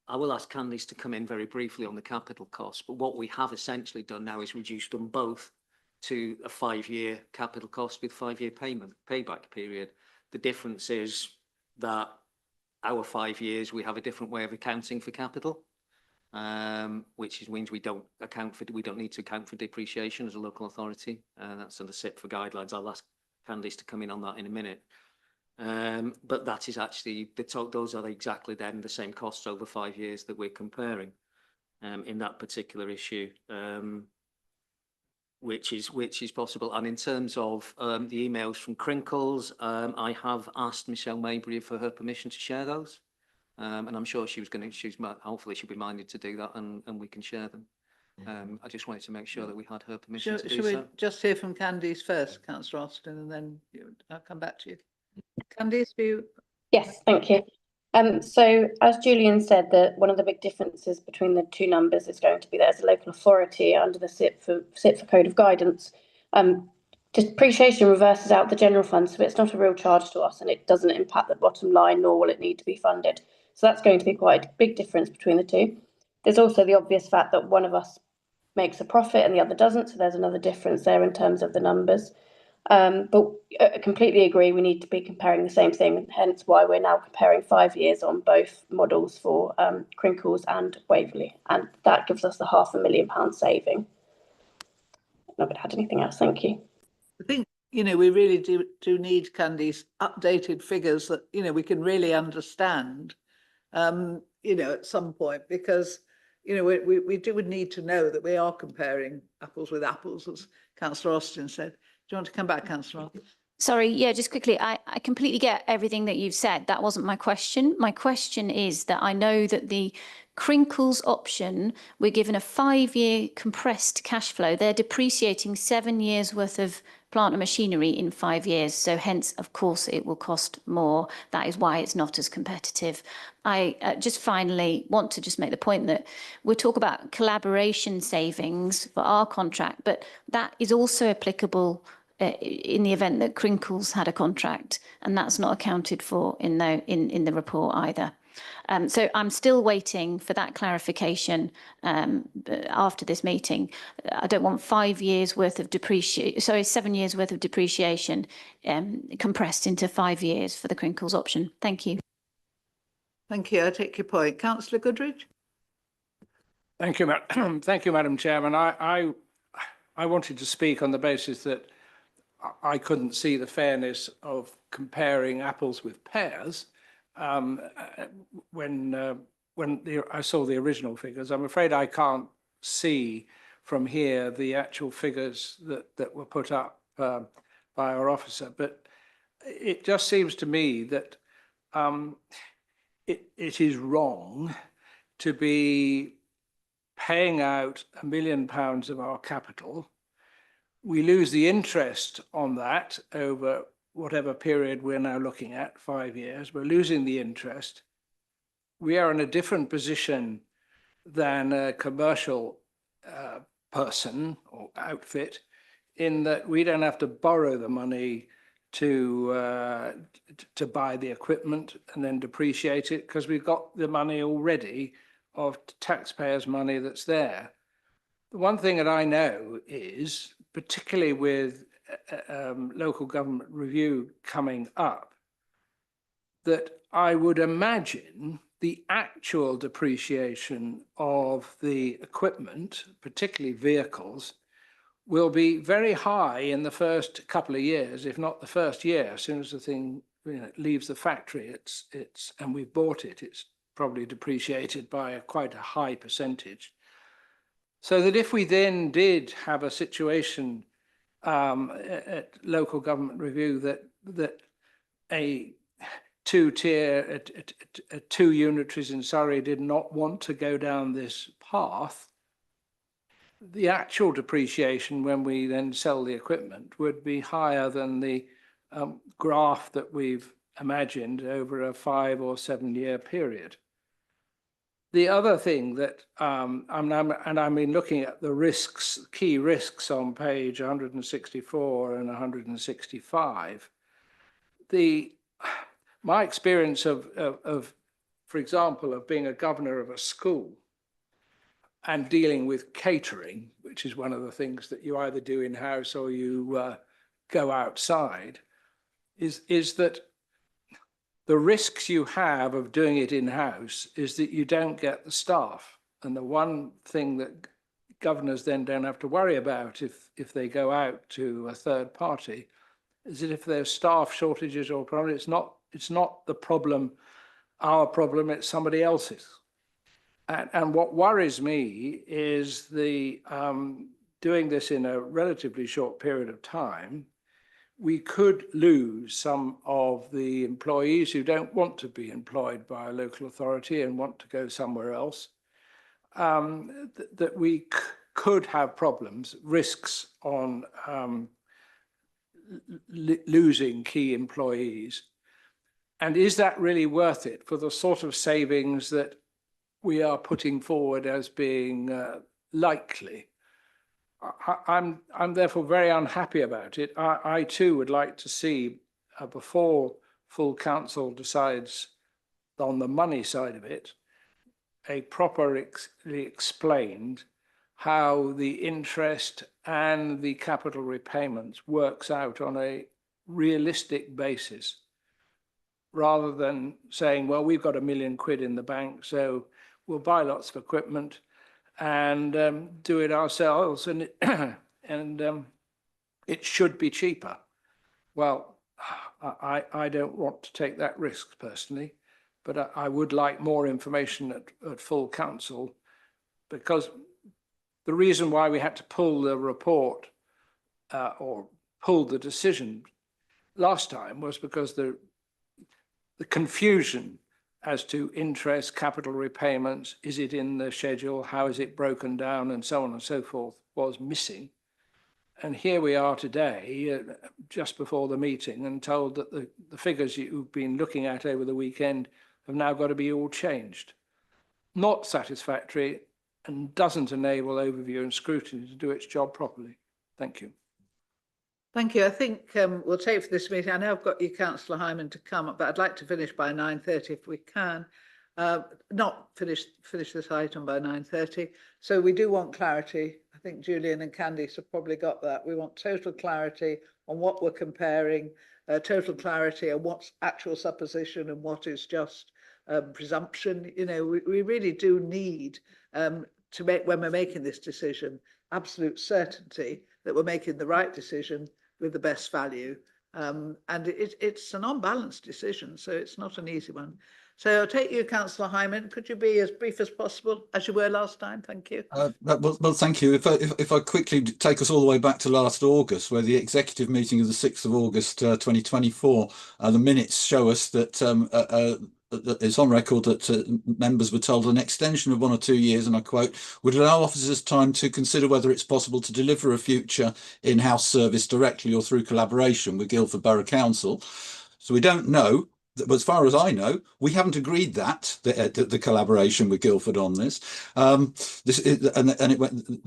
I will ask Candice to come in very briefly on the capital costs, but what we have essentially done now is reduced them both to a 5-year capital cost with 5-year payback period. The difference is that our 5 years, we have a different way of accounting for capital, which means we don't need to account for depreciation as a local authority. That's under SIP for guidelines. I'll ask Candice to come in on that in a minute. But that is actually, those are exactly then the same costs over 5 years that we're comparing in that particular issue, which is possible. And in terms of the emails from Crinkles, I have asked Michelle Maybury for her permission to share those. And I'm sure hopefully she'll be minded to do that, and we can share them. I just wanted to make sure that we had her permission to do so. Should we just hear from Candice first, Councillor Austin, and then I'll come back to you. Candice, for you? Yes, thank you. So as Julian said, that one of the big differences between the two numbers is going to be that as a local authority under the SIP for Code of Guidance, depreciation reverses out the general fund, so it's not a real charge to us and it doesn't impact the bottom line, nor will it need to be funded. So that's going to be quite a big difference between the two. There's also the obvious fact that one of us makes a profit and the other doesn't, so there's another difference there in terms of the numbers. But I completely agree, we need to be comparing the same thing, hence why we're now comparing 5 years on both models for Crinkles and Waverley, and that gives us the £500,000 saving. I'm not going to add anything else, thank you. I think, we really do need, Candice, updated figures that, we can really understand, at some point, because, we would need to know that we are comparing apples with apples, as Councillor Austin said. Do you want to come back, Councillor Austin? Sorry, yeah, just quickly, I completely get everything that you've said. That wasn't my question. My question is that I know that the Crinkles option, we're given a 5-year compressed cash flow. They're depreciating 7 years worth of plant and machinery in 5 years. So hence, of course, it will cost more. That is why it's not as competitive. I just finally want to just make the point that we talk about collaboration savings for our contract, but that is also applicable in the event that Crinkles had a contract, and that's not accounted for in the report either. So I'm still waiting for that clarification after this meeting. I don't want 5 years worth of 7 years worth of depreciation compressed into 5 years for the Crinkles option. Thank you. Thank you. I take your point. Councillor Goodridge. Thank you, thank you, Madam Chairman. I wanted to speak on the basis that I couldn't see the fairness of comparing apples with pears when I saw the original figures. I'm afraid I can't see from here the actual figures that were put up by our officer, but it just seems to me that it is wrong to be paying out £1 million of our capital. We lose the interest on that over whatever period we're now looking at, 5 years. We're losing the interest. We are in a different position than a commercial person or outfit in that we don't have to borrow the money to buy the equipment and then depreciate it, because we've got the money already of taxpayers' money that's there. The one thing that I know is, particularly with local government review coming up, that I would imagine the actual depreciation of the equipment, particularly vehicles, will be very high in the first couple of years, if not the first year. As soon as the thing leaves the factory, and we've bought it, it's probably depreciated by quite a high percentage. So that if we then did have a situation at local government review that a two-tier, two unitaries in Surrey did not want to go down this path, the actual depreciation when we then sell the equipment would be higher than the graph that we've imagined over a 5 or 7 year period. The other thing that, I mean, looking at the risks, key risks on page 164 and 165, my experience of, for example, of being a governor of a school and dealing with catering, which is one of the things that you either do in-house or you go outside, is that the risks you have of doing it in-house is that you don't get the staff. And the one thing that governors then don't have to worry about if they go out to a third party is that if there's staff shortages or problems, it's not the problem, our problem, it's somebody else's. And what worries me is the doing this in a relatively short period of time, we could lose some of the employees who don't want to be employed by a local authority and want to go somewhere else, that we could have problems, risks on losing key employees. And is that really worth it for the sort of savings that we are putting forward as being likely? I'm therefore very unhappy about it. I too would like to see, before full council decides on the money side of it, a properly explained how the interest and the capital repayments works out on a realistic basis, rather than saying, well, we've got £1 million in the bank, so we'll buy lots of equipment and do it ourselves, and it should be cheaper. Well, I don't want to take that risk personally, but I would like more information at full council, because the reason why we had to pull the report or pull the decision last time was because the confusion as to interest, capital repayments, is it in the schedule, how is it broken down, and so on and so forth, was missing. And here we are today, just before the meeting, and told that the figures you've been looking at over the weekend have now got to be all changed. Not satisfactory, and doesn't enable overview and scrutiny to do its job properly. Thank you. Thank you. I think we'll take for this meeting. I know I've got you, Councillor Hyman, to come, but I'd like to finish by 9:30 if we can. Not finish this item by 9:30. So we do want clarity. I think Julian and Candice have probably got that. We want total clarity on what we're comparing, total clarity on what's actual supposition and what is just presumption. You know, we really do need to make, when we're making this decision, absolute certainty that we're making the right decision with the best value. And it's an unbalanced decision, so it's not an easy one. So I'll take you, Councillor Hyman. Could you be as brief as possible, as you were last time? Thank you. Well, thank you. If I quickly take us all the way back to last August, where the executive meeting of the 6th of August 2024, the minutes show us that it's on record that members were told an extension of 1 or 2 years, and I quote, would allow officers time to consider whether it's possible to deliver a future in-house service directly or through collaboration with Guildford Borough Council. So we don't know. But as far as I know, we haven't agreed that the collaboration with Guildford on this. The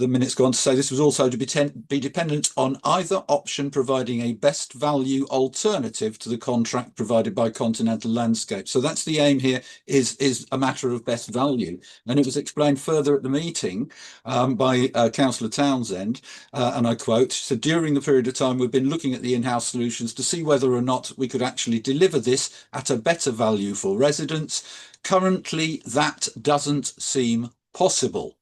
minutes go on to say this was also to be dependent on either option providing a best value alternative to the contract provided by Continental Landscape. So that's the aim here, is a matter of best value. And it was explained further at the meeting by Councillor Townsend, and I quote, so during the period of time we've been looking at the in-house solutions to see whether or not we could actually deliver this at a better value for residents. Currently, that doesn't seem possible.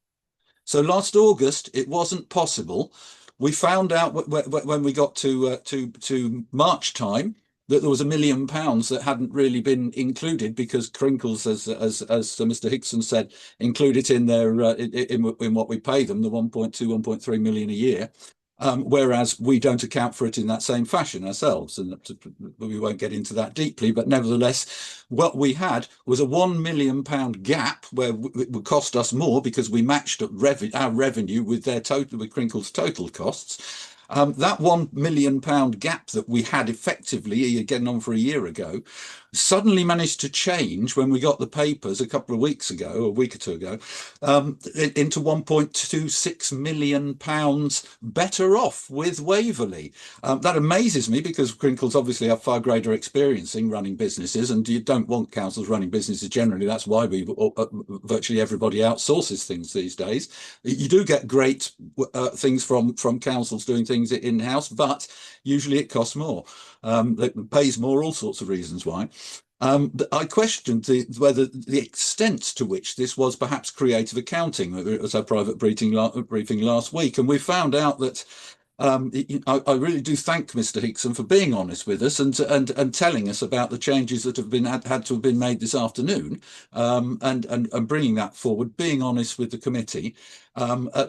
So last August, it wasn't possible. We found out when we got to March time that there was £1 million that hadn't really been included because Crinkles, as Mr. Hickson said, include it in their in what we pay them, the 1.3 million a year. Whereas we don't account for it in that same fashion ourselves, and we won't get into that deeply. But nevertheless, what we had was a £1 million gap where it would cost us more because we matched up our revenue with with Crinkle's total costs. That £1 million gap that we had effectively getting on for a year ago suddenly managed to change when we got the papers a couple of weeks ago, a week or two ago, into £1.26 million better off with Waverley. That amazes me because Crinkles obviously have far greater experience in running businesses, and you don't want councils running businesses generally. That's why virtually everybody outsources things these days. You do get great things from councils doing things in-house, but usually it costs more. It pays more, all sorts of reasons why. I questioned whether the extent to which this was perhaps creative accounting. It was our private briefing last week, and we found out that I really do thank Mr. Hickson for being honest with us and telling us about the changes that have had to have been made this afternoon, and bringing that forward, being honest with the committee,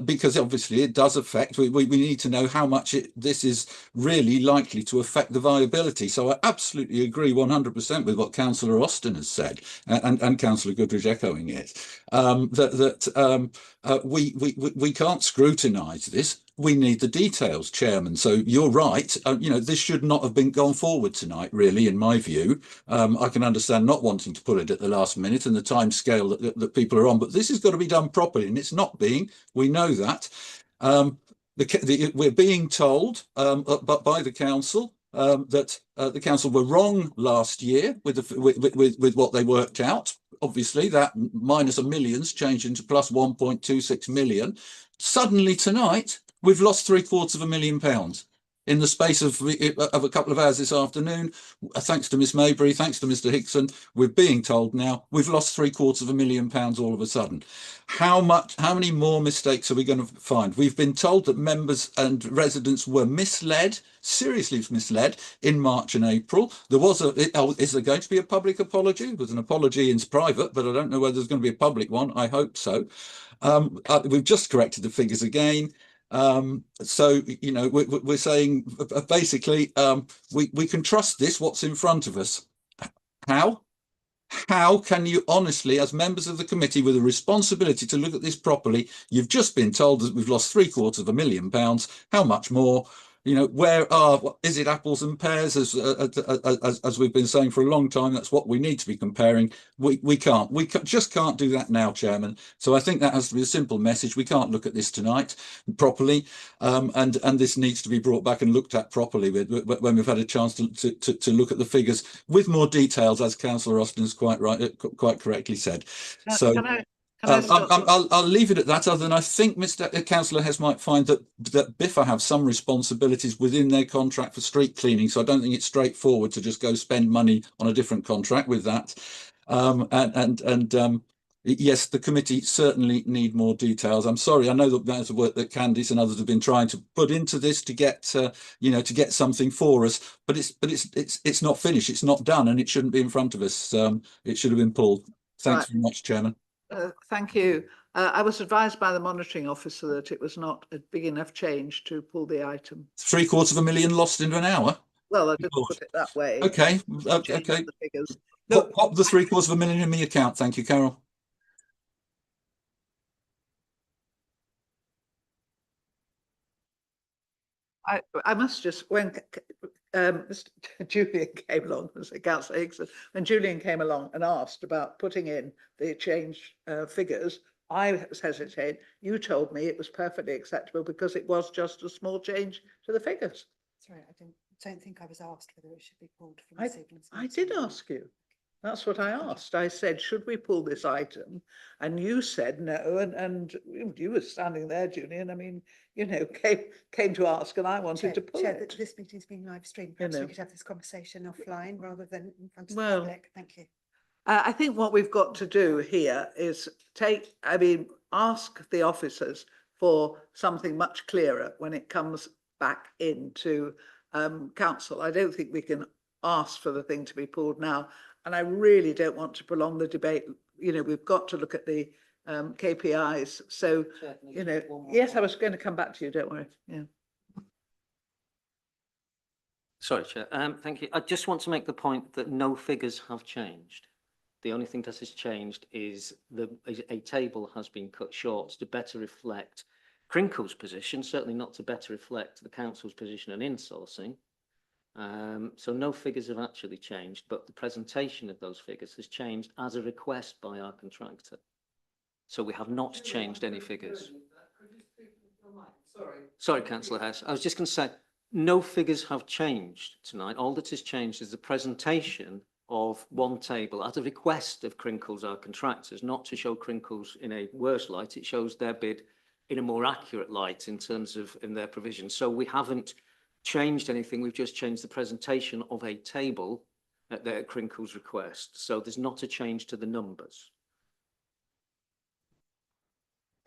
because obviously it does affect. We need to know how much this is really likely to affect the viability. So I absolutely agree 100% with what Councillor Austin has said, and Councillor Goodrich echoing it, we can't scrutinise this. We need the details, Chairman. So you're right. This should not have been gone forward tonight, really, in my view. I can understand not wanting to put it at the last minute and the time scale that people are on, but this has got to be done properly, and it's not being. We know that. We're being told by the council that the council were wrong last year with what they worked out. Obviously, that minus a million's changed into plus 1.26 million. Suddenly tonight, we've lost £750,000 in the space of a couple of hours this afternoon. Thanks to Miss Maybury, thanks to Mr. Hickson, we're being told now we've lost £750,000 all of a sudden. How many more mistakes are we going to find? We've been told that members and residents were misled, seriously misled, in March and April. There was is there going to be a public apology? There was an apology in private, but I don't know whether there's going to be a public one. I hope so. We've just corrected the figures again. So, we're saying basically we can trust this, what's in front of us. How can you honestly, as members of the committee with a responsibility to look at this properly, you've just been told that we've lost £750,000. How much more? Is it apples and pears, as we've been saying for a long time? That's what we need to be comparing. We just can't do that now, Chairman. So I think that has to be a simple message. We can't look at this tonight properly, and this needs to be brought back and looked at properly when we've had a chance to look at the figures with more details, as Councillor Austin's quite correctly said. I'll leave it at that, other than I think Mr. Councillor Hess might find that Biffa have some responsibilities within their contract for street cleaning, so I don't think it's straightforward to just go spend money on a different contract with that. Yes, the committee certainly need more details. I'm sorry, I know that that's the work that Candice and others have been trying to put into this to get to get something for us, but it's not finished, it's not done, and it shouldn't be in front of us. It should have been pulled. Thanks very much, Chairman. Thank you. I was advised by the monitoring officer that it was not a big enough change to pull the item. £750,000 lost in an hour? Well, I didn't put it that way. Okay. The figures. Pop the £750,000 in the account. Thank you, Carol. I must just, when Mr. Julian came along, as Councillor Hickson, when Julian came along and asked about putting in the change figures, I was hesitating. You told me it was perfectly acceptable because it was just a small change to the figures. Sorry, I don't think I was asked whether it should be pulled from this evening's. I did ask you. That's what I asked. I said, should we pull this item? And you said no, and you were standing there, Julian. I mean, you know, came to ask, and I wanted to pull it. This meeting's being live streamed. Perhaps we know. could have this conversation offline rather than in front of Well, the public. Thank you. I think what we've got to do here is ask the officers for something much clearer when it comes back into council. I don't think we can ask for the thing to be pulled now. And I really don't want to prolong the debate. You know, we've got to look at the KPIs. So, you know, yes, I was going to come back to you. Don't worry. Yeah. Sorry, Chair. Thank you. I just want to make the point that no figures have changed. The only thing that has changed is a table has been cut short to better reflect Crinkle's position, certainly not to better reflect the council's position on insourcing. So no figures have actually changed, but the presentation of those figures has changed as a request by our contractor. So we have not changed any figures. Sorry, Councillor Hess. I was just going to say, no figures have changed tonight. All that has changed is the presentation of one table at a request of Crinkles, our contractors, not to show Crinkles in a worse light. It shows their bid in a more accurate light in terms of in their provision. So we haven't changed anything. We've just changed the presentation of a table at their Crinkles request. So there's not a change to the numbers.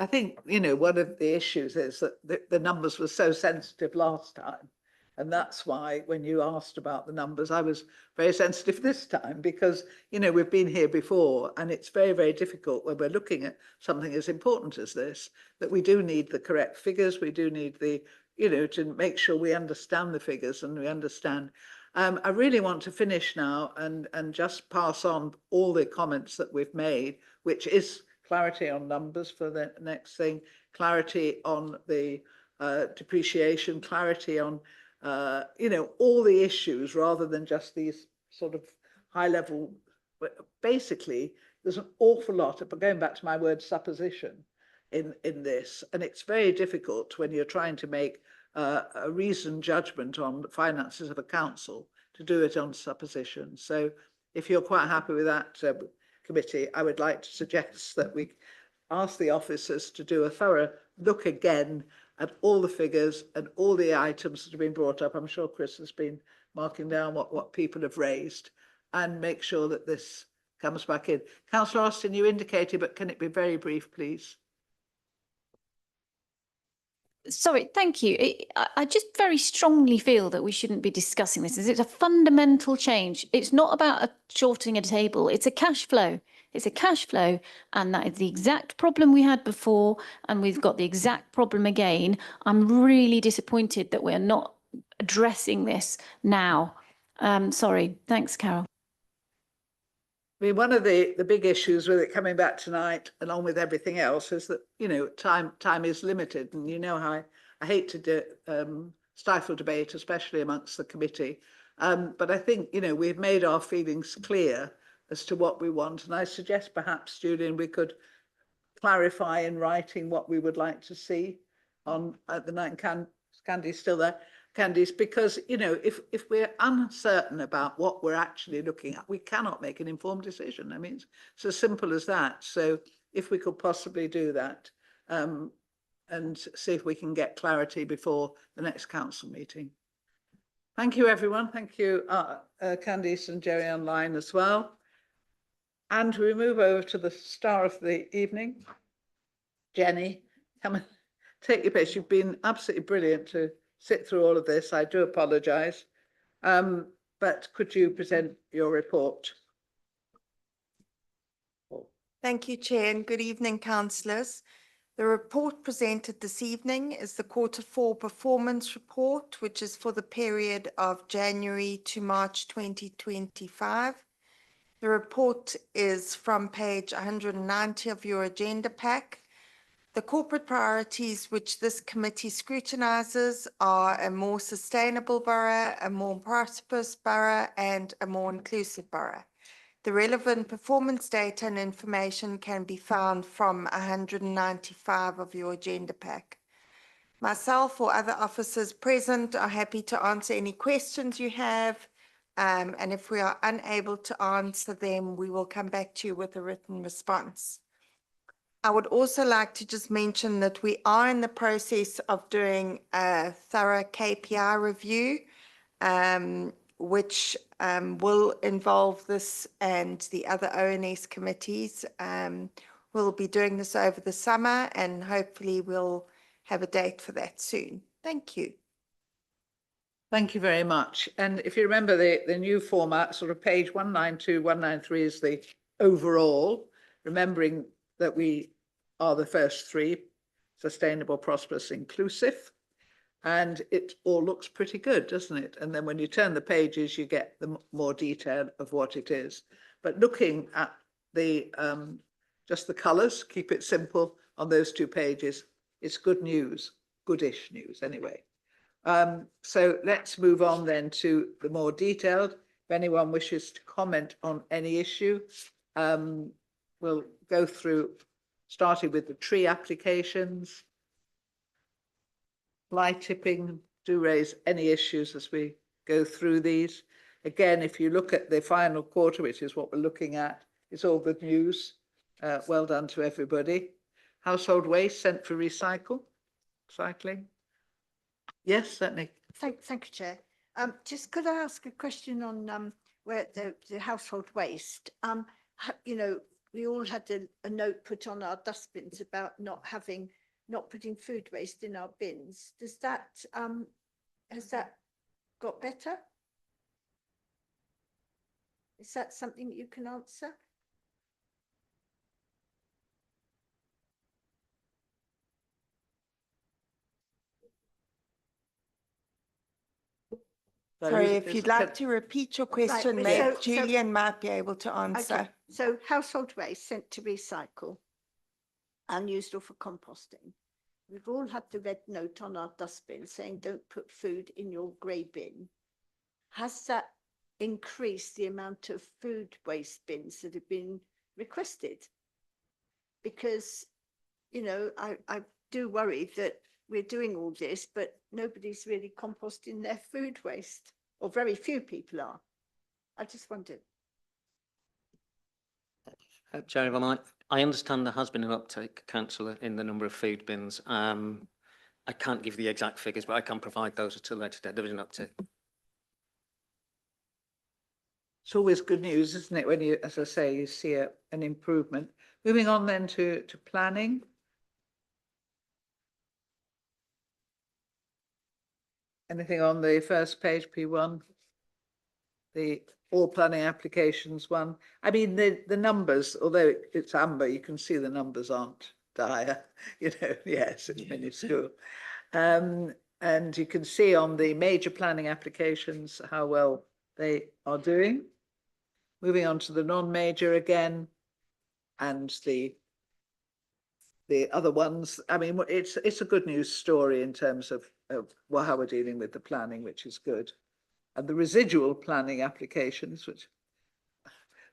I think, you know, one of the issues is that the numbers were so sensitive last time. And that's why when you asked about the numbers, I was very sensitive this time because, you know, we've been here before and it's very, very difficult when we're looking at something as important as this, that we do need the correct figures. We do need the, you know, to make sure we understand the figures and we understand. I really want to finish now and just pass on all the comments that we've made, which is clarity on numbers for the next thing, clarity on the depreciation, clarity on you know, all the issues rather than just these sort of high level. Basically, there's an awful lot of, going back to my word, supposition in this. And it's very difficult when you're trying to make a reasoned judgment on the finances of a council to do it on supposition. So if you're quite happy with that, committee, I would like to suggest that we ask the officers to do a thorough look again at all the figures and all the items that have been brought up. I'm sure Chris has been marking down what people have raised and make sure that this comes back in. Councillor Austin, you indicated, but can it be very brief, please? Sorry, thank you. I just very strongly feel that we shouldn't be discussing this. It's a fundamental change. It's not about shortening a table. It's a cash flow. It's a cash flow, and that is the exact problem we had before, and we've got the exact problem again. I'm really disappointed that we're not addressing this now. Sorry. Thanks, Carol. I mean, one of the big issues with it coming back tonight, along with everything else, is that, you know, time is limited. And you know how I hate to stifle debate, especially amongst the committee. But I think, you know, we've made our feelings clear as to what we want. And I suggest perhaps, Julian, we could clarify in writing what we would like to see on the night. Candy's still there. Candice, because, you know, if we're uncertain about what we're actually looking at, we cannot make an informed decision. I mean, it's as simple as that. So if we could possibly do that and see if we can get clarity before the next council meeting. Thank you, everyone. Thank you, Candice and Jerry online as well. And we move over to the star of the evening. Jenny, come and take your place. You've been absolutely brilliant to sit through all of this. I do apologise, but could you present your report? Thank you, Chair, and good evening, councillors. The report presented this evening is the Q4 performance report, which is for the period of January to March 2025. The report is from page 190 of your agenda pack. The corporate priorities which this committee scrutinises are a more sustainable borough, a more prosperous borough, and a more inclusive borough. The relevant performance data and information can be found from 195 of your agenda pack. Myself or other officers present are happy to answer any questions you have. And if we are unable to answer them, we will come back to you with a written response. I would also like to just mention that we are in the process of doing a thorough KPI review, which will involve this and the other ONS committees. We'll be doing this over the summer and hopefully we'll have a date for that soon. Thank you. Thank you very much. And if you remember the new format, sort of page 192, 193 is the overall, remembering that we are the first three, sustainable, prosperous, inclusive. And it all looks pretty good, doesn't it? And then when you turn the pages, you get the more detail of what it is. But looking at the just the colours, keep it simple on those 2 pages, it's good news, goodish news anyway. So let's move on then to the more detailed. If anyone wishes to comment on any issue, we'll go through, starting with the tree applications. Fly tipping, do raise any issues as we go through these. Again, if you look at the final quarter, which is what we're looking at, it's all good news. Well done to everybody. Household waste sent for recycling. Yes, certainly. Thank you, Chair. Just could I ask a question on where the household waste? You know, we all had a note put on our dustbins about not putting food waste in our bins. Does that has that got better? Is that something you can answer? Sorry, if you'd like to repeat your question, Right, maybe so- Julian might be able to answer. Okay, so household waste sent to recycle, unused or for composting. We've all had the red note on our dustbin saying don't put food in your grey bin. Has that increased the amount of food waste bins that have been requested? Because, you know, I do worry that we're doing all this, but nobody's really composting their food waste, or very few people are. I just wondered. Chair, if I might, I understand there has been an uptake, councillor, in the number of food bins. I can't give the exact figures, but I can provide those at a later date. There is an uptake. It's always good news, isn't it, when you, as I say, you see an improvement. Moving on then to planning. Anything on the first page, P1? The all planning applications one. I mean, the numbers, although it's amber, you can see the numbers aren't dire, you know, yes, it's minuscule. And you can see on the major planning applications how well they are doing. Moving on to the non-major again, and the other ones. I mean, it's a good news story in terms of well, how we're dealing with the planning, which is good. And the residual planning applications, which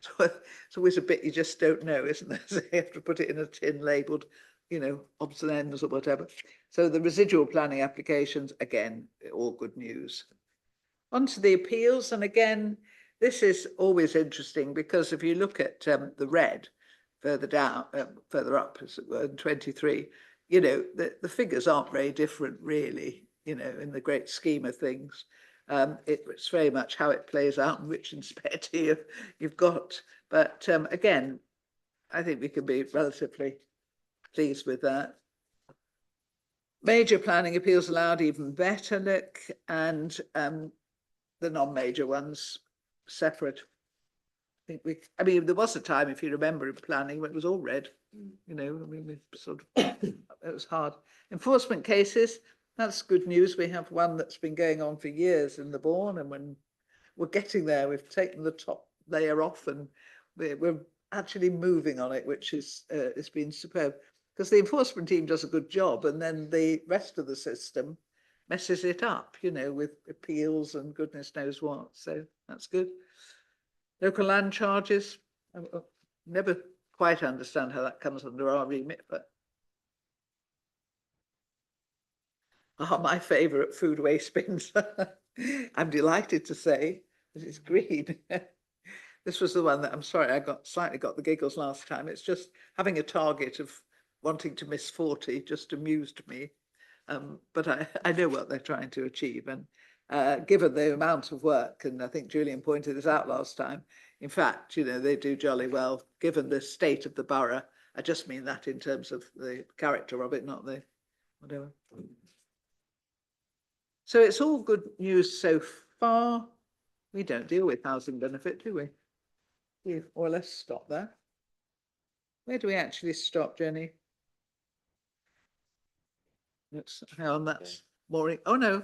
so it's always a bit you just don't know, isn't there? So you have to put it in a tin labelled, you know, odds and ends or whatever. So the residual planning applications, again, all good news. On to the appeals, and again, this is always interesting because if you look at the red further down, further up, as it were, in 23, you know, the figures aren't very different, really, you know, in the great scheme of things. It's very much how it plays out and which inspector you've got. But again, I think we can be relatively pleased with that. Major planning appeals allowed, even better, look, and the non-major ones separate. I mean, there was a time, if you remember, in planning when it was all red. You know, I mean, we sort of it was hard. Enforcement cases, that's good news. We have one that's been going on for years in the Bourne, and when we're getting there, we've taken the top layer off, and we're actually moving on it, which is it's been superb. Because the enforcement team does a good job, and then the rest of the system messes it up, you know, with appeals and goodness knows what. So that's good. Local land charges, I never quite understand how that comes under our remit, but are my favourite food waste bins. I'm delighted to say it's green. This was the one that, I'm sorry, I slightly got the giggles last time. It's just having a target of wanting to miss 40 just amused me. But I know what they're trying to achieve. And given the amount of work, and I think Julian pointed this out last time, in fact, you know, they do jolly well, given the state of the borough. I just mean that in terms of the character of it, not the whatever. So it's all good news so far. We don't deal with housing benefit, do we? We more or less stop there. Where do we actually stop, Jenny? Let's hang on, that's more. Oh no,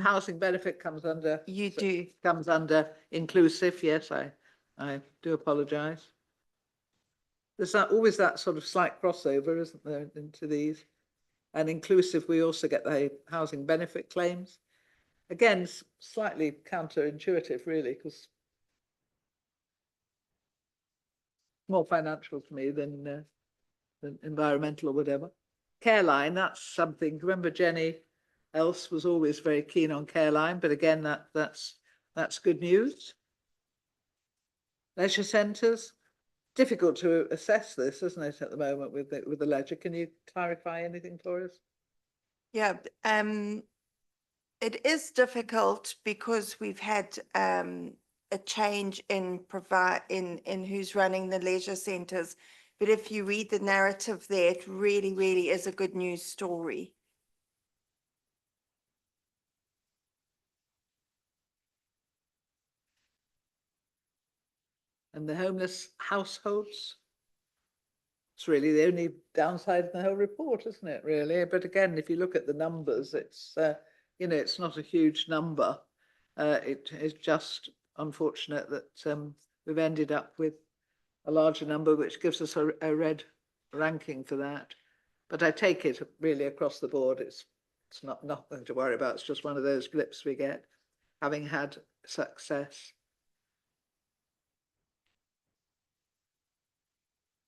housing benefit comes under. You do. Comes under inclusive. Yes, I do apologise. There's always that sort of slight crossover, isn't there, into these? And inclusive, we also get the housing benefit claims. Again, slightly counterintuitive, really, because more financial to me than environmental or whatever. Careline, that's something. Remember, Jenny Else was always very keen on Careline, but again, that's good news. Leisure centres, difficult to assess this, isn't it, at the moment with the ledger? Can you clarify anything for us? Yeah, it is difficult because we've had a change in who's running the leisure centres. But if you read the narrative there, it really, really is a good news story. And the homeless households? It's really the only downside in the whole report, isn't it, really? But again, if you look at the numbers, it's, you know, it's not a huge number. It is just unfortunate that we've ended up with a larger number, which gives us a red ranking for that. But I take it really across the board, it's nothing to worry about. It's just one of those blips we get, having had success.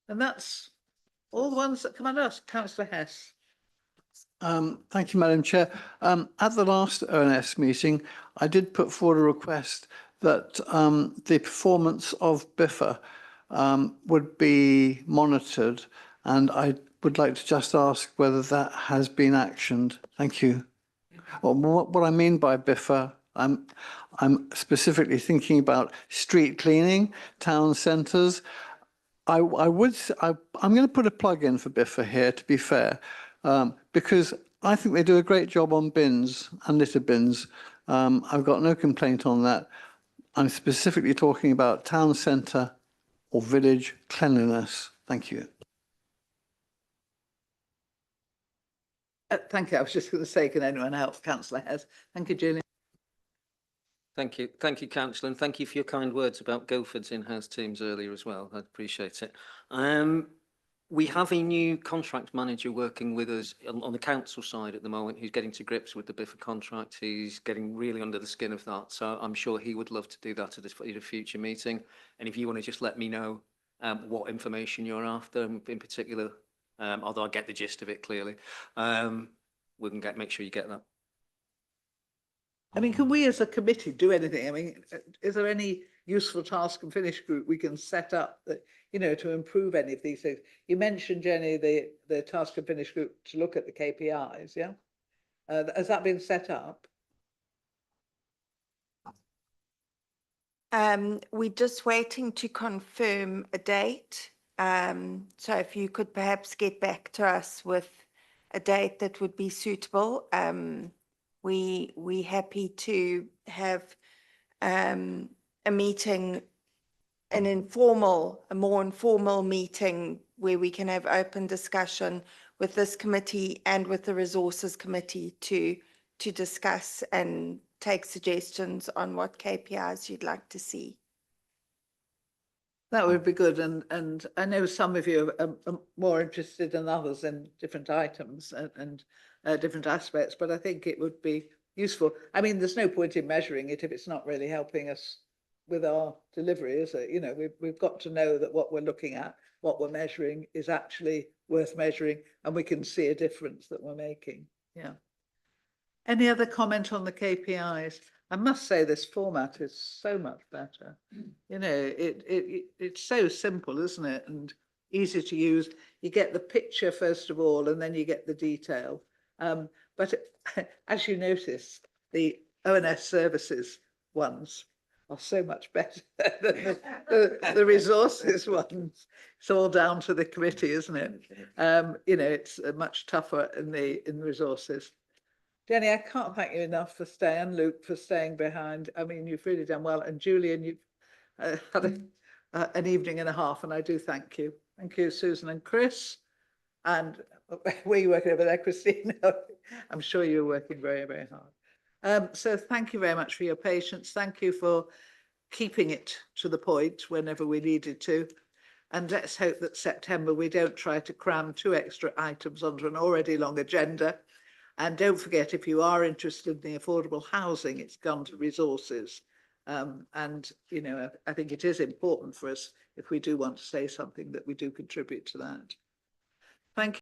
And that's all the ones that come under us. Councillor Hess. Thank you, Madam Chair. At the last ONS meeting, I did put forward a request that the performance of Biffa would be monitored, and I would like to just ask whether that has been actioned. Thank you. Well, what I mean by Biffa, I'm specifically thinking about street cleaning, town centres. I'm going to put a plug in for Biffa here, to be fair, because I think they do a great job on bins and litter bins. I've got no complaint on that. I'm specifically talking about town centre or village cleanliness. Thank you. Thank you. I was just going to say, can anyone help? Councillor Hess. Thank you, Julian. Thank you, Councillor, and thank you for your kind words about Guildford's in-house teams earlier as well. I appreciate it. We have a new contract manager working with us on the council side at the moment, who's getting to grips with the Biffa contract. He's getting really under the skin of that, so I'm sure he would love to do that at a future meeting. And if you want to just let me know what information you're after, in particular, although I get the gist of it clearly, we can make sure you get that. I mean, can we as a committee do anything? I mean, is there any useful task and finish group we can set up that, you know, to improve any of these things? You mentioned, Jenny, the task and finish group to look at the KPIs, yeah? Has that been set up? We're just waiting to confirm a date. So if you could perhaps get back to us with a date that would be suitable. We're happy to have a meeting, a more informal meeting where we can have open discussion with this committee and with the resources committee to discuss and take suggestions on what KPIs you'd like to see. That would be good. And I know some of you are more interested than others in different items and different aspects, but I think it would be useful. I mean, there's no point in measuring it if it's not really helping us with our delivery, is it? You know, we've got to know that what we're looking at, what we're measuring is actually worth measuring, and we can see a difference that we're making. Yeah. Any other comment on the KPIs? I must say this format is so much better. You know, it's so simple, isn't it? And easy to use. You get the picture first of all, and then you get the detail. But as you notice, the ONS services ones are so much better than the resources ones. It's all down to the committee, isn't it? You know, it's much tougher in the resources. Jenny, I can't thank you enough for staying, Luke for staying behind. I mean, you've really done well. And Julian, you've had an evening and a half, and I do thank you. Thank you, Susan and Chris. And were you working over there, Christine? I'm sure you're working very, very hard. So thank you very much for your patience. Thank you for keeping it to the point whenever we needed to. And let's hope that September we don't try to cram 2 extra items onto an already long agenda. And don't forget, if you are interested in the affordable housing, it's gone to resources. And, you know, I think it is important for us, if we do want to say something, that we do contribute to that. Thank you.